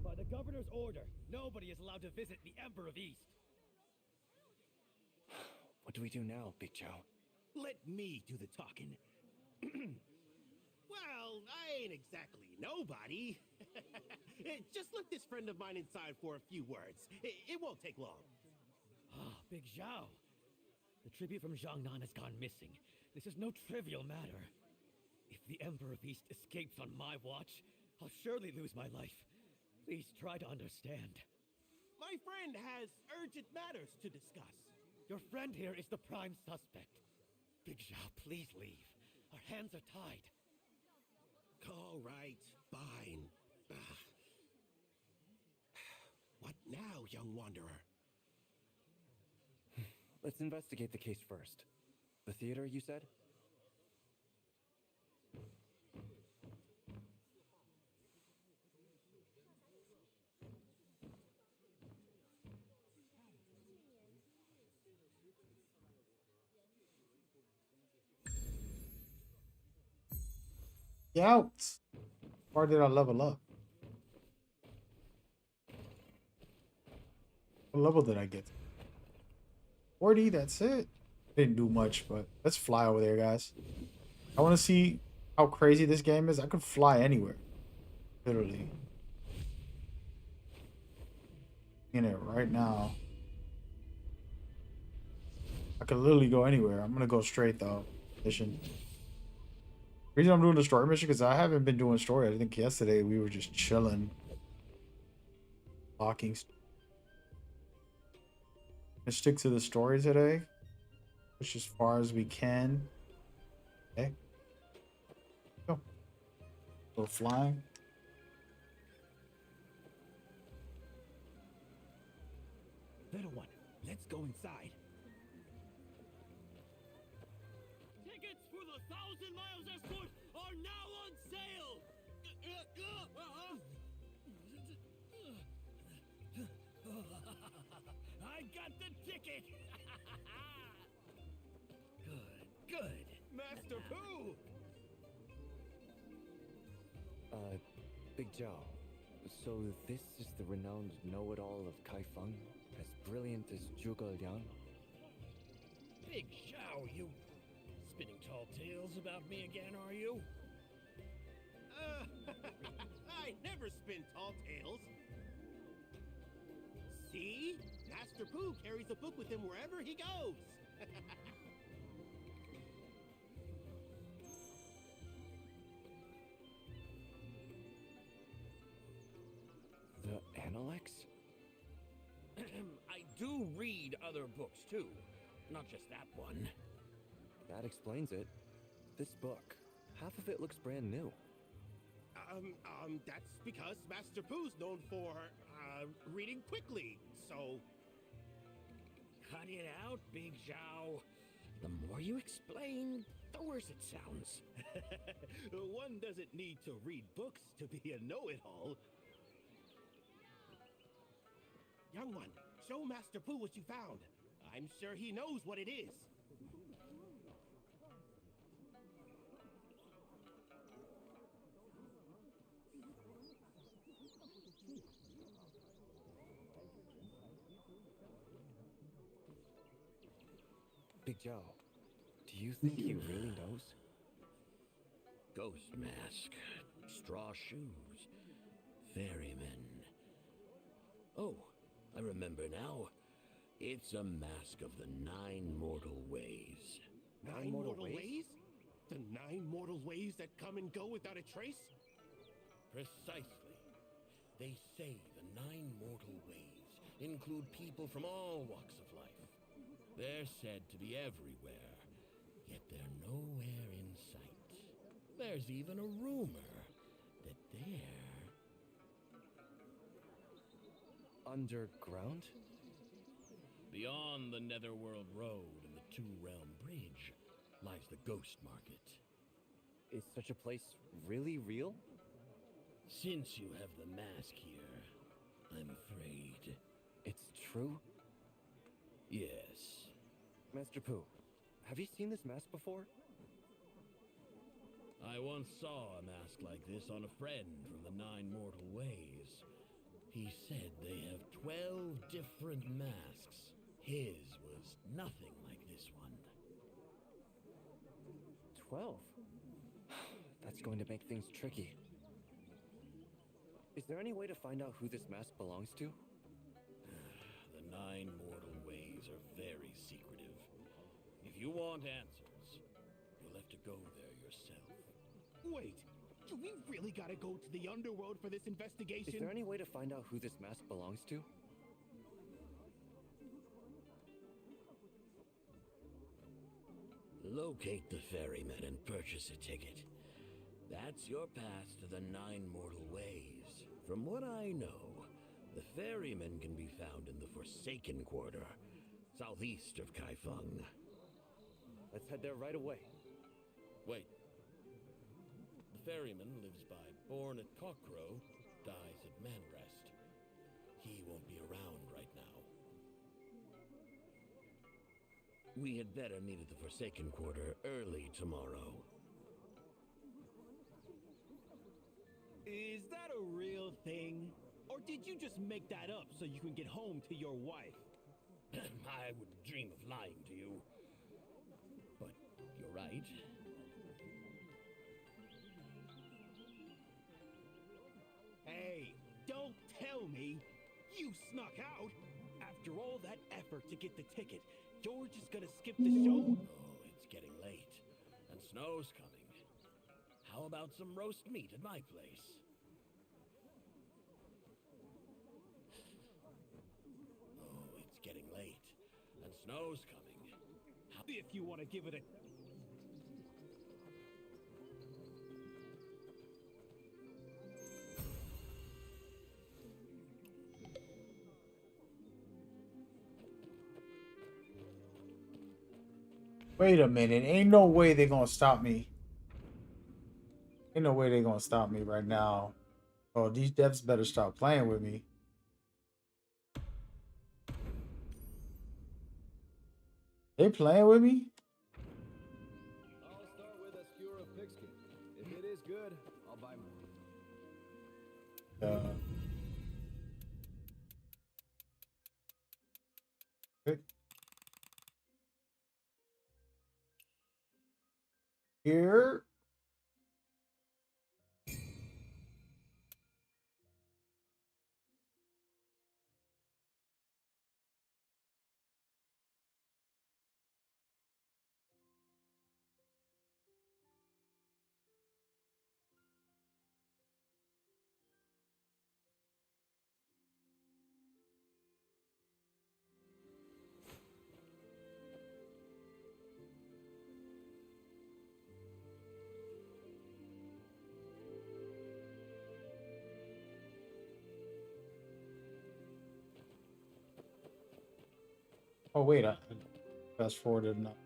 By the governor's order, nobody is allowed to visit the Emperor of East. What do we do now, Big Joe? Let me do the talking. Well, I ain't exactly nobody. Just let this friend of mine inside for a few words. It won't take long. Ah, Big Zhao. The tribute from Jiangnan has gone missing. This is no trivial matter. If the Emperor of East escapes on my watch, I'll surely lose my life. Please try to understand. My friend has urgent matters to discuss. Your friend here is the prime suspect. Big Zhao, please leave. Our hands are tied. All right, fine. What now, young wanderer? Let's investigate the case first. The theater, you said? Out. Or did I level up? What level did I get? 40, that's it. Didn't do much, but let's fly over there, guys. I want to see how crazy this game is. I could fly anywhere. Literally. In it right now. I could literally go anywhere. I'm gonna go straight though. Mission. Reason I'm doing the story mission because I haven't been doing story. I think yesterday we were just chilling. Locking. Let's stick to the story today. Push as far as we can. Okay. Go. Go flying. Little one, let's go inside. Tickets for the 1,000 Miles Escort are now on sale! I got the ticket! Good. Master Pooh! Big Zhao. So this is the renowned know-it-all of Kaifeng, as brilliant as Zhuge Liang? Big Zhao, you spinning tall tales about me again, are you? I never spin tall tales. See? Master Pooh carries a book with him wherever he goes. The Analects? I do read other books too, not just that one. That explains it. This book, half of it looks brand new. That's because Master Pooh's known for, reading quickly, so... Cut it out, Big Zhao. The more you explain, the worse it sounds. One doesn't need to read books to be a know-it-all. Young one, show Master Pooh what you found. I'm sure he knows what it is. Big Zhao, do you think he really knows? Ghost mask, straw shoes, ferryman. Oh, I remember now. It's a mask of the 9 mortal ways. Nine mortal ways? The 9 mortal ways that come and go without a trace? Precisely. They say the 9 mortal ways include people from all walks of life. They're said to be everywhere, yet they're nowhere in sight. There's even a rumor that they're... Underground? Beyond the Netherworld Road and the Two-Realm Bridge lies the Ghost Market. Is such a place really real? Since you have the mask here, I'm afraid. It's true? Yes. Master Pooh, have you seen this mask before? I once saw a mask like this on a friend from the 9 mortal ways. He said they have 12 different masks. His was nothing like this one. 12? That's going to make things tricky. Is there any way to find out who this mask belongs to? The 9 mortal ways are very secretive. If you want answers, you'll have to go there yourself. Wait, do we really gotta go to the underworld for this investigation? Is there any way to find out who this mask belongs to? Locate the ferryman and purchase a ticket. That's your pass to the 9 mortal ways. From what I know, the ferryman can be found in the Forsaken Quarter, southeast of Kaifeng. Let's head there right away. Wait. The ferryman lives by born at Cockcrow, dies at Manrest. He won't be around right now. We had better meet at the Forsaken Quarter early tomorrow. Is that a real thing? Or did you just make that up so you can get home to your wife? I wouldn't dream of lying to you. But you're right. Hey, don't tell me you snuck out. After all that effort to get the ticket, you're just gonna skip the show? Oh, it's getting late, and snow's coming. How about some roast meat at my place? Oh, it's getting late, and snow's coming. If you want to give it a... Wait a minute. Ain't no way they're gonna stop me. Ain't no way they're gonna stop me right now. Oh, these devs better stop playing with me. They playing with me? I'll start with a skewer of pigskin. If it is good, I'll buy more. Okay. Here. Oh wait, I fast forwarded enough.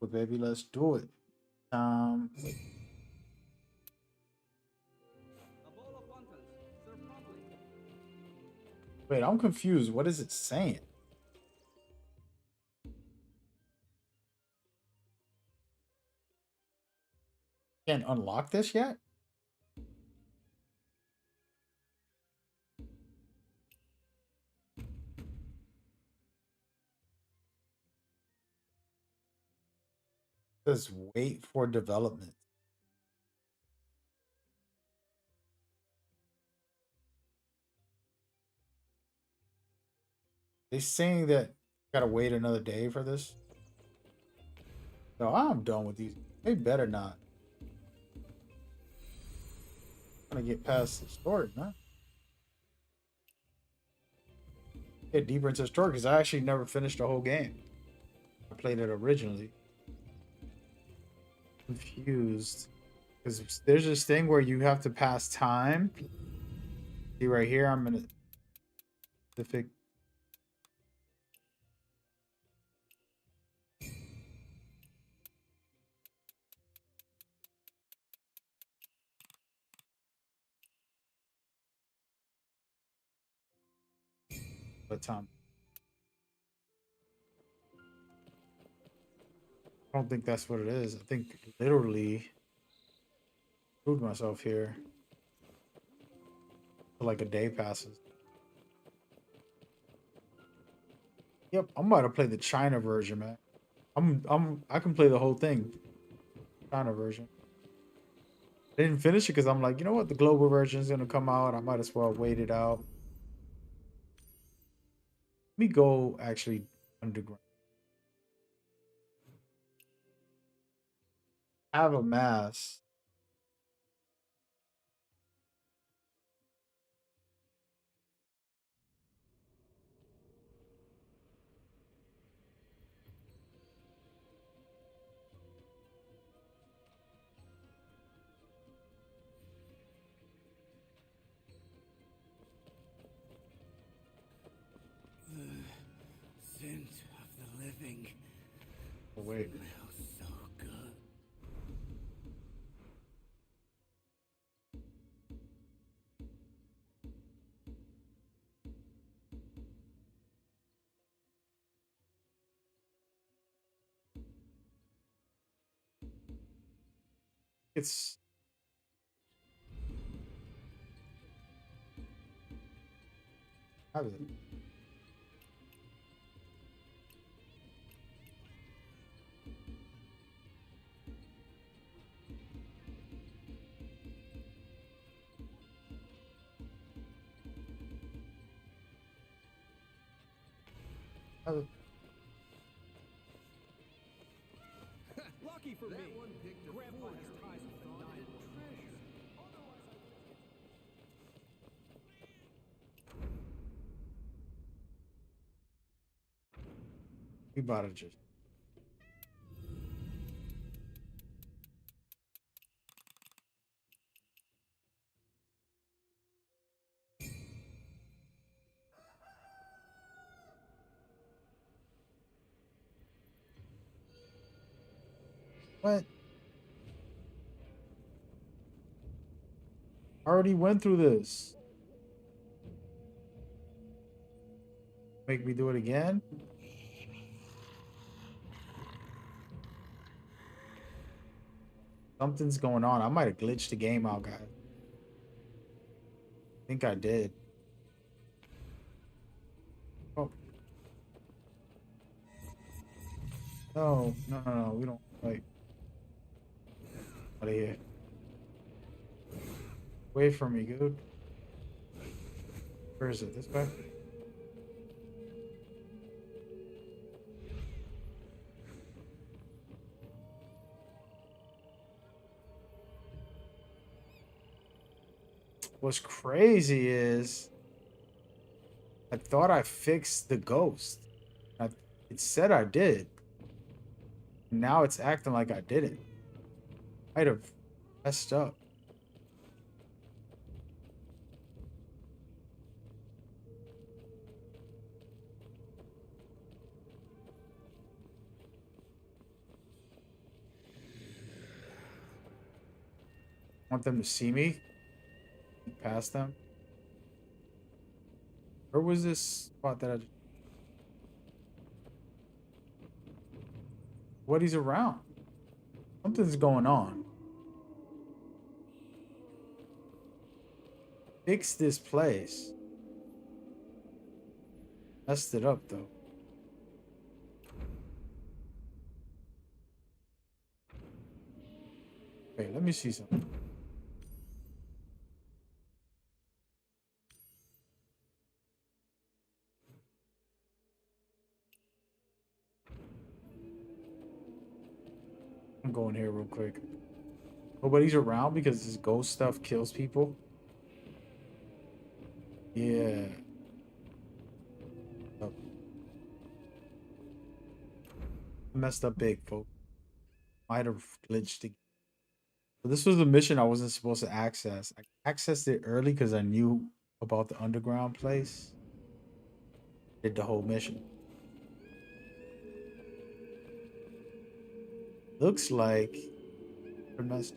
But baby, let's do it. Wait, I'm confused. What is it saying? Can't unlock this yet? It says wait for development. They saying that gotta wait another day for this? No, I'm done with these. They better not. I'm gonna get past the story, man. Get deeper into the story because I actually never finished the whole game. I played it originally. Confused. Because there's this thing where you have to pass time. See right here, I'm in a specific. What time? I don't think that's what it is. I think literally screwed myself here. Like a day passes. Yep, I'm about to play the China version, man. I can play the whole thing. China version. I didn't finish it because I'm like, you know what? The global version is gonna come out. I might as well wait it out. Let me go actually underground. Have a mass. The scent of the living. Oh, wait. Smells so good. It's have it. Have it. Lucky for me. One picked a Grandpa has ties with the Nile treasure. We about to just. What? I already went through this. Make me do it again? Something's going on. I might have glitched the game out, guys. I think I did. Oh. No, no, no, no. We don't. Wait. Out of here. Wait for me, dude. Where is it? This way? What's crazy is I thought I fixed the ghost. It said I did. Now it's acting like I didn't. I'd have messed up. Want them to see me? Past them? Where was this spot that I... What he's around? Something's going on. Fix this place. Messed it up though. Wait, let me see something. I'm going here real quick. Nobody's around because this ghost stuff kills people. Yeah. Oh. Messed up big, folks. Might have glitched again. So this was the mission I wasn't supposed to access. I accessed it early because I knew about the underground place. Did the whole mission. Looks like I messed.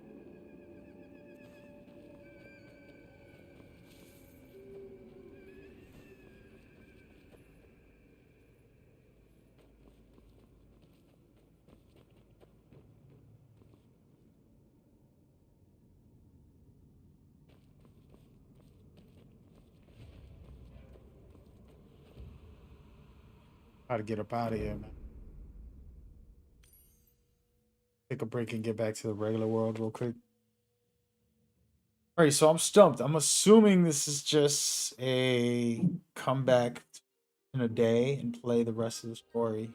How to get up out of here, man. Take a break and get back to the regular world real quick. All right, so I'm stumped. I'm assuming this is just a comeback in a day and play the rest of the story.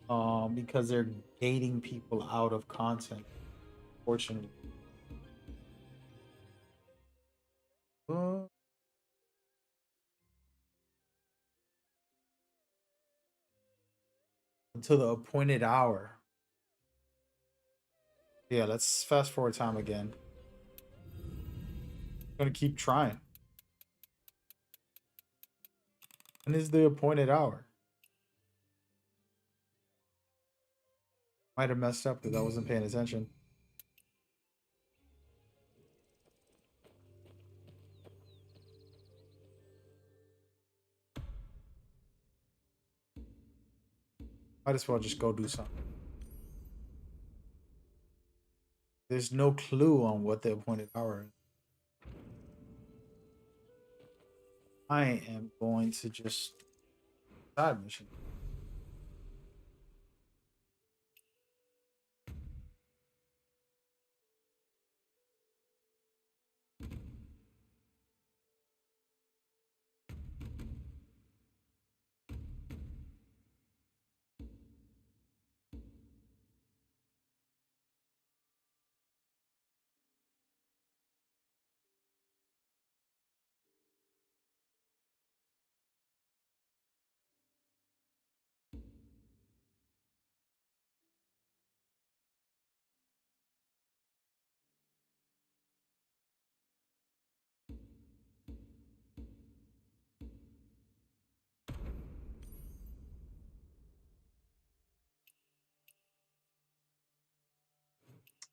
Because they're gating people out of content, fortunately. Until the appointed hour. Yeah, let's fast forward time again. I'm gonna keep trying. When is the appointed hour? Might have messed up because I wasn't paying attention. Might as well just go do something. There's no clue on what the appointed hour is. I am going to just side mission.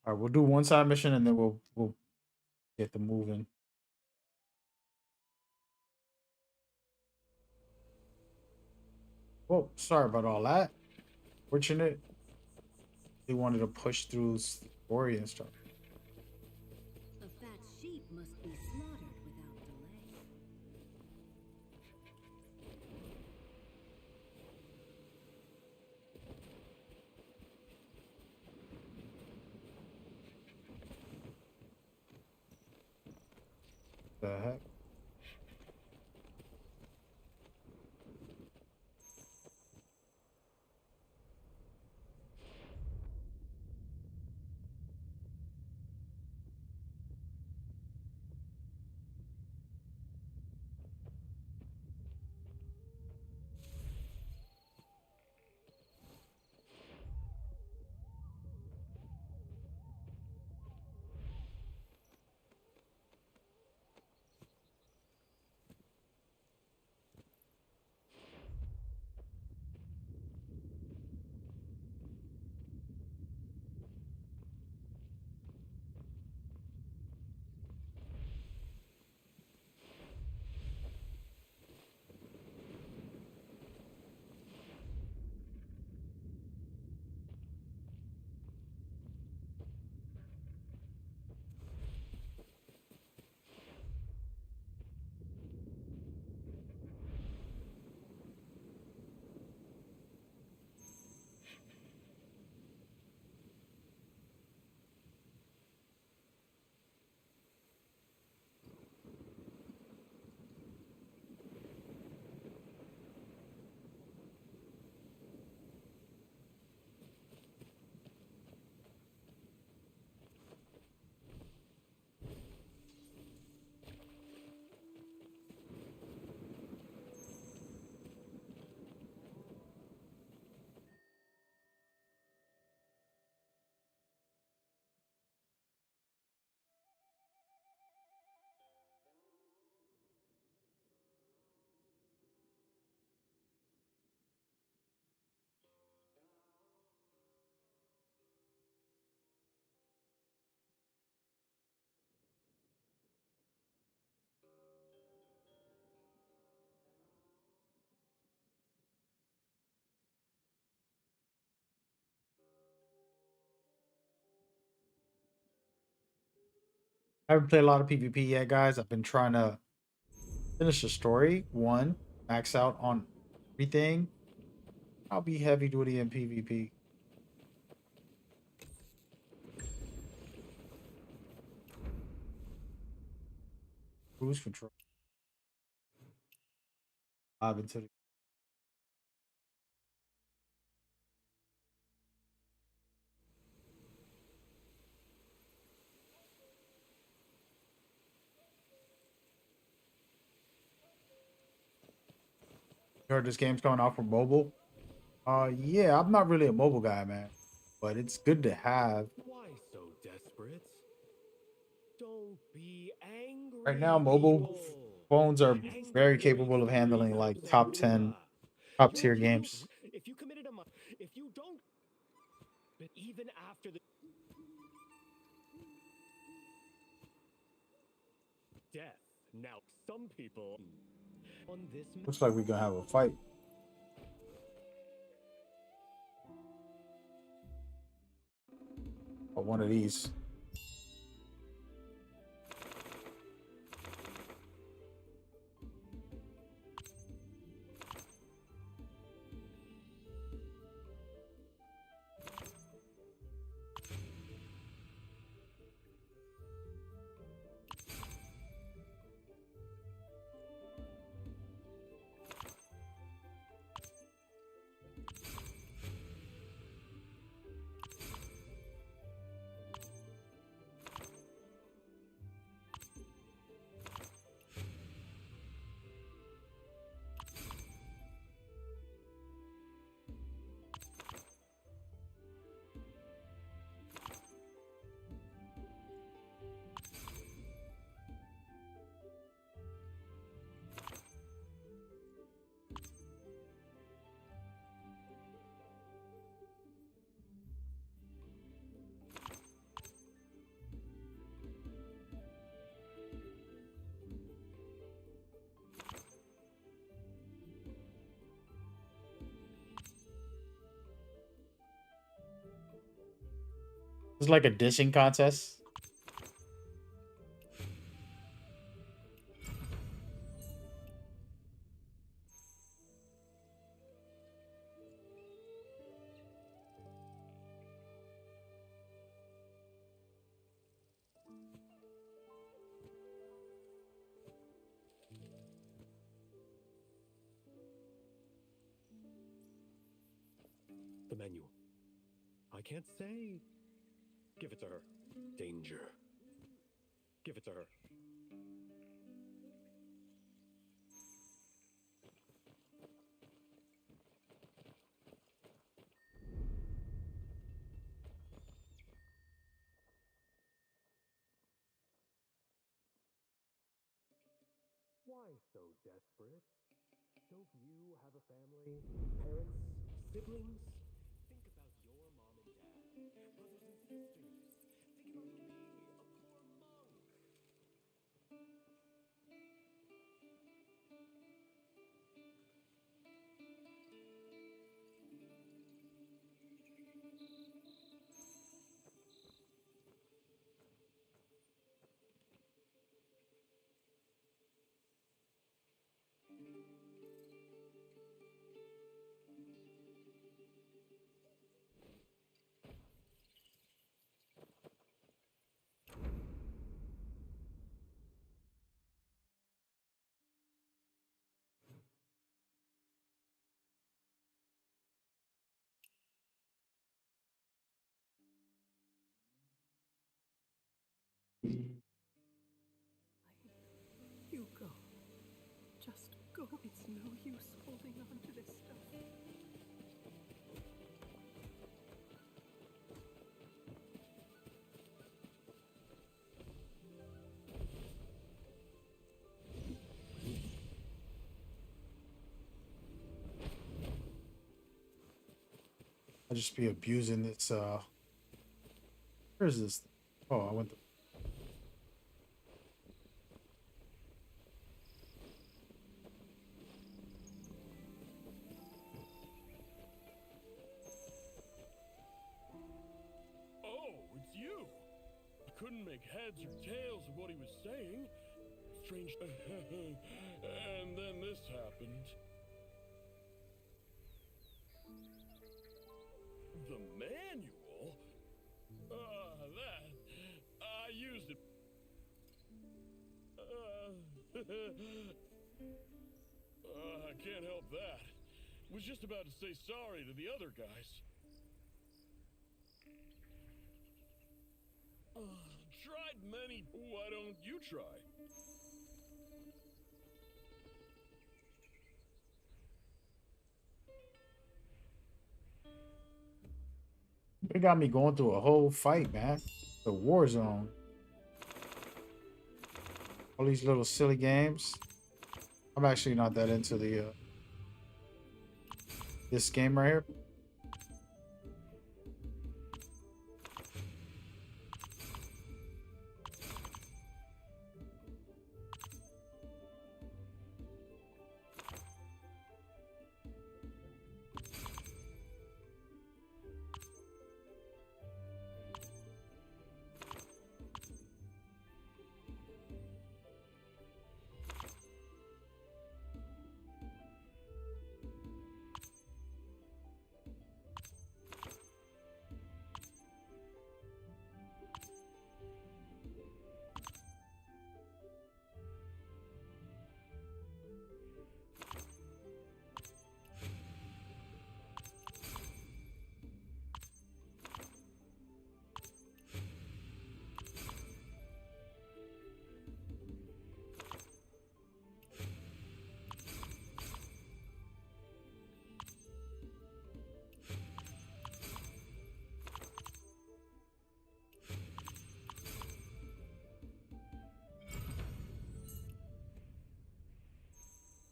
All right, we'll do one side mission and then we'll get the moving. Well, sorry about all that. Fortunate. They wanted to push through story and stuff. A fat sheep must be slaughtered without delay. The heck? I haven't played a lot of PvP yet, guys. I've been trying to finish the story. One, max out on everything. I'll be heavy duty in PvP. Cruise control. Dive into the You heard this game's coming out for mobile. Yeah, I'm not really a mobile guy, man, but it's good to have. Why so desperate? Don't be angry. Right now, mobile phones are very capable of handling like top 10, top tier games. If you committed a if you don't, but even after the death, now some people on this Looks like we're gonna have a fight. Or one of these. It's like a dishing contest. The manual. I can't say. Give it to her. Danger. Give it to her. Why so desperate? Don't you have a family? Parents? Siblings? Think about your mom and dad, brothers and sisters. Think about me, a poor monk. You go. Just go. It's no use holding on to this stuff. I'll just be abusing this. Where is this? Oh, I went. Oh, it's you! I couldn't make heads or tails of what he was saying. Strange. And then this happened. The manual? That. I used it. I can't help that. Was just about to say sorry to the other guys. Tried many. Why don't you try? They got me going through a whole fight, man. The war zone. All these little silly games. I'm actually not that into the this game right here.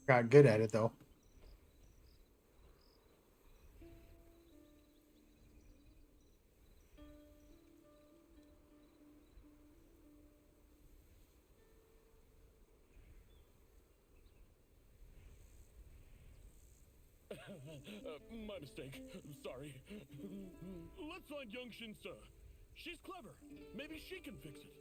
Got good at it though. My mistake. Sorry. Let's find young Shinsa. She's clever. Maybe she can fix it.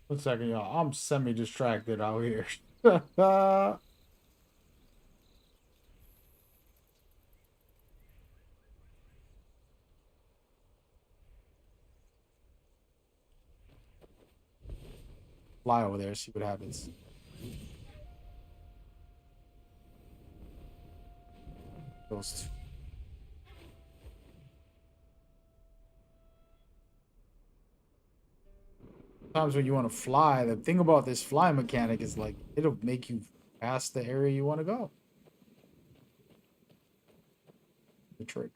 One second, y'all. I'm semi-distracted out here. Fly over there, see what happens. Those times when you want to fly, the thing about this fly mechanic is like it'll make you pass the area you want to go. The trick.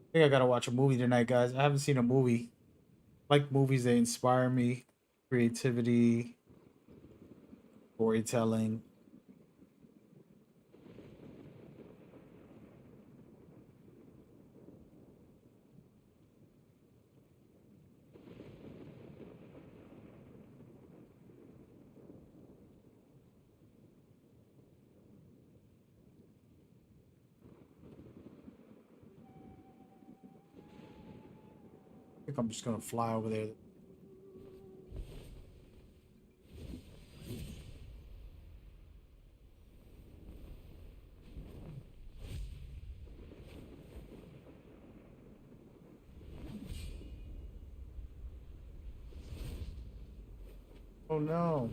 I think I gotta watch a movie tonight, guys. I haven't seen a movie. I like movies that inspire me, creativity, storytelling. I think I'm just gonna fly over there. Oh no.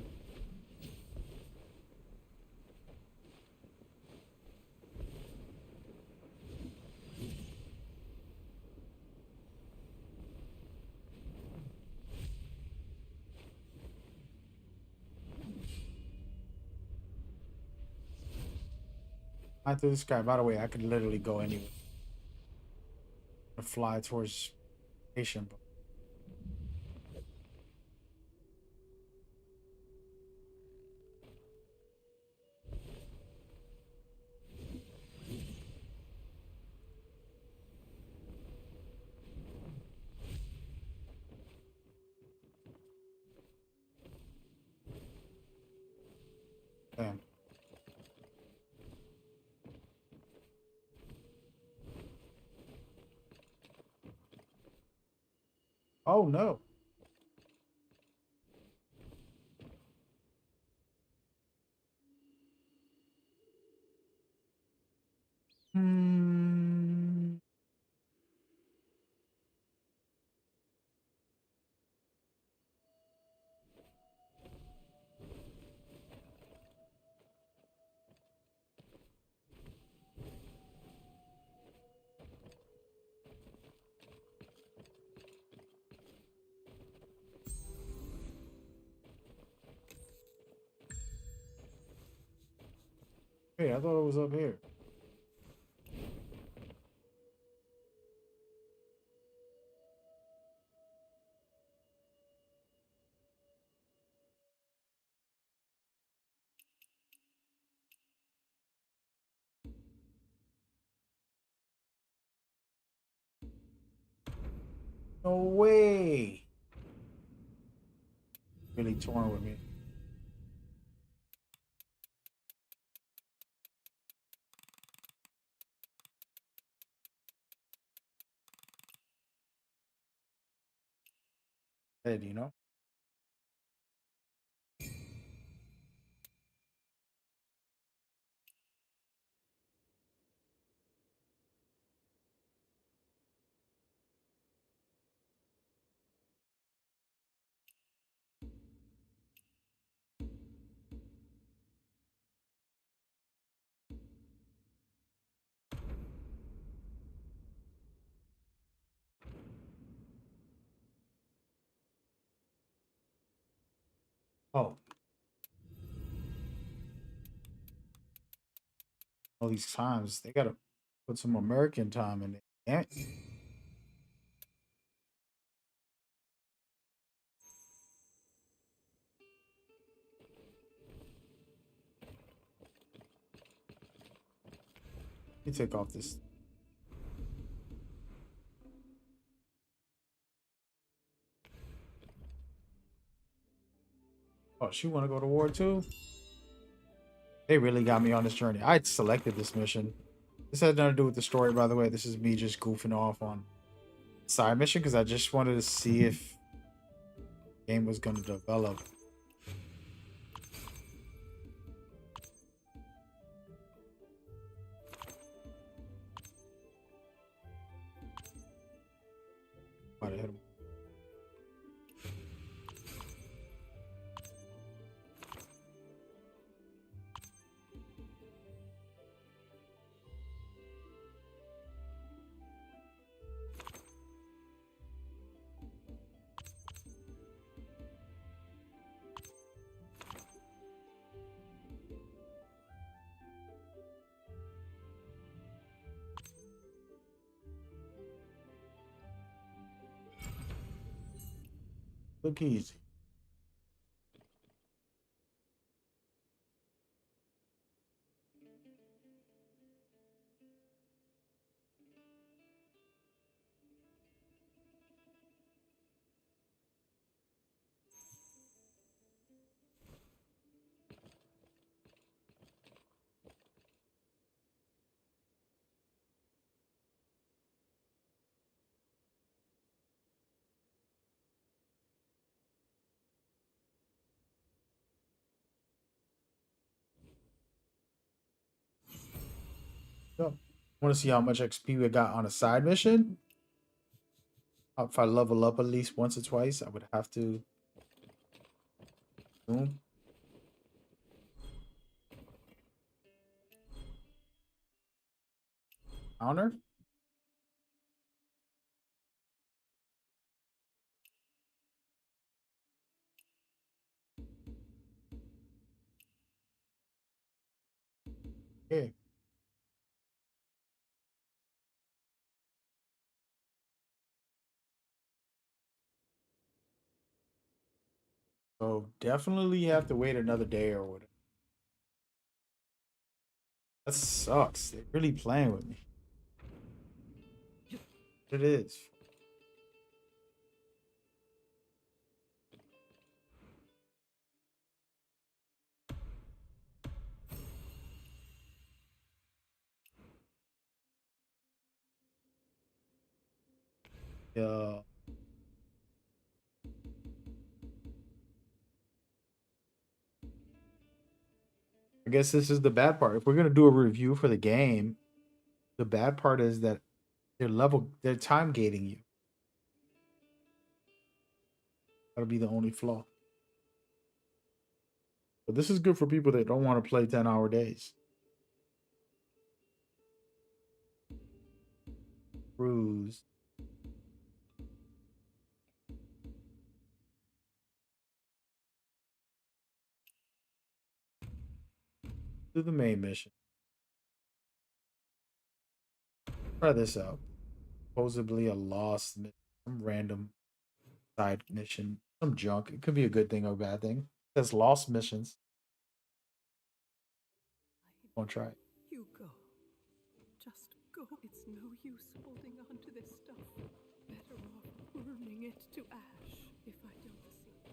Fly through the sky. By the way, I could literally go anywhere. Fly towards station. Damn. Oh no. Hmm. Hey, I thought it was up here. No way. Really torn with me. Head, you know? Oh. All these times. They gotta put some American time in it. Yeah. Let me take off this. Oh, she wanna go to war too? They really got me on this journey. I selected this mission. This had nothing to do with the story, by the way. This is me just goofing off on side mission because I just wanted to see if the game was going to develop. Might have hit him. Look easy. Yep. Want to see how much XP we got on a side mission? If I level up at least once or twice, I would have to. Boom. Counter. Yeah. So definitely have to wait another day or whatever. That sucks. They're really playing with me. It is. Yeah. I guess this is the bad part. If we're gonna do a review for the game, the bad part is that they're time gating you. That'll be the only flaw. But this is good for people that don't want to play 10-hour days. Cruise. Do the main mission. Try this out. Supposedly a lost mission, some random side mission, some junk. It could be a good thing or a bad thing. It says lost missions. Won't try it. You go. Just go. It's no use holding on to this stuff. Better off burning it to ash if I don't see.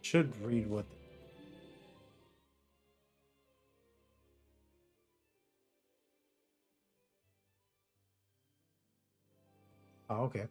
Should read what. Oh, okay.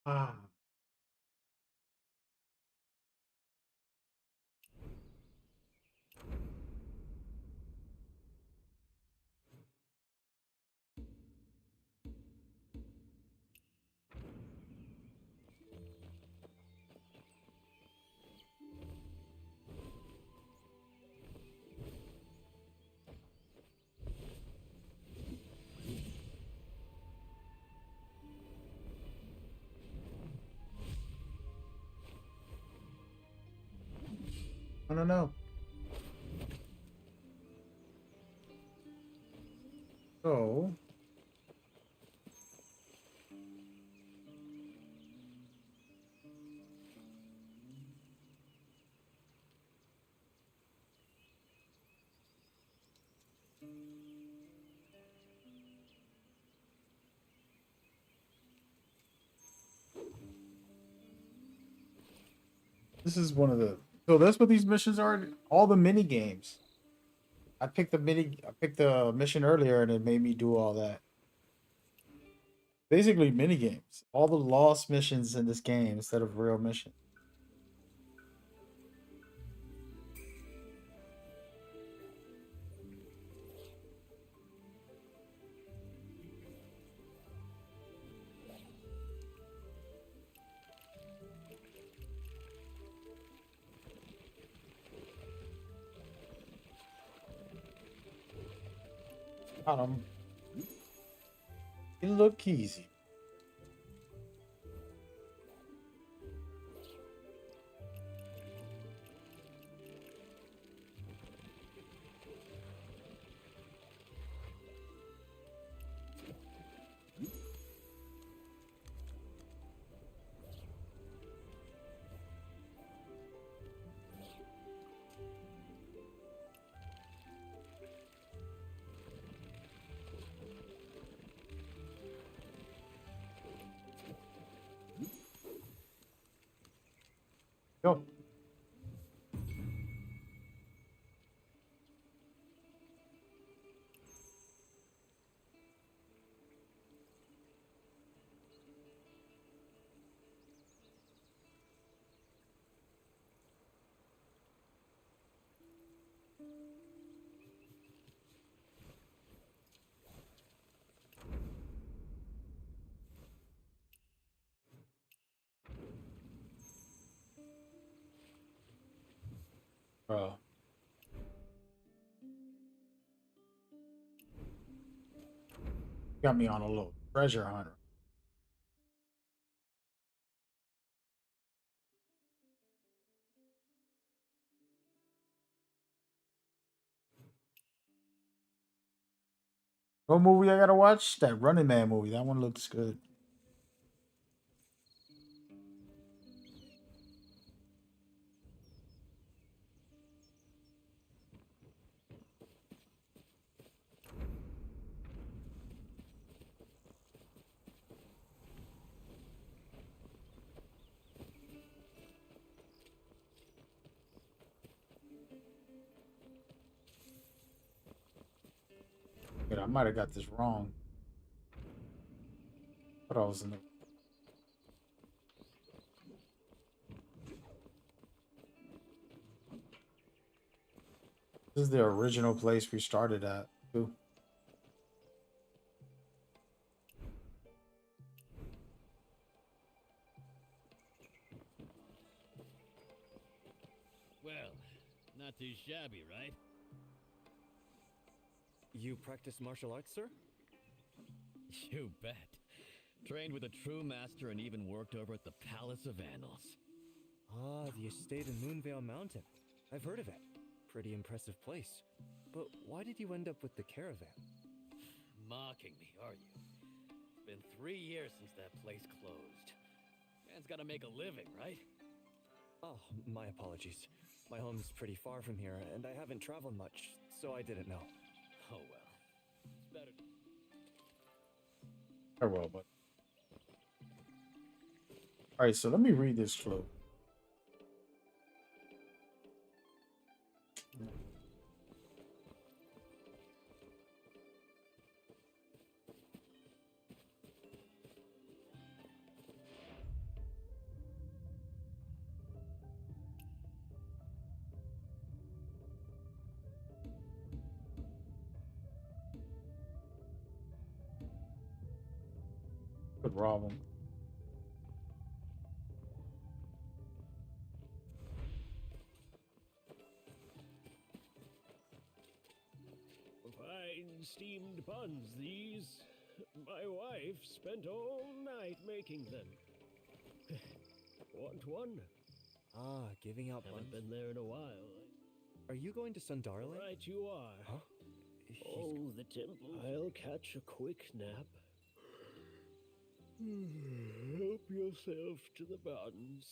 Ah. I don't know. So. This is one of the. So that's what these missions are. All the mini games. I picked the mission earlier, and it made me do all that. Basically, mini games. All the lost missions in this game instead of real missions. Got 'em. It look easy. Go. Bro. Got me on a little treasure hunt. What movie I gotta watch? That Running Man movie. That one looks good. Wait, I might have got this wrong. But I was in the. This is the original place we started at, too. Well, not too shabby, right? You practice martial arts, sir? You bet. Trained with a true master and even worked over at the Palace of Annals. Ah, the estate in Moonvale Mountain. I've heard of it. Pretty impressive place. But why did you end up with the caravan? Mocking me, are you? It's been 3 years since that place closed. Man's gotta make a living, right? Oh, my apologies. My home's pretty far from here, and I haven't traveled much, so I didn't know. Oh well. It's better. I will, but. Alright, so let me read this clue. Could rob him. Fine steamed buns, these. My wife spent all night making them. Want one? Ah, giving out Haven't buns. been there in a while. Are you going to Sundarland? Right, you are. Huh? Oh, the temple. I'll catch a quick nap. Help yourself to the buns.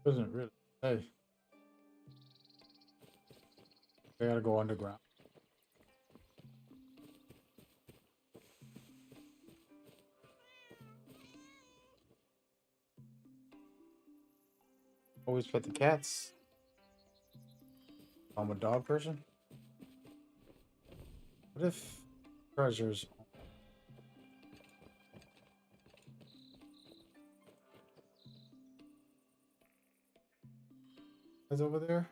Doesn't really. Hey. I gotta go underground. Always pet the cats. I'm a dog person. What if treasures? Is over there?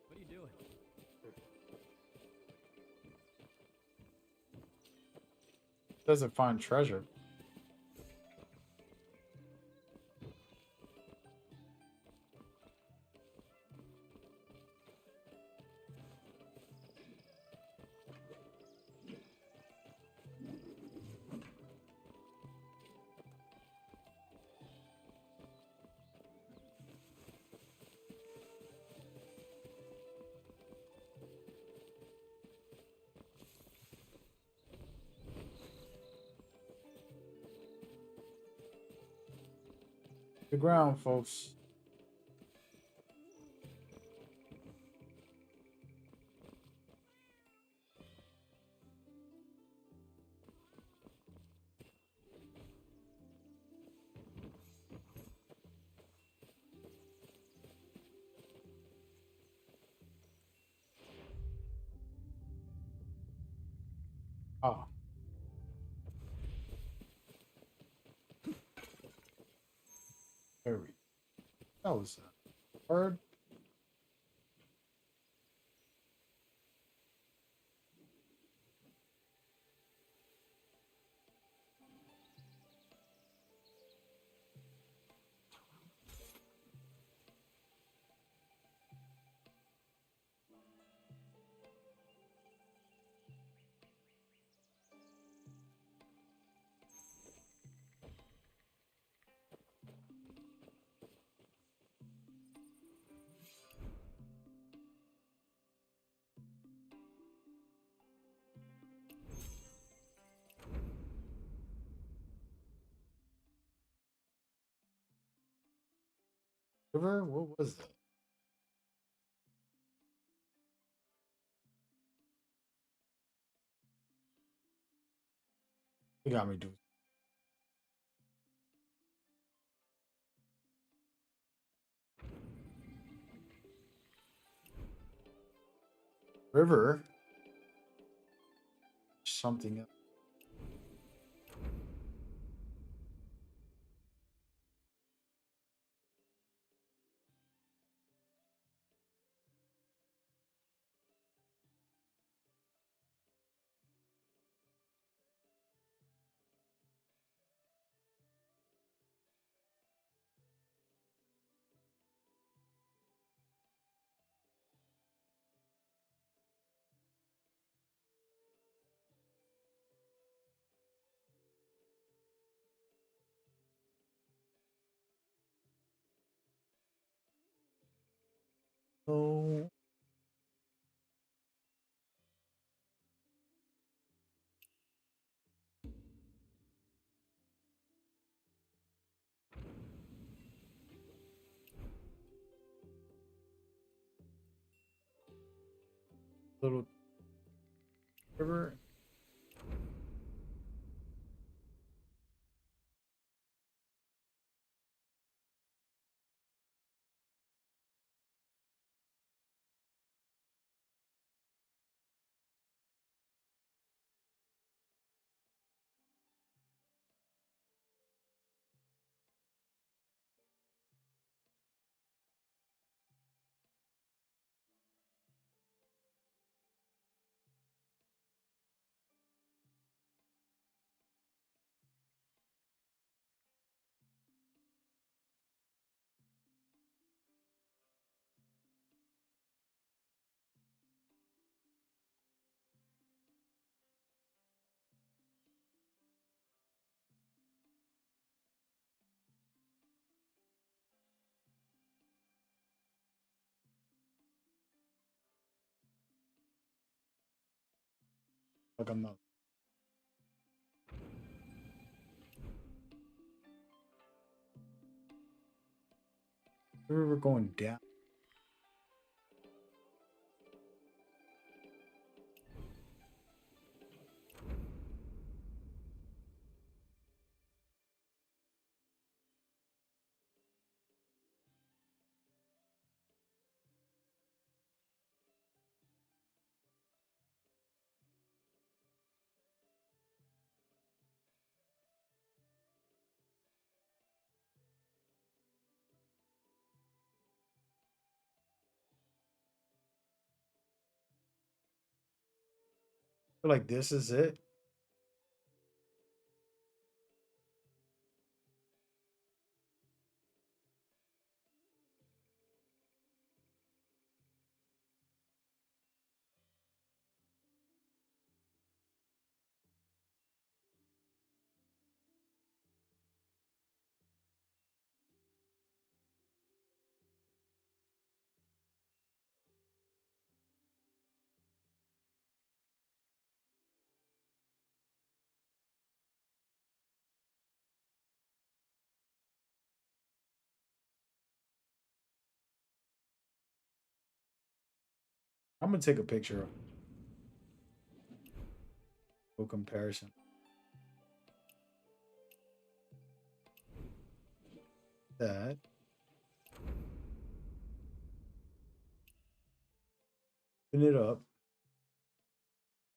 What are you doing? Doesn't find treasure. The ground, folks. Oh, there we. That was a bird. River? What was that? You got me doing. River. Something else. Oh, little river. Like I'm not. River going down. I feel like this is it. I'm gonna take a picture of a comparison. That. Open it up.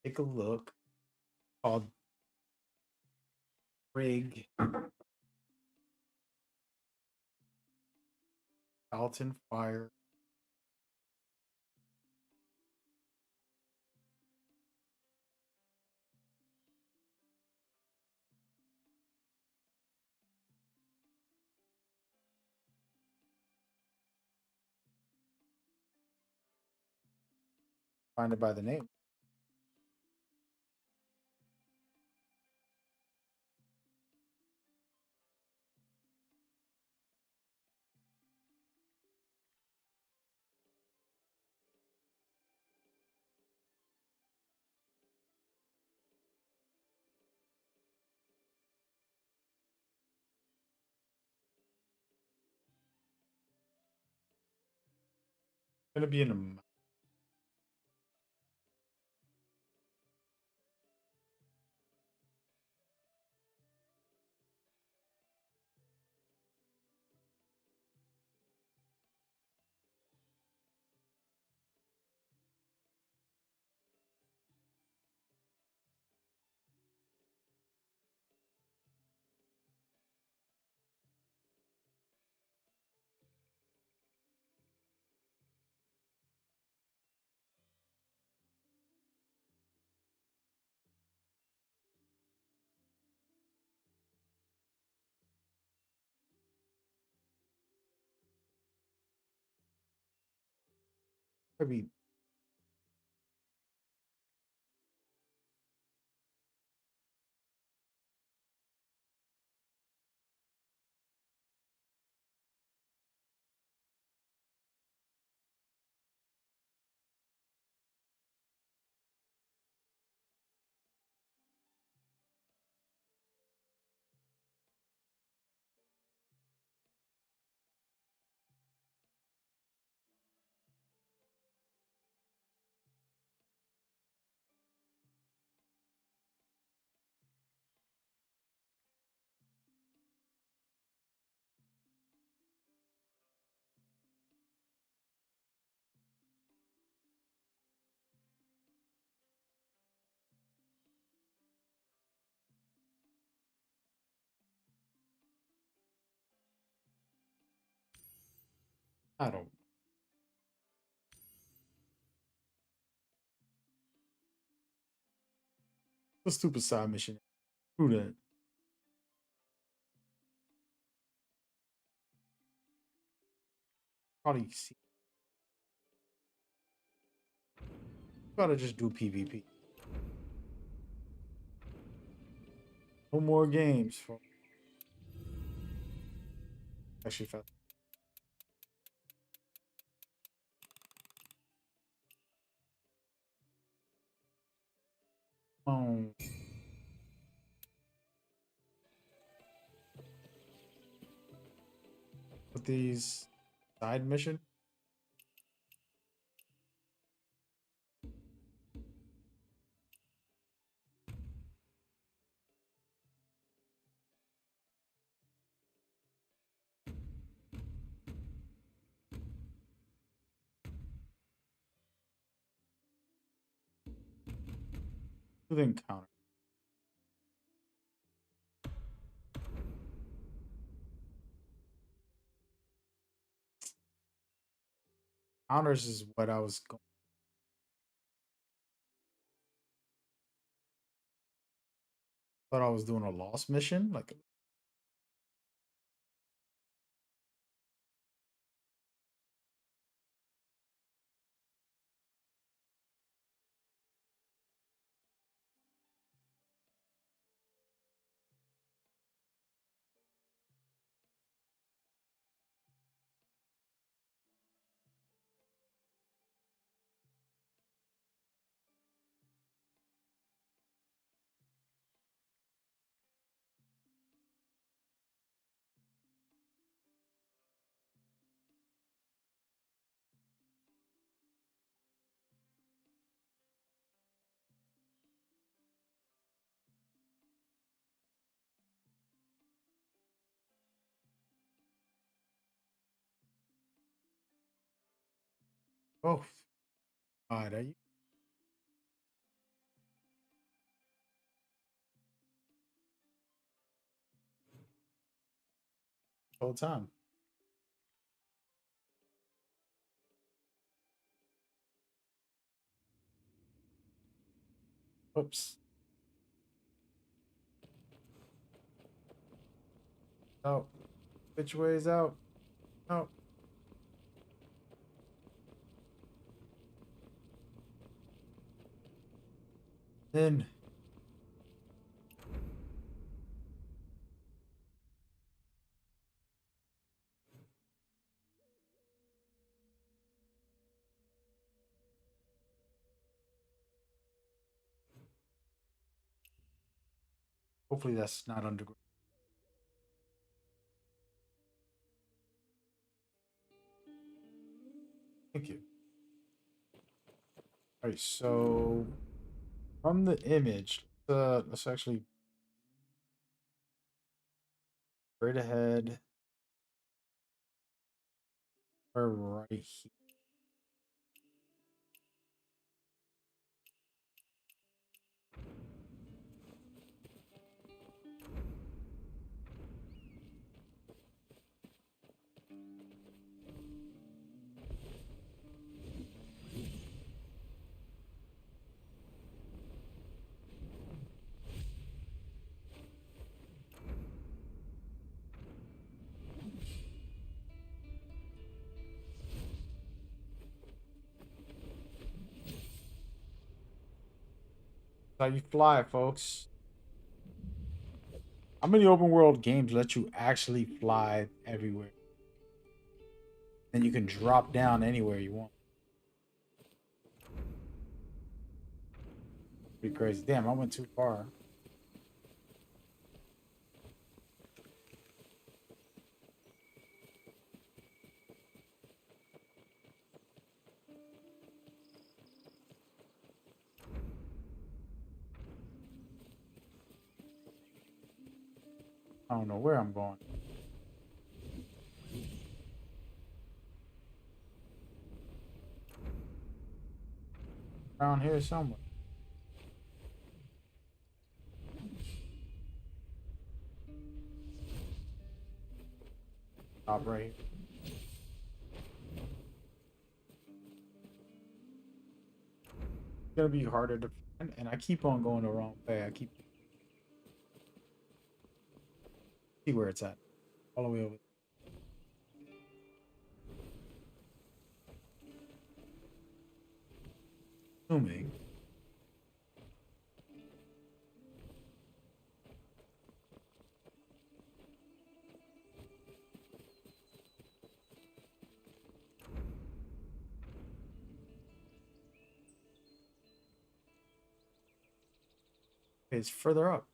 Take a look. called Rig Alton Fire. Find it by the name. Gonna be in a maybe I don't. A stupid side mission. Who that? Probably see. Gotta just do PvP. No more games for. Actually, fast. Um, with these side mission. Do the encounter. Encounters is what I was going. Thought I was doing a lost mission, like oh, God, are you? whole time. Oops. Oh, which way is out? Oh. In. Hopefully that's not underground. Thank you. All right, so from the image, let's actually right ahead or right here. How you fly, folks. How many open world games let you actually fly everywhere? Then you can drop down anywhere you want. Pretty crazy. Damn, I went too far. I don't know where I'm going. Around here somewhere. Stop right here. It's gonna be harder to find, and I keep on going the wrong way. I keep see where it's at. All the way over. Assuming. It's further up.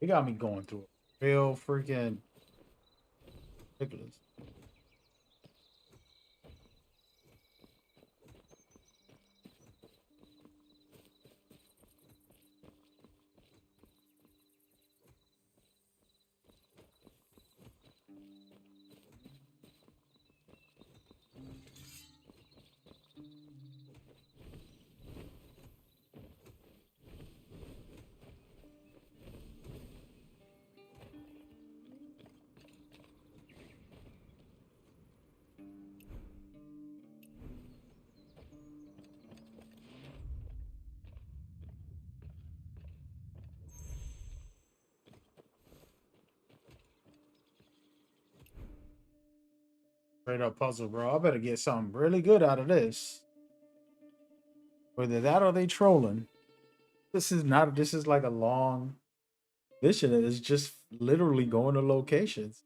They got me going through a real freaking Ridiculous. Straight up puzzle, bro. I better get something really good out of this. Whether that or they trolling. This is not. This is like a long mission. It's just literally going to locations.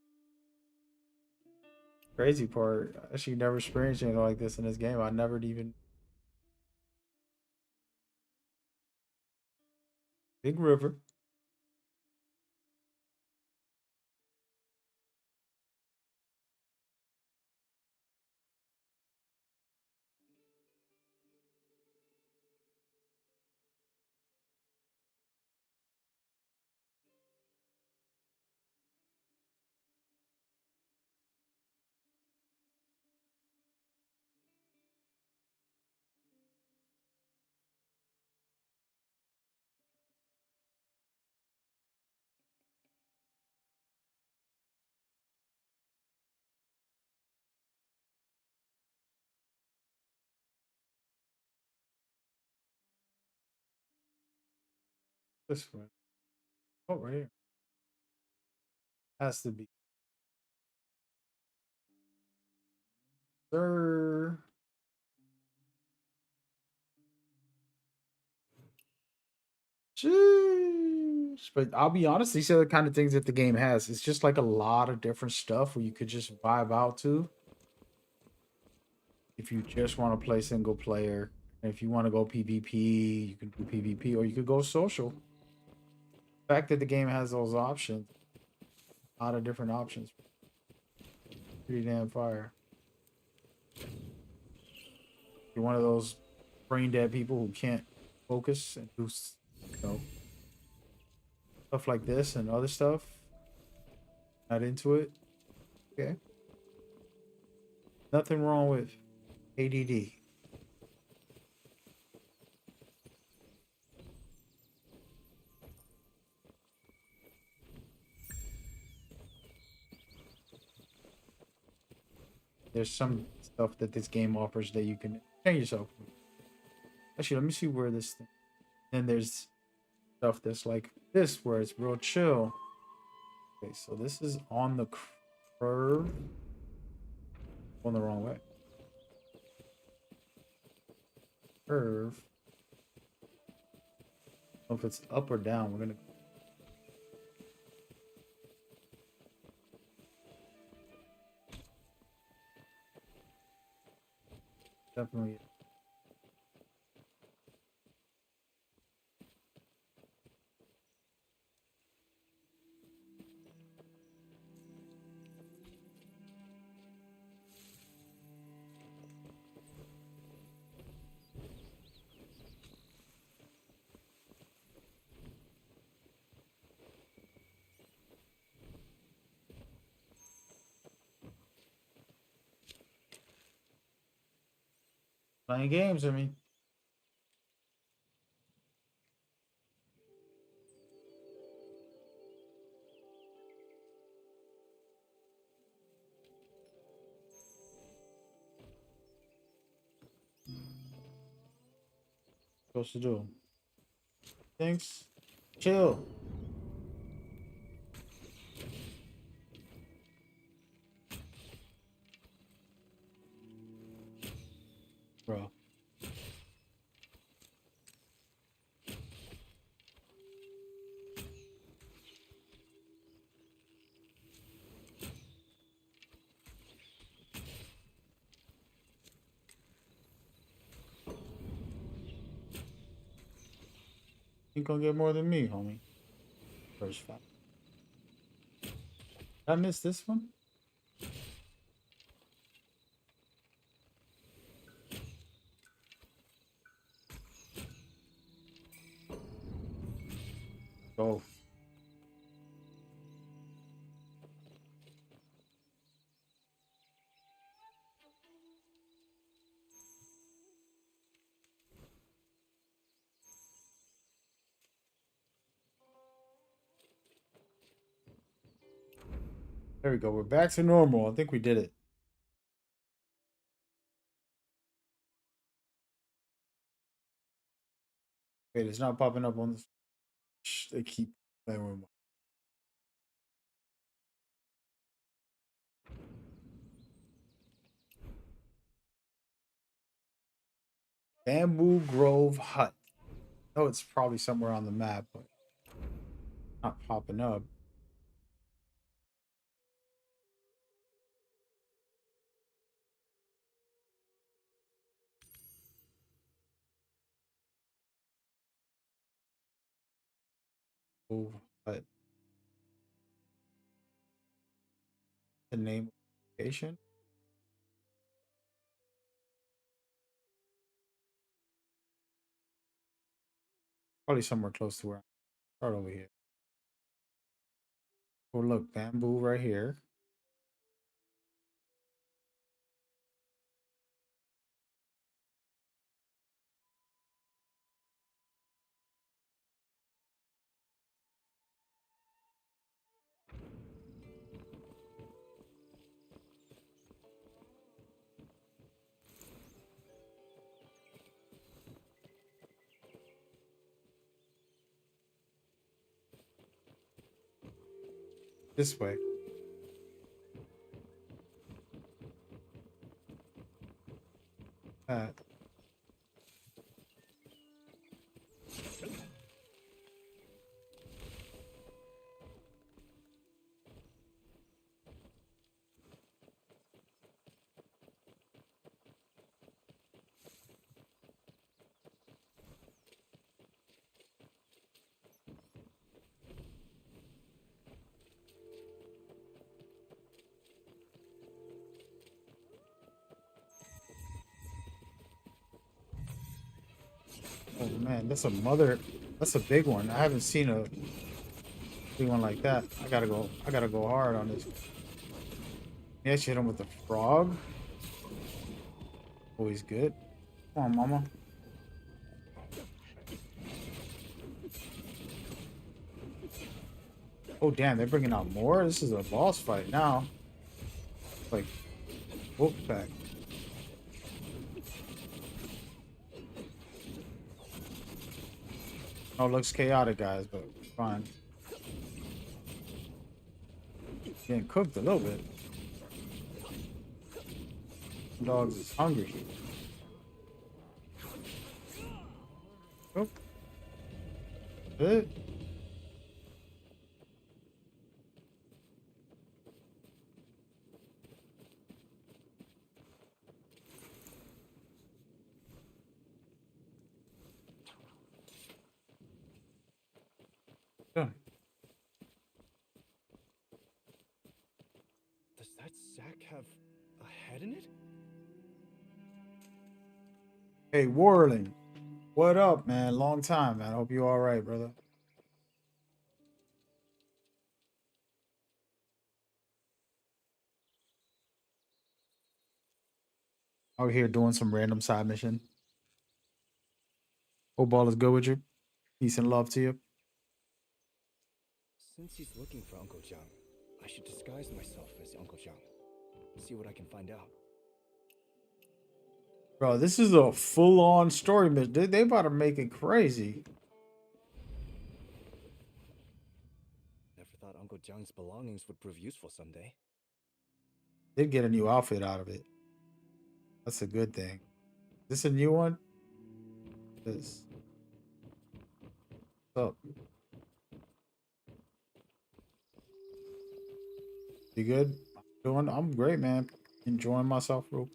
Crazy part. I actually never experienced anything like this in this game. I never even. Big river. This one. Oh, right here. Has to be. Sir. Jeez. But I'll be honest, these are the kind of things that the game has. It's just like a lot of different stuff where you could just vibe out to. If you just want to play single player, if you want to go PvP, you can do PvP, or you could go social. The fact that the game has those options, a lot of different options, pretty damn fire. You're one of those brain dead people who can't focus and do, stuff like this and other stuff. Not into it. Okay. Nothing wrong with ADD. There's some stuff that this game offers that you can change yourself. Actually, let me see where this thing. Then there's stuff that's like this, where it's real chill. Okay, so this is on the curve. Going the wrong way. Curve. I don't know if it's up or down. We're gonna. Definitely. Playing games, I mean. Supposed to do. Thanks. Chill. Bro. You gonna get more than me, homie. First five. Did I miss this one? Go. There we go. We're back to normal. I think we did it. Wait, it's not popping up on this. They keep playing with me. Bamboo Grove Hut. Oh, it's probably somewhere on the map, but not popping up. Grove Hut. The name of the location. Probably somewhere close to where I start over here. Oh, look, bamboo right here. This way. Oh man, that's a mother. That's a big one. I haven't seen a big one like that. I gotta go hard on this. Yeah, she hit him with the frog. Always good. Come on, mama. Oh damn, they're bringing out more. This is a boss fight now. Like, wolf pack. Oh, it looks chaotic, guys, but fine. Getting cooked a little bit. Dogs is hungry. Oh. Good. Yeah. Does that sack have a head in it? Hey, Warling. What up, man? Long time, man. Hope you all right, brother. Out here doing some random side mission. Hope all is good with you. Peace and love to you. Since he's looking for Uncle Jiang, I should disguise myself as Uncle Jiang. See what I can find out. Bro, this is a full-on story mission. They about to make it crazy. Never thought Uncle Jiang's belongings would prove useful someday. Did get a new outfit out of it. That's a good thing. Is this a new one? This. What's up? You good? I'm great, man. Enjoying myself real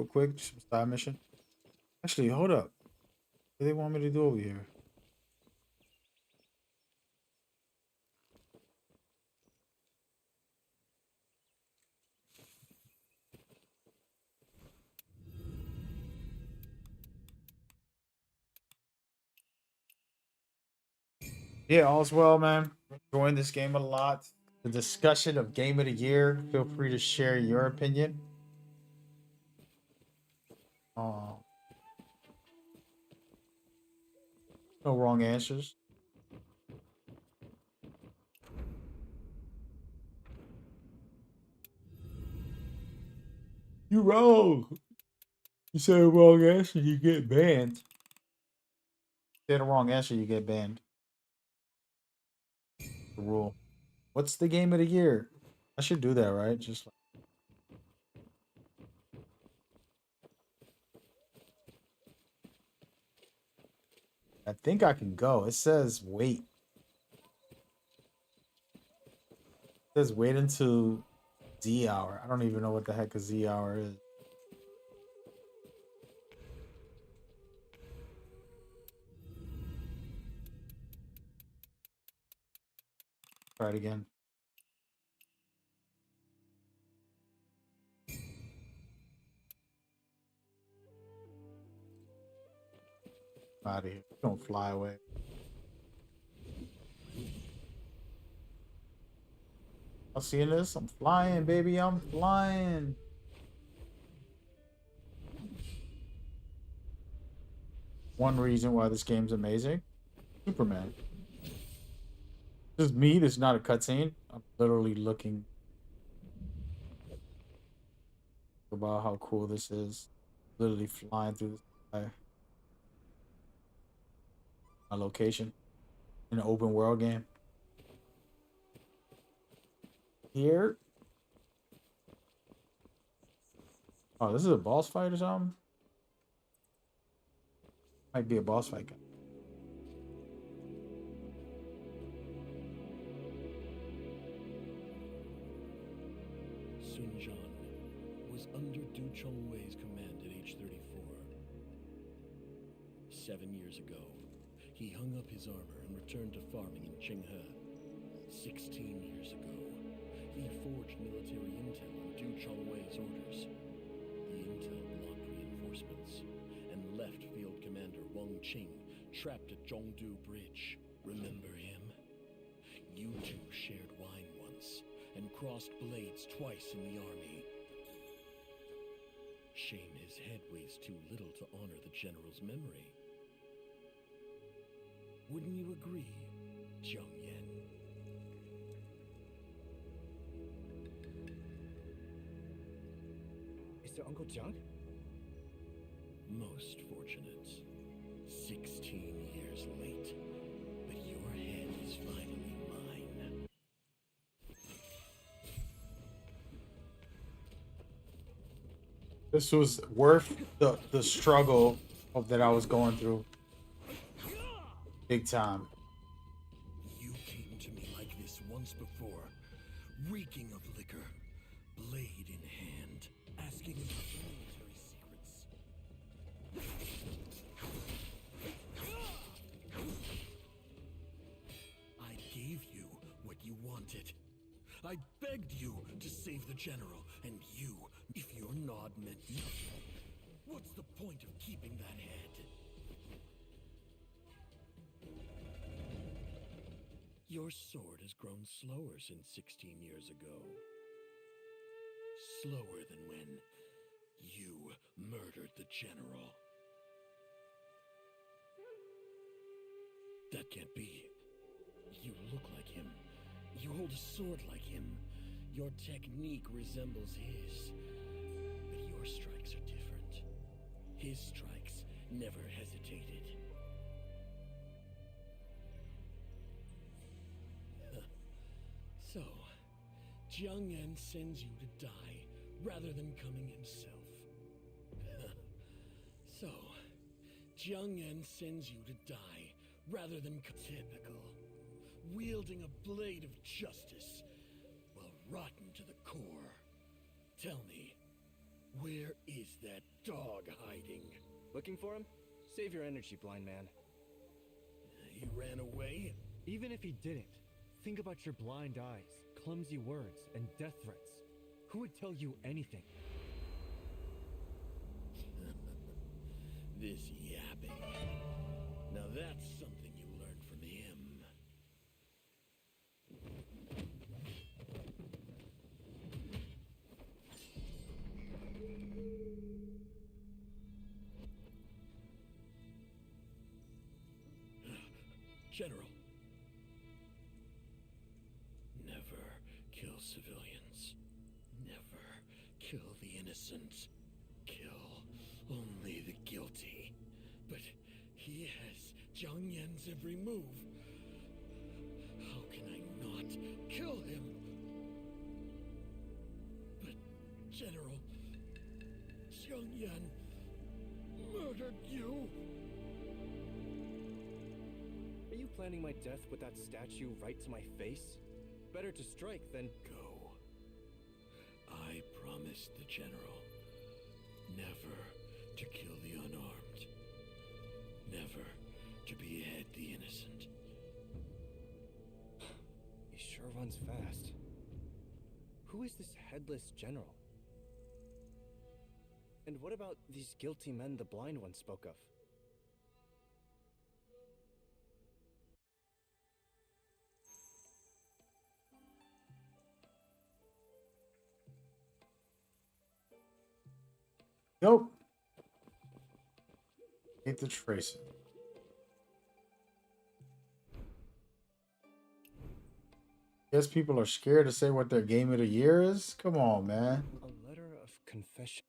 quick. Some side mission. Actually, hold up. What do they want me to do over here? Yeah, all's well, man. Enjoying this game a lot. The discussion of game of the year. Feel free to share your opinion. Uh, no wrong answers. You wrong. You say a wrong answer, you get banned. Say the wrong answer, you get banned. The rule. What's the game of the year? I should do that, right? Just like, I think I can go. It says wait. It says wait until Z hour. I don't even know what the heck a Z hour is. Try it again. Out of here. Don't fly away. I'm seeing this. I'm flying, baby. I'm flying. One reason why this game's amazing. Superman. This is me. This is not a cutscene. I'm literally looking about how cool this is. Literally flying through the sky. My location in an open world game. Here. Oh, this is a boss fight or something? Might be a boss fight. Sun Jian was under Du Chongwei's command at age 34. 7 years ago, he hung up his armor and returned to farming in Qinghe. 16 years ago, he forged military intel on Du Chongwei's orders. The intel blocked reinforcements and left Field Commander Wang Qing trapped at Zhongdu Bridge. Remember him? You two shared wine once and crossed blades twice in the army. Shame his head weighs too little to honor the general's memory. Wouldn't you agree, Jiang Yan? Is it Uncle Jiang? Most fortunate. 16 years late, but your head is finally mine. This was worth the struggle of that I was going through. Big time. You came to me like this once before, reeking of liquor, blade in hand, asking about military secrets. I gave you what you wanted. I begged you to save the general, and you, if your nod meant nothing, what's the point of keeping that head? Your sword has grown slower since 16 years ago. Slower than when you murdered the general. That can't be. You look like him. You hold a sword like him. Your technique resembles his. But your strikes are different. His strikes never hesitated. So, Jiang Yan sends you to die rather than coming himself. So, Jiang Yan sends you to die rather than typical, wielding a blade of justice while rotten to the core. Tell me, where is that dog hiding? Looking for him? Save your energy, blind man. He ran away? Even if he didn't, think about your blind eyes, clumsy words, and death threats. Who would tell you anything? This yapping. Now that's something you learned from him. General. Never kill civilians. Never kill the innocent. Kill only the guilty. But he has Zhang Yan's every move. How can I not kill him? But, General, Zhang Yan murdered you. Are you planning my death with that statue right to my face? Better to strike than... Go. I promised the General never to kill the unarmed. Never to behead the innocent. He sure runs fast. Who is this headless general? And what about these guilty men the blind one spoke of? Nope. Hate the tracer. Guess people are scared to say what their game of the year is? Come on, man. A letter of confession.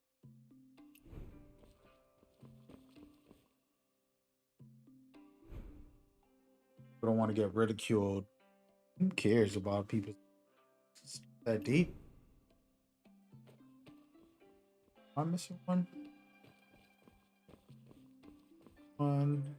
I don't want to get ridiculed. Who cares about people? It's that deep? Am I missing one? One.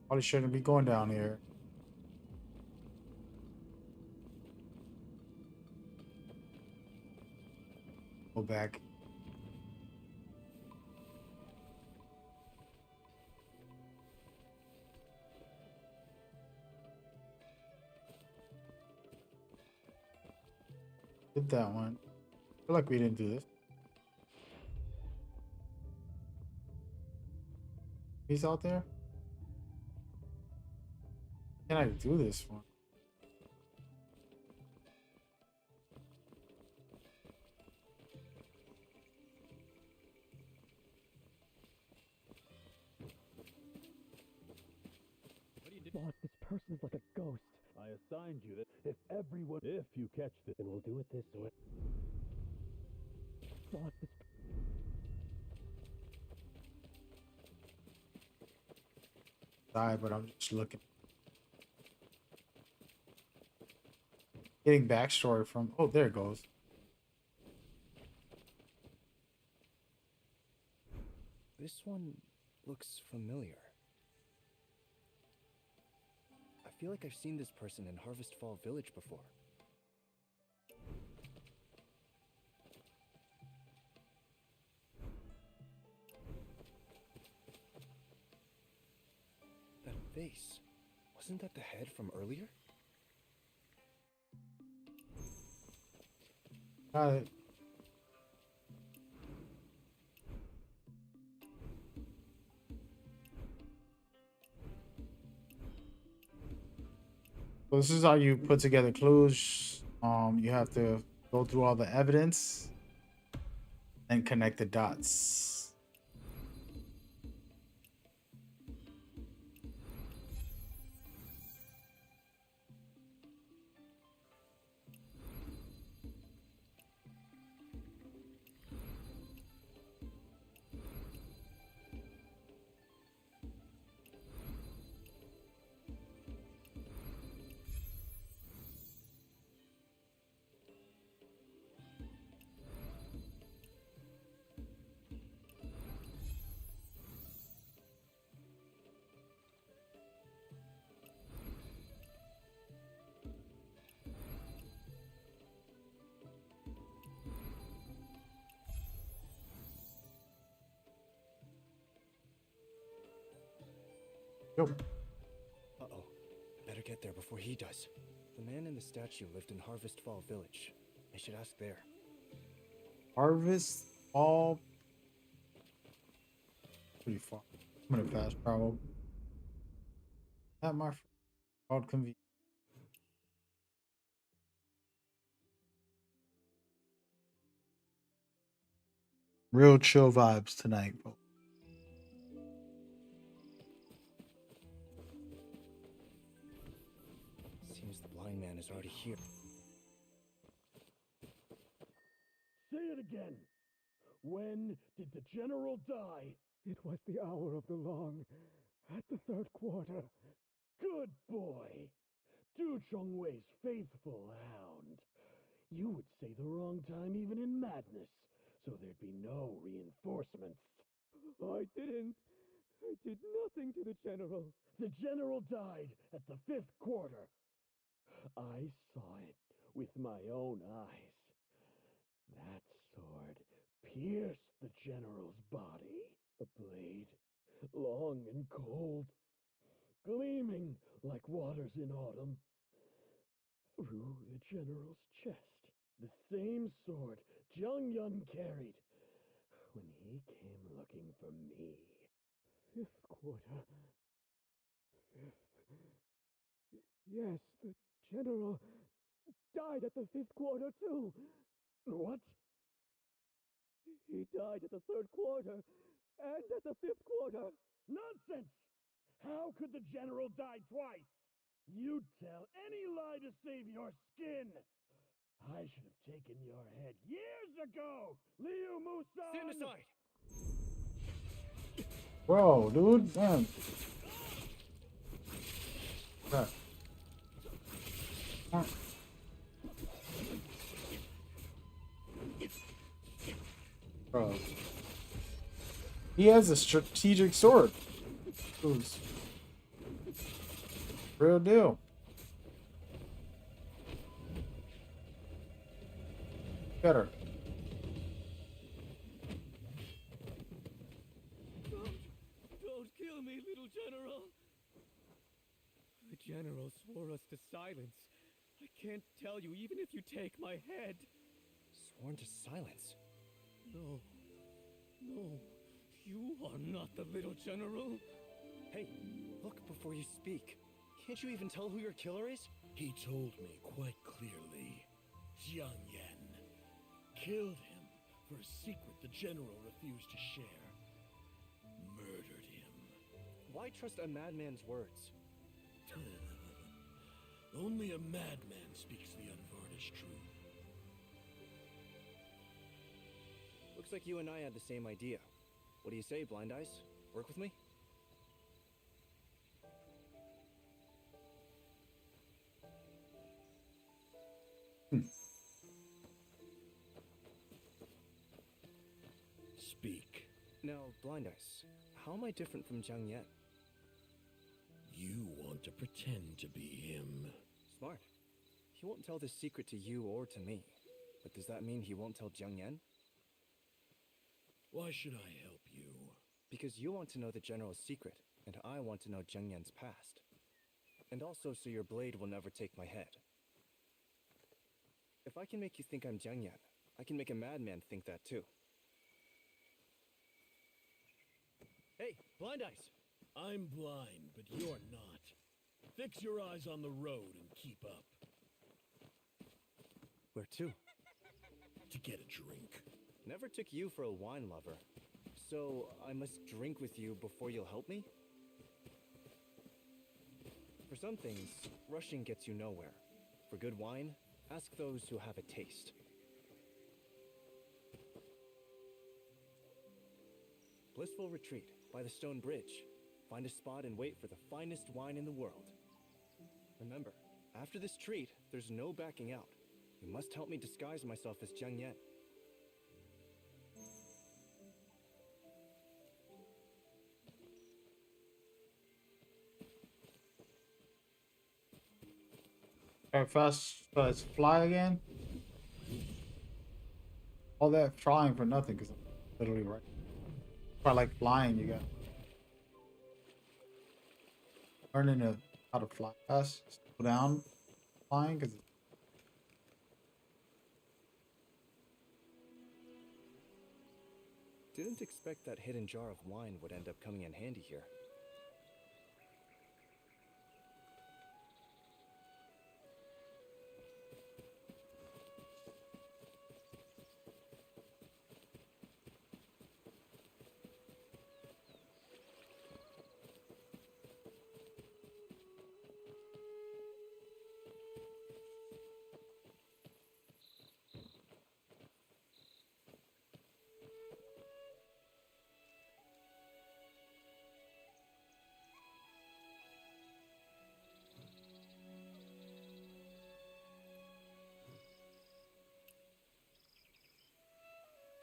Probably shouldn't be going down here. Go back. Did that one. I feel like we didn't do this. He's out there? Can I do this one? Boss, this person's like a ghost. I assigned you that if you catch this, then we'll do it this way. Boss, this... Die, but I'm just looking. Getting backstory from... Oh, there it goes. This one looks familiar. I feel like I've seen this person in Harvest Fall Village before. That face. Wasn't that the head from earlier? Got it. So this is how you put together clues. You have to go through all the evidence and connect the dots. Yo. Uh-oh. Better get there before he does. The man in the statue lived in Harvest Fall Village. I should ask there. Harvest all pretty far. I'm gonna fast travel. At my called convenience. Real chill vibes tonight, folks. Seems the blind man is already here. Say it again. When did the general die? It was the hour of the long, at the third quarter. Good boy. Du Chongwei's faithful hound. You would say the wrong time even in madness, so there'd be no reinforcements. I didn't. I did nothing to the general. The general died at the 5th quarter. I saw it with my own eyes. That sword pierced the general's body. A blade, long and cold, gleaming like waters in autumn. Through the general's chest, the same sword Zhang Yun carried when he came looking for me. 5th quarter. 5th. Yes, the general died at the 5th quarter too. What? He died at the 3rd quarter and at the 5th quarter. Nonsense! How could the general die twice? You'd tell any lie to save your skin. I should have taken your head years ago, Liu Musan! Stand aside! Bro, dude, damn. Crap. Bro. He has a strategic sword. Who's real deal. Get her. Don't kill me, little general. The general swore us to silence. I can't tell you, even if you take my head. Sworn to silence? No. No. You are not the little general. Hey, look before you speak. Can't you even tell who your killer is? He told me quite clearly. Jiang Yan. Killed him for a secret the general refused to share. Murdered him. Why trust a madman's words? Only a madman speaks the unvarnished truth. Looks like you and I had the same idea. What do you say, Blind Eyes? Work with me? Speak. Now, Blind Eyes, how am I different from Jiang Yan? You want to pretend to be him. Smart. He won't tell this secret to you or to me. But does that mean he won't tell Jiang Yan? Why should I help you? Because you want to know the general's secret, and I want to know Jiang Yan's past. And also so your blade will never take my head. If I can make you think I'm Jiang Yan, I can make a madman think that too. Hey, Blind Eyes! I'm blind, but you're not. Fix your eyes on the road and keep up. Where to? To get a drink. Never took you for a wine lover. So I must drink with you before you'll help me? For some things, rushing gets you nowhere. For good wine, ask those who have a taste. Blissful retreat by the stone bridge. Find a spot and wait for the finest wine in the world. Remember, after this treat, there's no backing out. You must help me disguise myself as Jiang Yan. Okay, fast, fly again. All that trying for nothing because I'm literally right. If I like flying, you got. learning how to fly fast, slow down flying, because Didn't expect that hidden jar of wine would end up coming in handy here.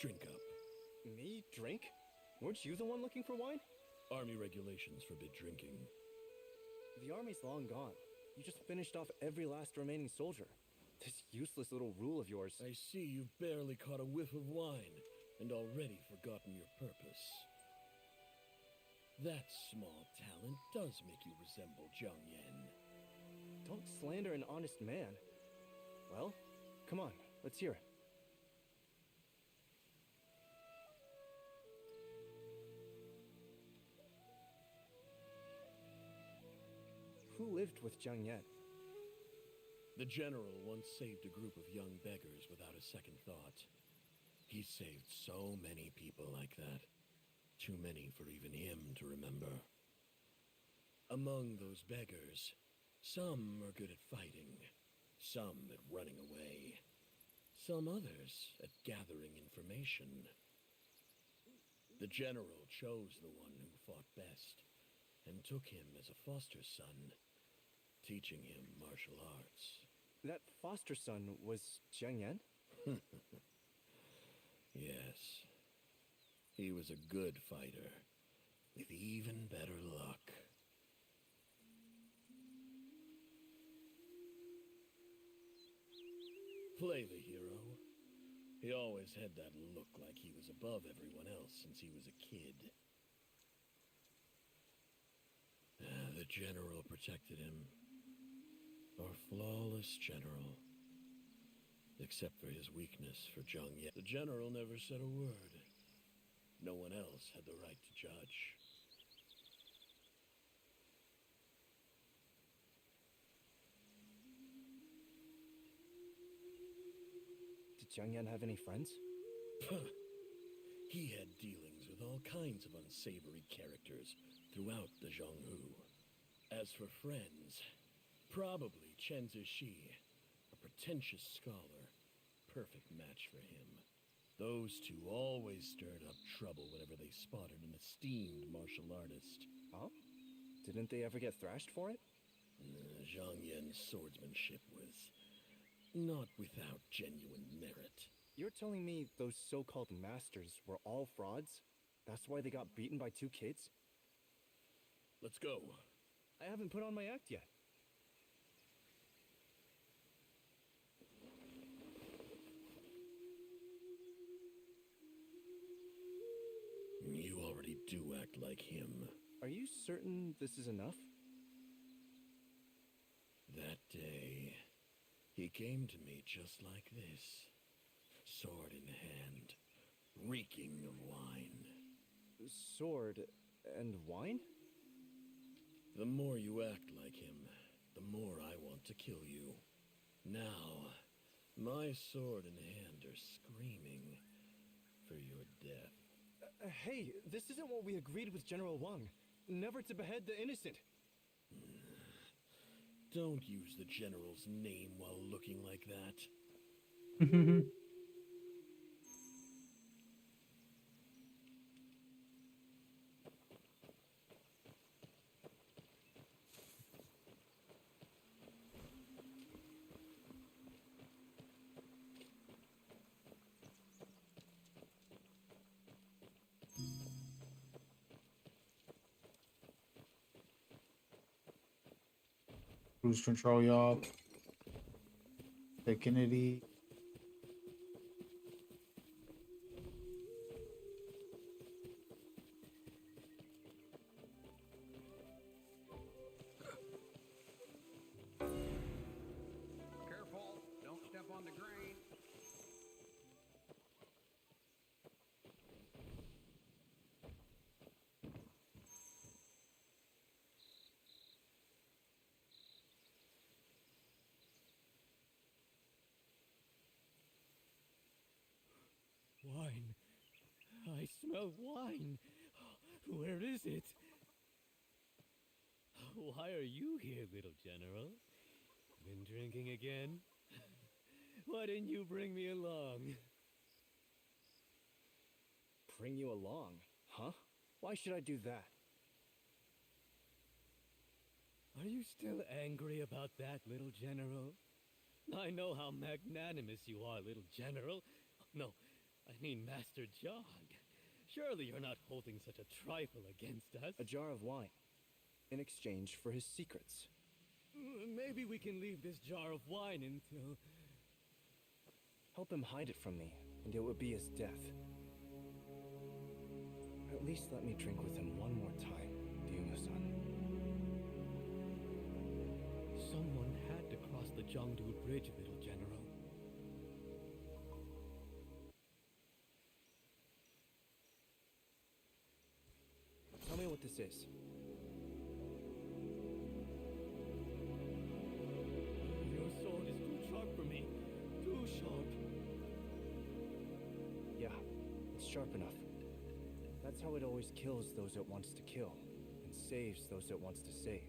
Drink up. Me drink? Weren't you the one looking for wine? Army regulations forbid drinking. The army's long gone. You just finished off every last remaining soldier. This useless little rule of yours. I see you've barely caught a whiff of wine, and already forgotten your purpose. That small talent does make you resemble Zhang Yan. Don't slander an honest man. Well, come on, let's hear it. Who lived with Zhang Yan? The general once saved a group of young beggars without a second thought. He saved so many people like that. Too many for even him to remember. Among those beggars, some are good at fighting, some at running away, some others at gathering information. The general chose the one who fought best and took him as a foster son, teaching him martial arts. That foster son was Zhang Yan? Yes. He was a good fighter, with even better luck. Play the hero. He always had that look like he was above everyone else since he was a kid. The general protected him. Our flawless general. Except for his weakness for Zhang Yan. The general never said a word. No one else had the right to judge. Did Zhang Yan have any friends? He had dealings with all kinds of unsavory characters throughout the Zhonghu. As for friends, probably Chen Zixi, a pretentious scholar, perfect match for him. Those two always stirred up trouble whenever they spotted an esteemed martial artist. Huh? Didn't they ever get thrashed for it? Zhang Yan's swordsmanship was not without genuine merit. You're telling me those so-called masters were all frauds? That's why they got beaten by 2 kids? Let's go. I haven't put on my act yet. You already do act like him. Are you certain this is enough? That day, he came to me just like this, sword in hand, reeking of wine. Sword and wine? The more you act like him, the more I want to kill you. Now, my sword and hand are screaming for your death. Hey, this isn't what we agreed with General Wang. Never to behead the innocent. Don't use the general's name while looking like that. Cruise control, y'all. The Kennedy. smell wine. Where is it? Why are you here, little general? Been drinking again? Why didn't you bring me along? Bring you along, huh? Why should I do that? Are you still angry about that, little general? I know how magnanimous you are, little general. No, I mean Master Jog. Surely you're not holding such a trifle against us. A jar of wine, in exchange for his secrets. Maybe we can leave this jar of wine until... Help him hide it from me, and it would be his death. At least let me drink with him one more time, Ryuma-san. Someone had to cross the Jongdu Bridge, little general. Tell me what this is. Your sword is too sharp for me. Too sharp. Yeah, it's sharp enough. That's how it always kills those it wants to kill, and saves those it wants to save.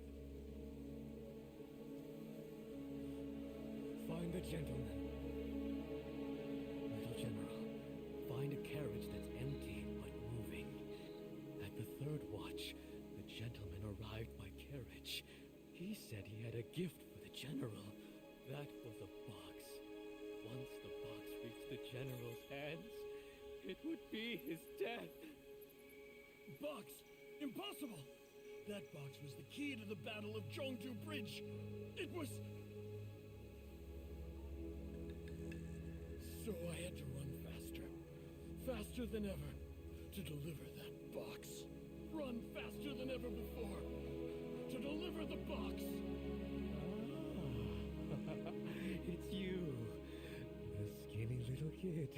Find the gentleman. Little general, find a carriage that's empty but moving. At the third watch, the gentleman arrived by carriage. He said he had a gift for the general. That was a box. Once the box reached the general's hands, it would be his death. Box! Impossible! That box was the key to the Battle of Jongdu Bridge. It was... So I had to run faster. Faster than ever. To deliver that box. Run faster than ever before. To deliver the box. It's you, the skinny little kid.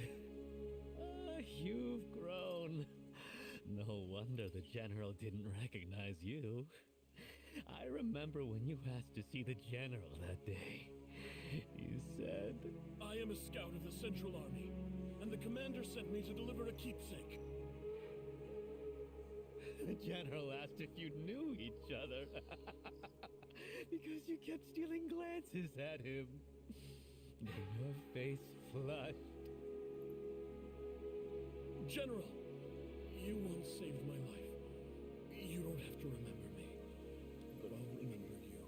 You've grown. No wonder the general didn't recognize you. I remember when you asked to see the general that day. You said... I am a scout of the Central Army, and the commander sent me to deliver a keepsake. The general asked if you knew each other. Because you kept stealing glances at him. Your face flushed. General, you once saved my life. You don't have to remember me, but I'll remember you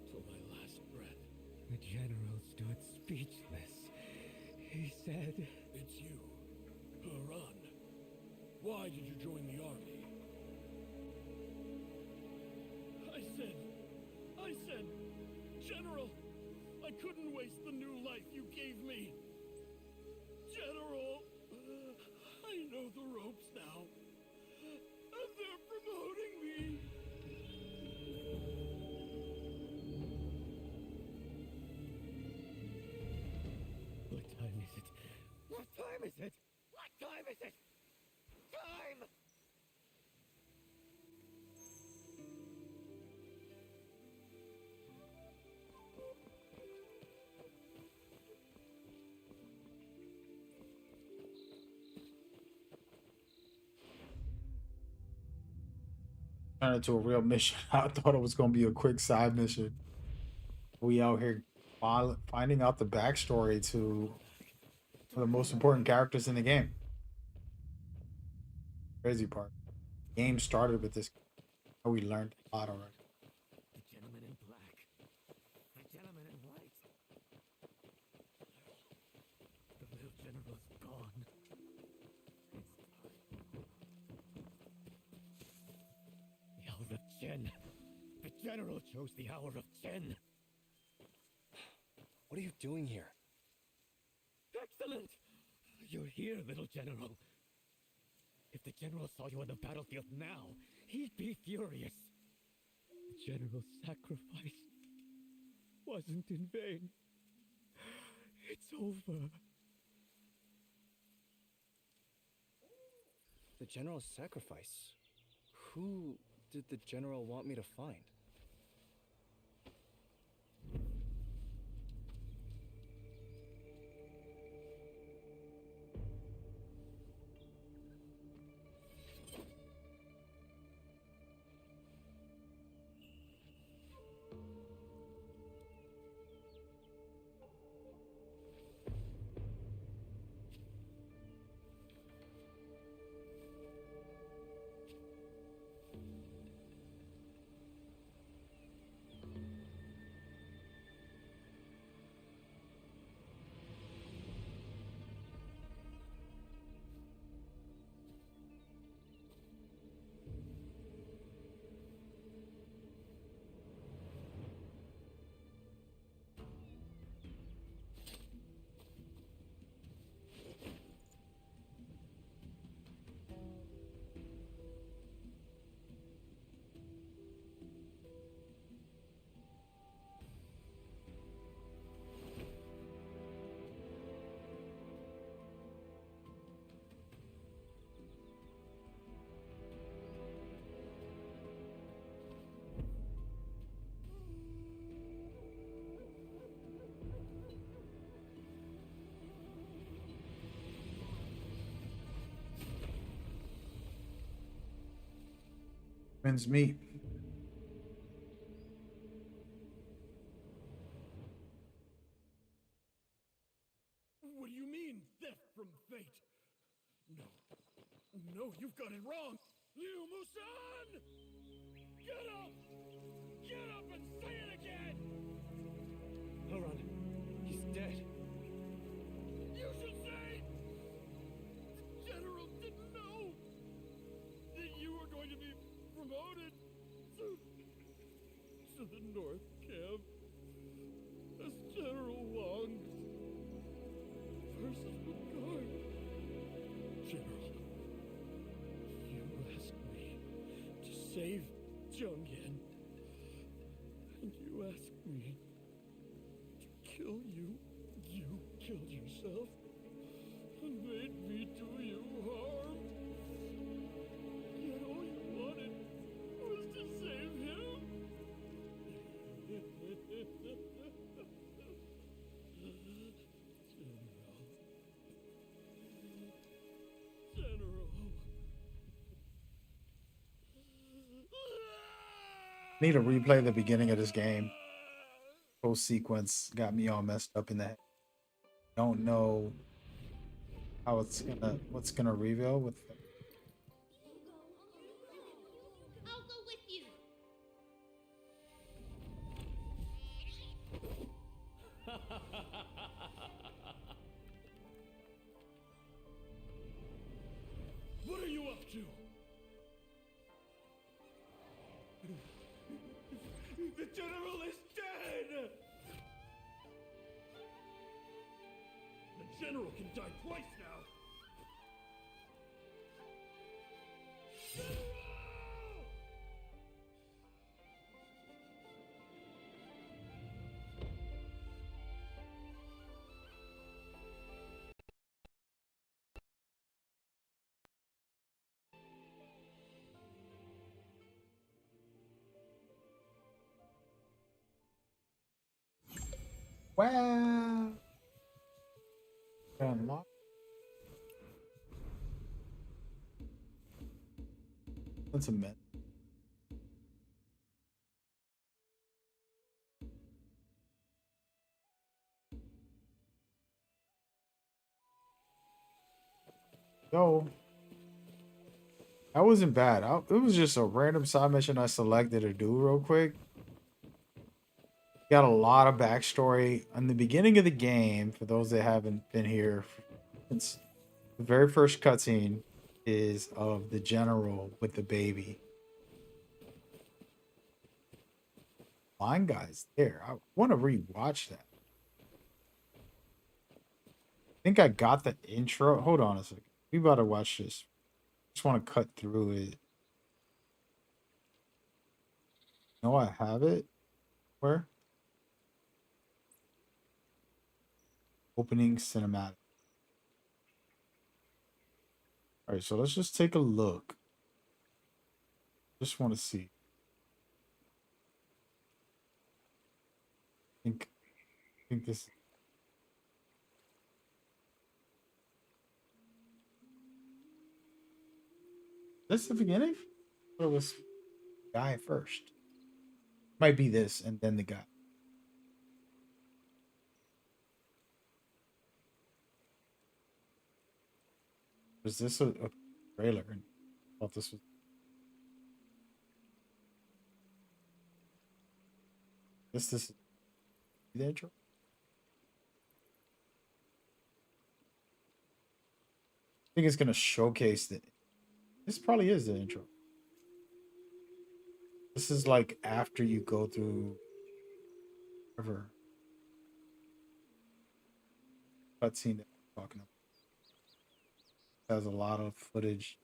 till my last breath. The general stood speechless. He said... It's you, Haran. Why did you join the army? I said, General, I couldn't waste the new life you gave me. General, I know the ropes now, and they're promoting me. What time is it? What time is it? What time is it? Time! Turned into a real mission. I thought it was gonna be a quick side mission. We out here finding out the backstory to one of the most important characters in the game. Crazy part. The game started with this. We learned a lot already. The gentleman in black. The gentleman in white. The little general's gone. The hour of Chen. The general chose the hour of Chen. What are you doing here? Excellent! You're here, little general. If the general saw you on the battlefield now, he'd be furious. The general's sacrifice wasn't in vain. It's over. The general's sacrifice? Who did the general want me to find? Men's meat. What do you mean, theft from fate? No. No, you've got it wrong. Liu Musan! Get up! Get up and say it again! Haran, he's dead. You should say! The General didn't know that you were going to be promoted to the North Camp as General Wang versus Guard. General, you asked me to save Zhongyan, and you asked me to kill you. You killed yourself and made me do you harm. Yet all you wanted was to save him. General. Need to replay the beginning of this game. Whole sequence got me all messed up in the head. Don't know how what's gonna reveal with the... I'll go with you. What are you up to? The General is dead! The General can die twice now! General! Wow. Unlock. That's a minute. Yo, that wasn't bad. It was just a random side mission I selected to do real quick. Got a lot of backstory on the beginning of the game. For those that haven't been here, it's the very first cutscene is of the general with the baby. Blind guy's there. I want to rewatch that. I think I got the intro. Hold on a second. We about to watch this. Just want to cut through it. No, I have it. Where? Opening cinematic. All right, so let's just take a look. Just want to see. I think this. This the beginning? Or was guy first? Might be this and then the guy. Was this a trailer? I thought this was. This is the intro. I think it's gonna showcase that. This probably is the intro. This is like after you go through whatever cutscene that we're talking about. Has a lot of footage.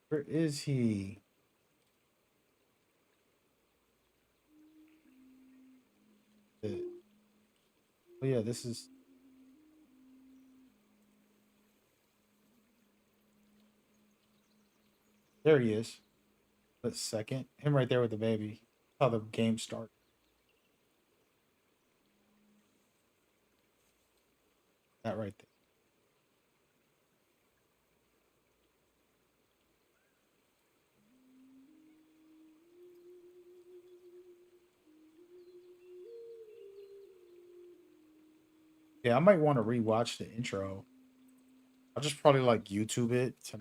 Where is he? Oh yeah, this is. There he is. A second. Him right there with the baby. How the game starts. That right there. Yeah, I might want to rewatch the intro. I'll just probably like YouTube it to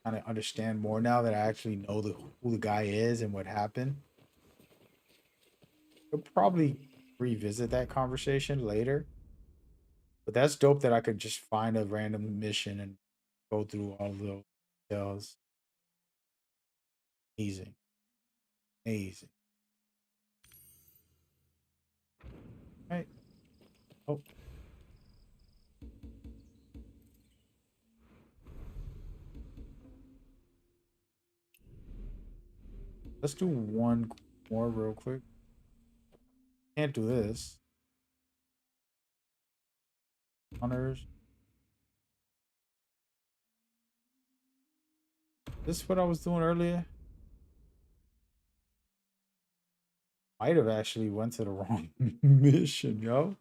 kind of understand more now that I actually know who the guy is and what happened. We'll probably revisit that conversation later. But that's dope that I could just find a random mission and go through all of those details. Amazing. Amazing. Right. Oh. Let's do one more real quick. Can't do this. Honors. This is what I was doing earlier. Might have actually went to the wrong mission, yo.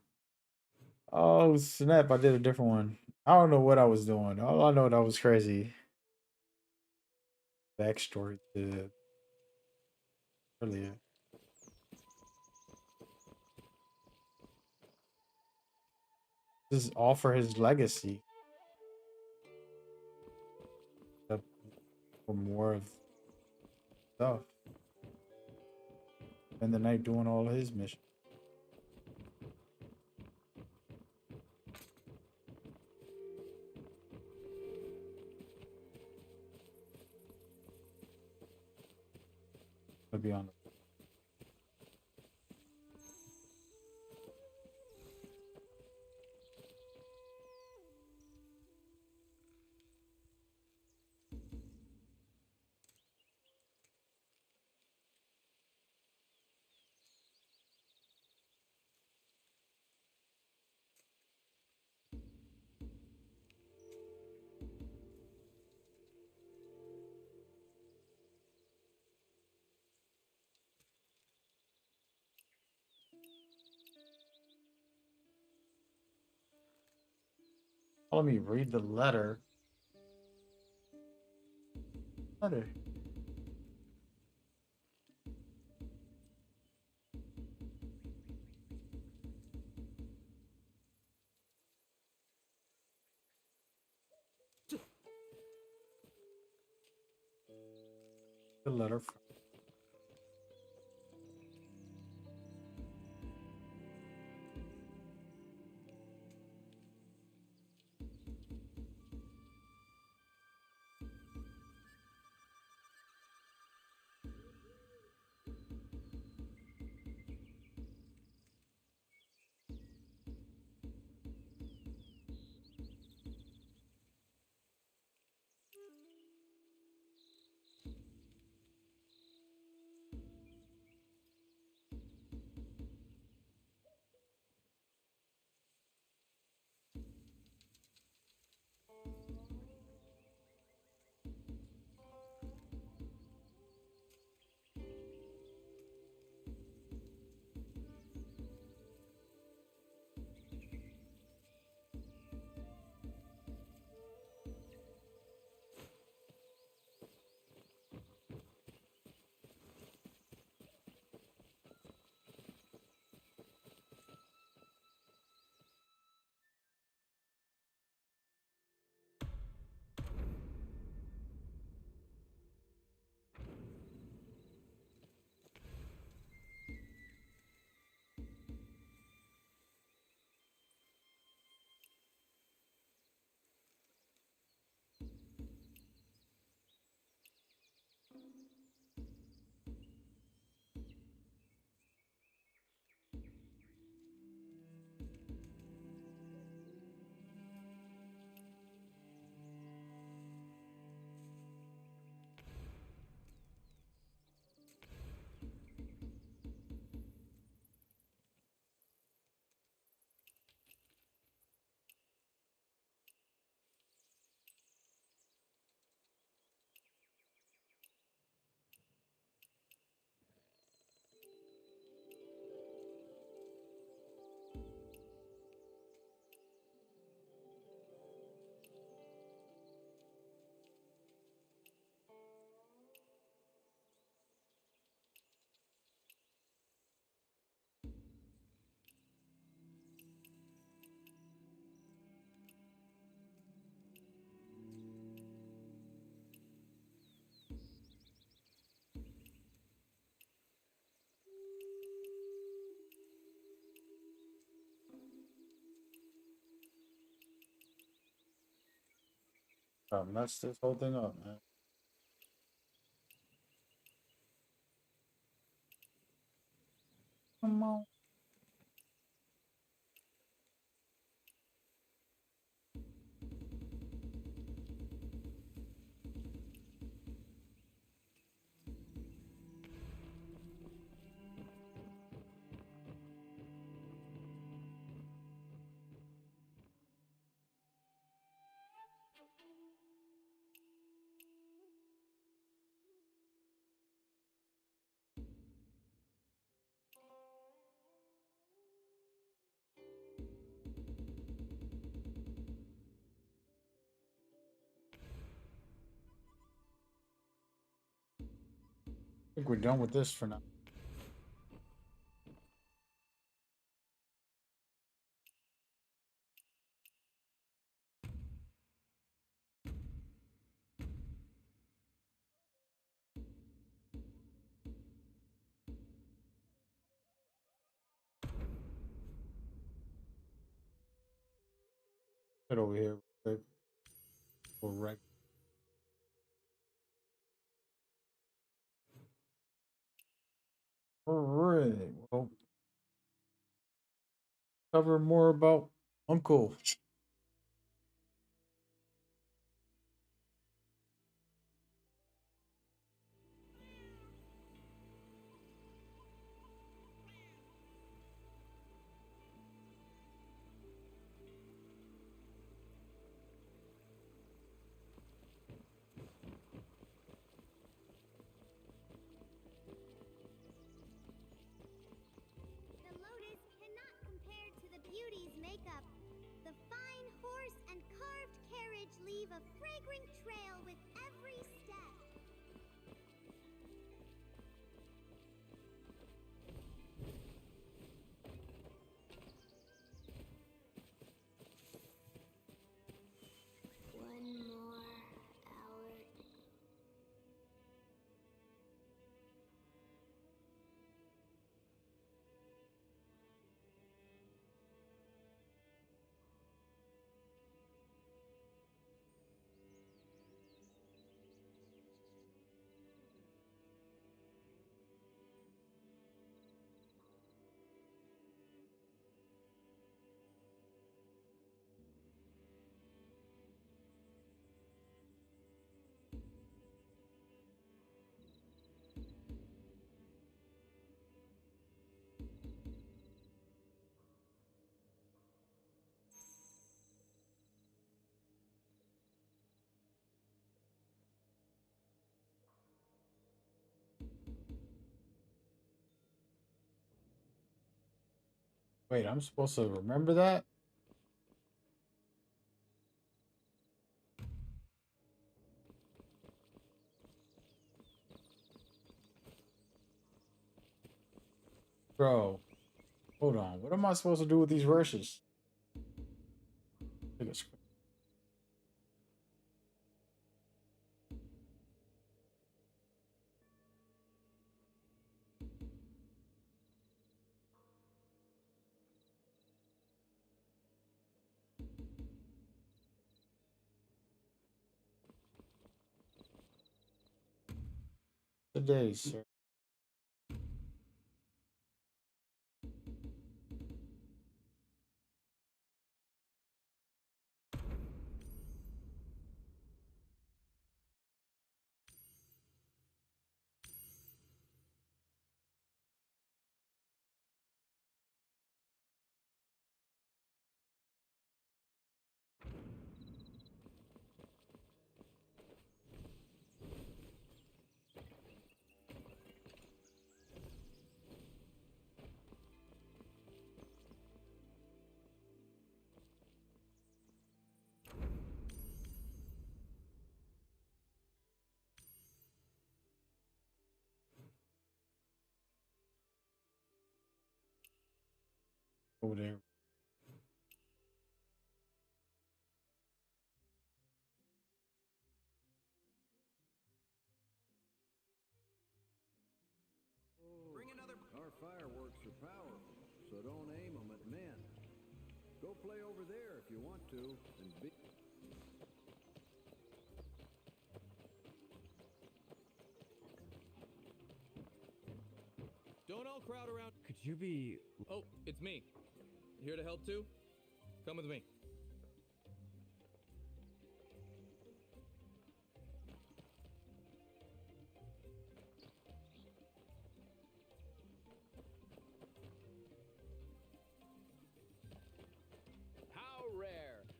Oh snap! I did a different one. I don't know what I was doing. All I know that was crazy. Backstory to earlier. This is all for his legacy. For more of stuff. Spend the night doing all his missions. To be honest. Let me read the letter. Letter. The letter. I messed this whole thing up, man. Come on. I think we're done with this for now. Get over here. Correct. All right. Well, cover more about Uncle. The lotus cannot compare to the beauty's makeup. The fine horse and carved carriage leave a fragrant trail with every step. One more hour. Wait, I'm supposed to remember that? Bro, hold on. What am I supposed to do with these verses? Take a screen. Today, sir. Over there. Our fireworks are powerful, so don't aim them at men. Go play over there if you want to, and be... crowd around. Could you be... Oh, it's me. Here to help too? Come with me. How rare!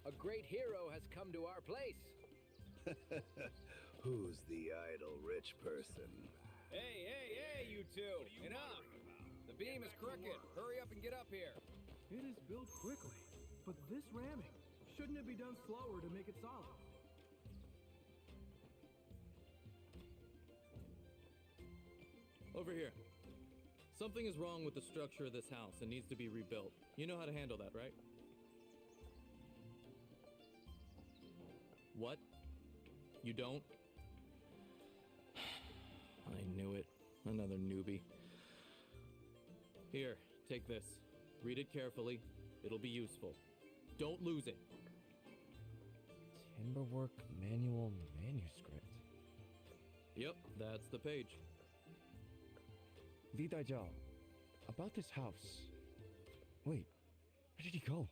A great hero has come to our place. Who's the idle rich person? Hey, you two! Enough! The beam is crooked. Hurry up and get up here. It is built quickly, but this ramming, shouldn't it be done slower to make it solid? Over here. Something is wrong with the structure of this house and needs to be rebuilt. You know how to handle that, right? What? You don't? I knew it. Another newbie. Here, take this. Read it carefully. It'll be useful. Don't lose it. Timberwork manual manuscript. Yep, that's the page. Li Daijiao, about this house. Wait, where did he go?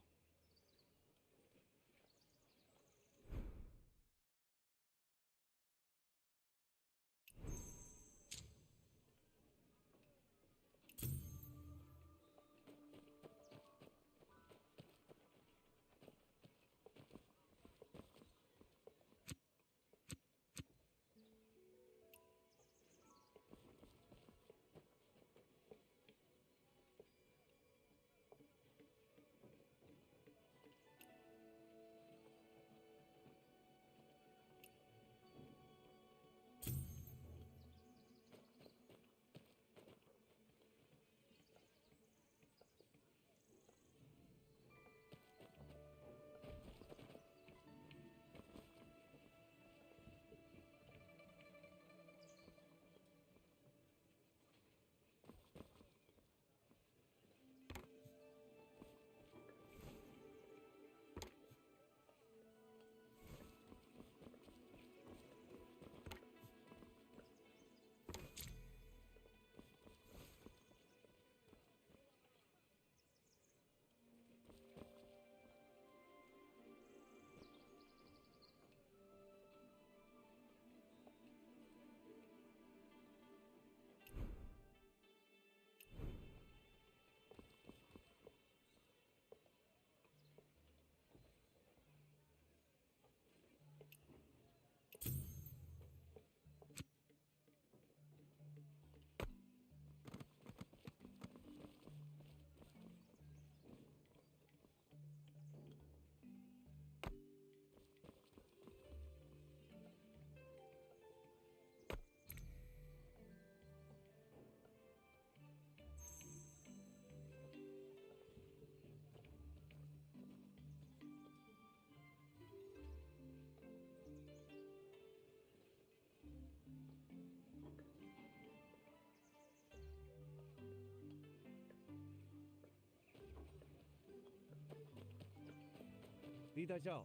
Li Daijiao,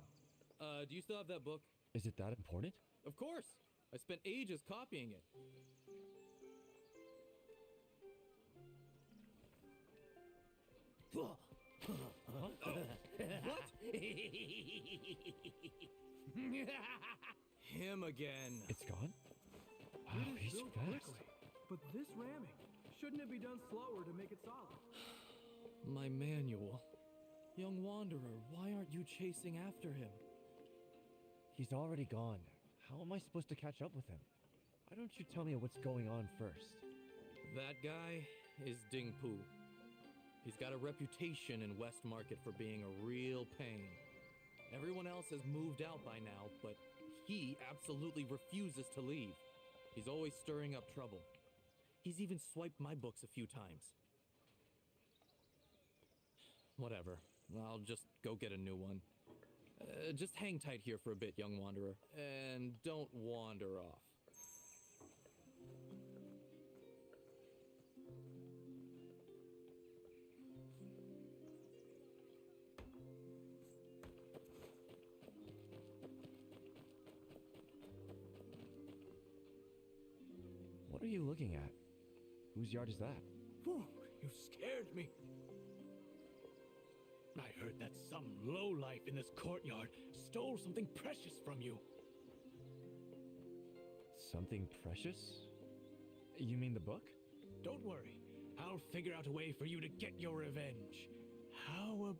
Do you still have that book? is it that important? Of course! I spent ages copying it. What? Him again. It's gone? Wow, It is he's built fast. quickly, but this ramming, shouldn't it be done slower to make it solid? My manual. Young wanderer, why aren't you chasing after him? He's already gone. How am I supposed to catch up with him? Why don't you tell me what's going on first? That guy is Ding Pu. He's got a reputation in West Market for being a real pain. Everyone else has moved out by now, but he absolutely refuses to leave. He's always stirring up trouble. He's even swiped my books a few times. Whatever. I'll just go get a new one. Just hang tight here for a bit, young wanderer, and don't wander off. What are you looking at? Whose yard is that? Whoa, You scared me. I heard that some lowlife in this courtyard stole something precious from you. Something precious? You mean the book? Don't worry. I'll figure out a way for you to get your revenge. How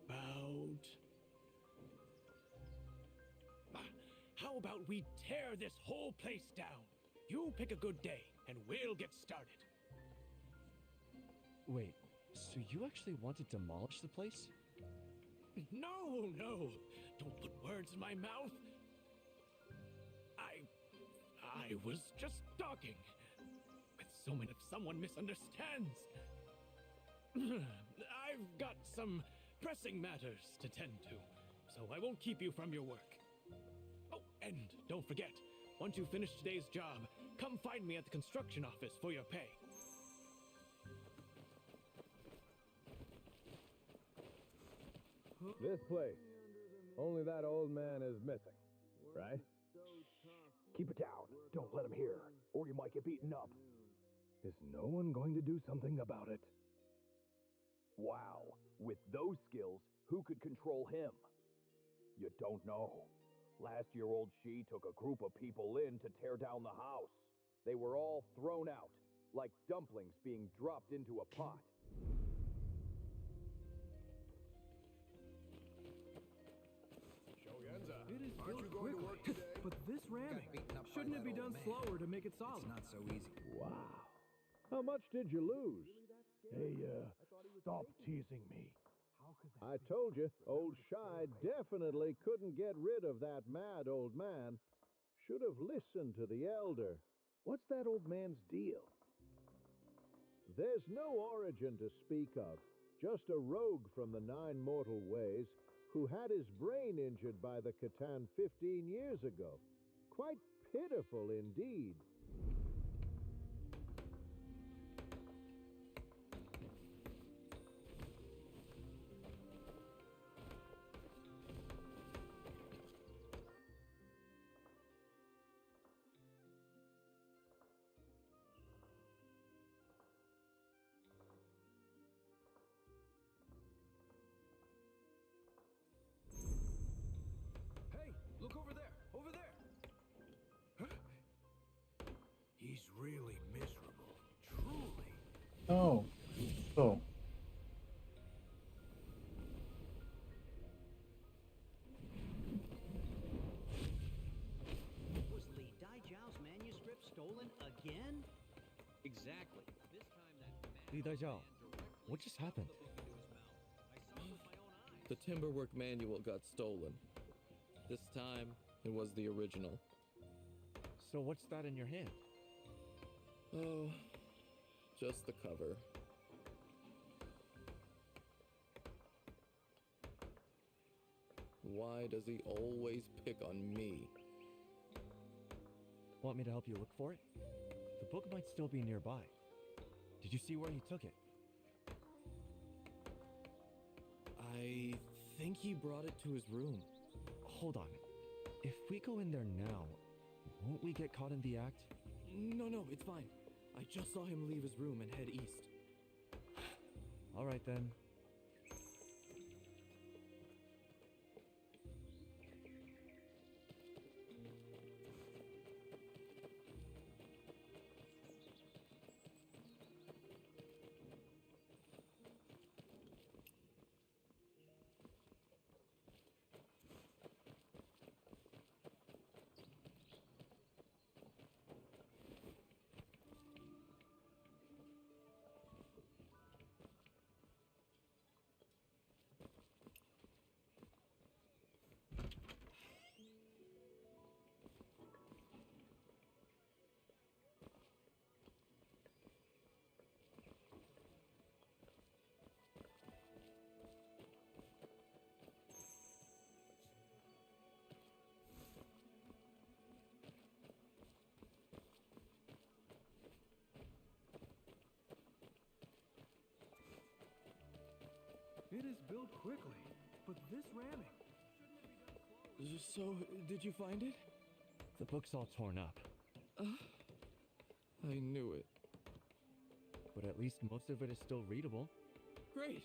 about we tear this whole place down? You pick a good day, and we'll get started. Wait, so you actually want to demolish the place? No, no. Don't put words in my mouth. I was just talking. If someone misunderstands. I've got some pressing matters to tend to, so I won't keep you from your work. Oh, and don't forget, once you finish today's job, come find me at the construction office for your pay. This place. Only that old man is missing, right? Keep it down. Don't let him hear, or you might get beaten up. Is no one going to do something about it? Wow. With those skills, who could control him? You don't know. Last year, old Shi took a group of people in to tear down the house. They were all thrown out, like dumplings being dropped into a pot. It is built quickly, but this ramming, shouldn't it be done slower to make it solid? It's not so easy. Wow. How much did you lose? Hey, stop teasing me. I told you, old Shy definitely couldn't get rid of that mad old man. Should have listened to the elder. What's that old man's deal? There's no origin to speak of. Just a rogue from the Nine Mortal Ways who had his brain injured by the Catan 15 years ago. Quite pitiful indeed. Hey, look over there! Over there! He's really miserable. Truly. Oh. Oh. Was Li Daijiao's manuscript stolen again? Exactly. This time that Li Daijiao, what just happened? The Timberwork manual got stolen. This time, it was the original. So what's that in your hand? Oh, just the cover. Why does he always pick on me? Want me to help you look for it? The book might still be nearby. Did you see where he took it? I think he brought it to his room. Hold on. If we go in there now, won't we get caught in the act? No, it's fine. I just saw him leave his room and head east. All right then. It is built quickly, but this ramming. So, did you find it? The book's all torn up. I knew it. but at least most of it is still readable. Great!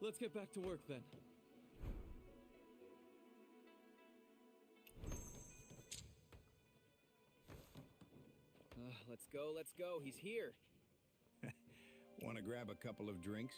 Let's get back to work then. Let's go. He's here. Want to grab a couple of drinks?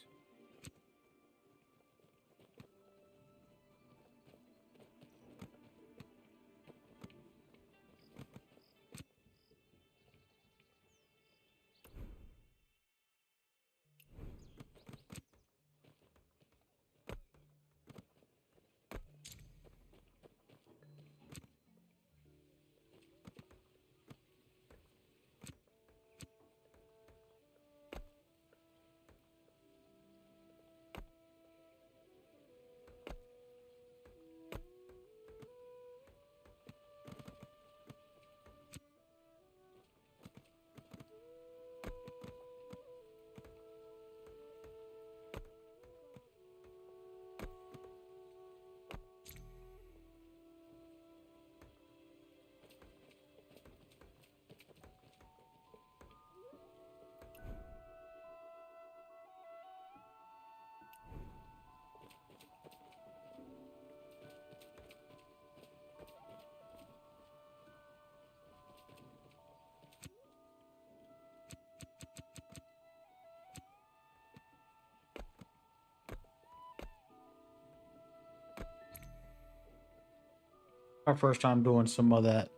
Our first time doing some of that.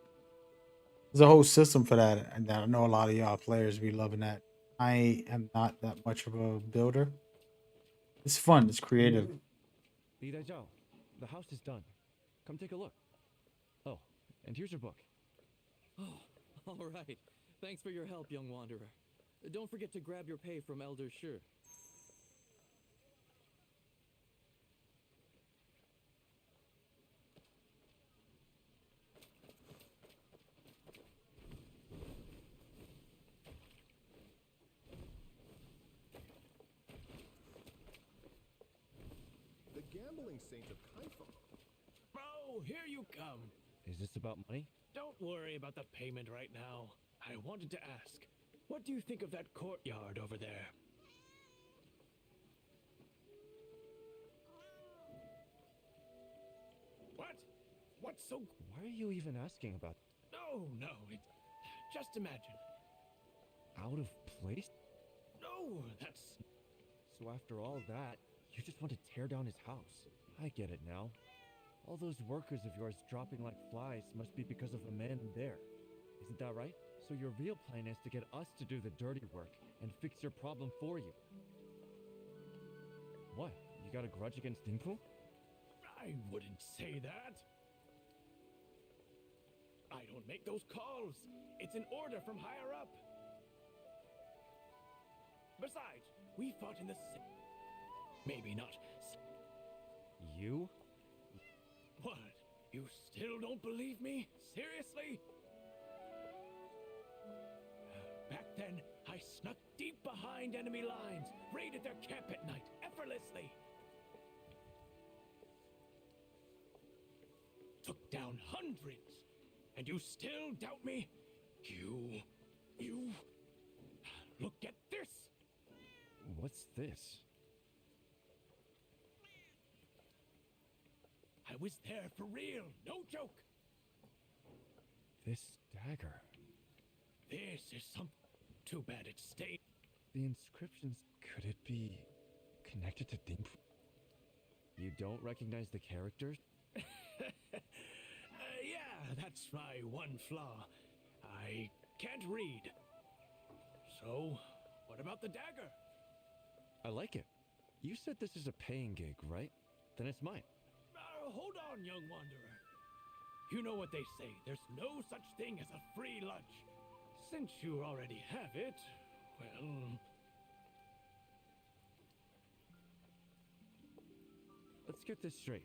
There's a whole system for that, and I know a lot of y'all players be loving that. I am not that much of a builder. It's fun. It's creative. Li Daizhao, the house is done. Come take a look. Oh, and here's your book. Oh, all right. Thanks for your help, young wanderer. Don't forget to grab your pay from Elder Shi. The gambling saint of Kaifa. Oh, here you come. Is this about money? Don't worry about the payment right now. I wanted to ask, what do you think of that courtyard over there? What? What's so... Why are you even asking about... No, just imagine. Out of place? No, that's... So after all that, you just want to tear down his house. I get it now. All those workers of yours dropping like flies must be because of a man in there. Isn't that right? So your real plan is to get us to do the dirty work and fix your problem for you. What? You got a grudge against Dingfu? I wouldn't say that. I don't make those calls. It's an order from higher up. Besides, we fought in the... Maybe not... You? What? You still don't believe me? Seriously? Back then, I snuck deep behind enemy lines, raided their camp at night, effortlessly. Took down hundreds. And you still doubt me? You... Look at this! What's this? I was there for real, no joke. This dagger. This is some... Too bad it stayed. The inscriptions... Could it be... connected to Dingfu? You don't recognize the characters? Yeah, that's my one flaw. I can't read. So, what about the dagger? I like it. You said this is a paying gig, right? Then it's mine. Hold on, young wanderer. You know what they say, there's no such thing as a free lunch. Since you already have it, well... Let's get this straight.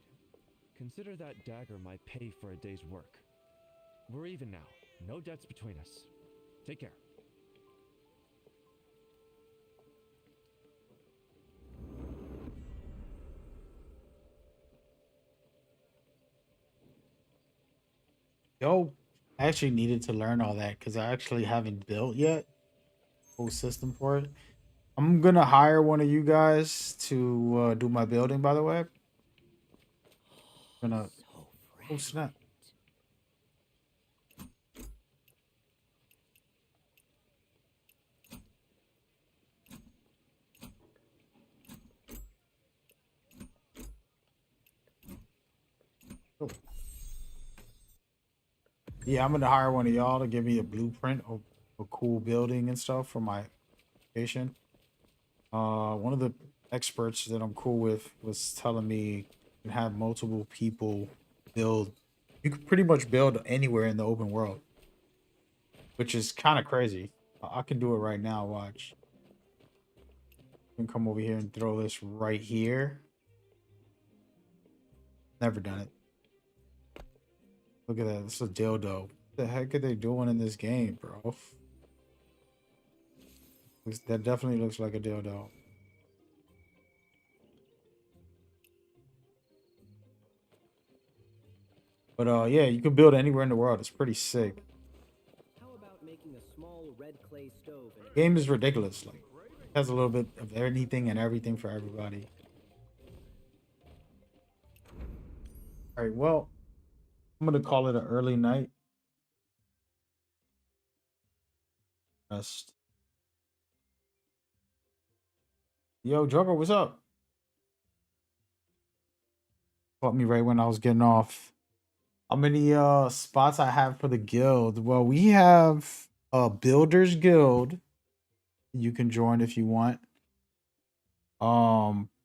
Consider that dagger my pay for a day's work. We're even now. No debts between us. Take care. Yo, I actually needed to learn all that because I actually haven't built yet. whole system for it. I'm gonna hire one of you guys to do my building. By the way, gonna. Oh snap! Oh. Yeah, I'm gonna hire one of y'all to give me a blueprint of a cool building and stuff for my location. One of the experts that I'm cool with was telling me you can have multiple people build. You can pretty much build anywhere in the open world, which is kind of crazy. I can do it right now. Watch. I can come over here and throw this right here. Never done it. Look at that. This is a dildo. What the heck are they doing in this game, bro? That definitely looks like a dildo. But yeah, you can build anywhere in the world. It's pretty sick. How about making a small red clay stove in Game is ridiculous. Like, it has a little bit of anything and everything for everybody. All right, well, I'm gonna call it an early night. Rest. Yo, Joker, what's up? Caught me right when I was getting off. How many spots I have for the guild? Well, we have a builders guild. You can join if you want.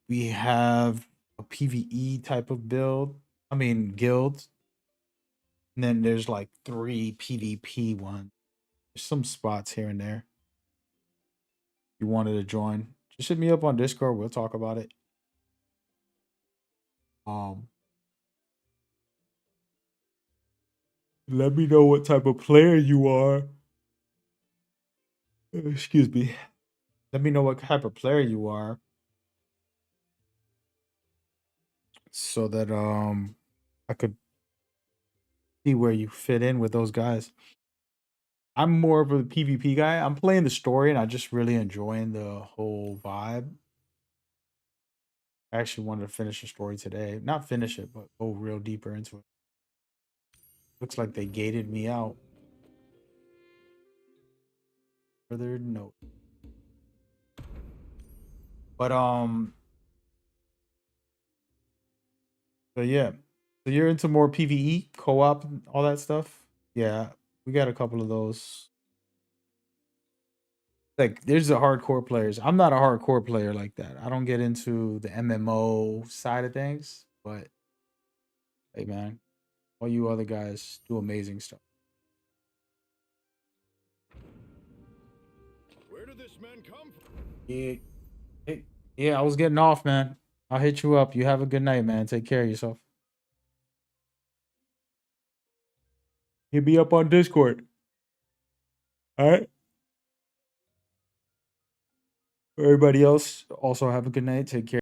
We have a PvE type of build. I mean guild. And then there's like 3 PvP ones. There's some spots here and there. If you wanted to join, just hit me up on Discord. We'll talk about it. Let me know what type of player you are. Excuse me. Let me know what type of player you are. So that I could see where you fit in with those guys. I'm more of a PvP guy. I'm playing the story and I just really enjoying the whole vibe. I actually wanted to finish the story today. Not finish it, but go real deeper into it. Looks like they gated me out. Further note. But so yeah. So you're into more PvE, co-op, all that stuff? Yeah, we got a couple of those. Like there's the hardcore players. I'm not a hardcore player like that. I don't get into the MMO side of things, but hey man, all you other guys do amazing stuff. Where did this man come from? Yeah. Hey, yeah, I was getting off, man. I'll hit you up. You have a good night, man. Take care of yourself. Hit me up on Discord. All right. Everybody else, also have a good night. Take care.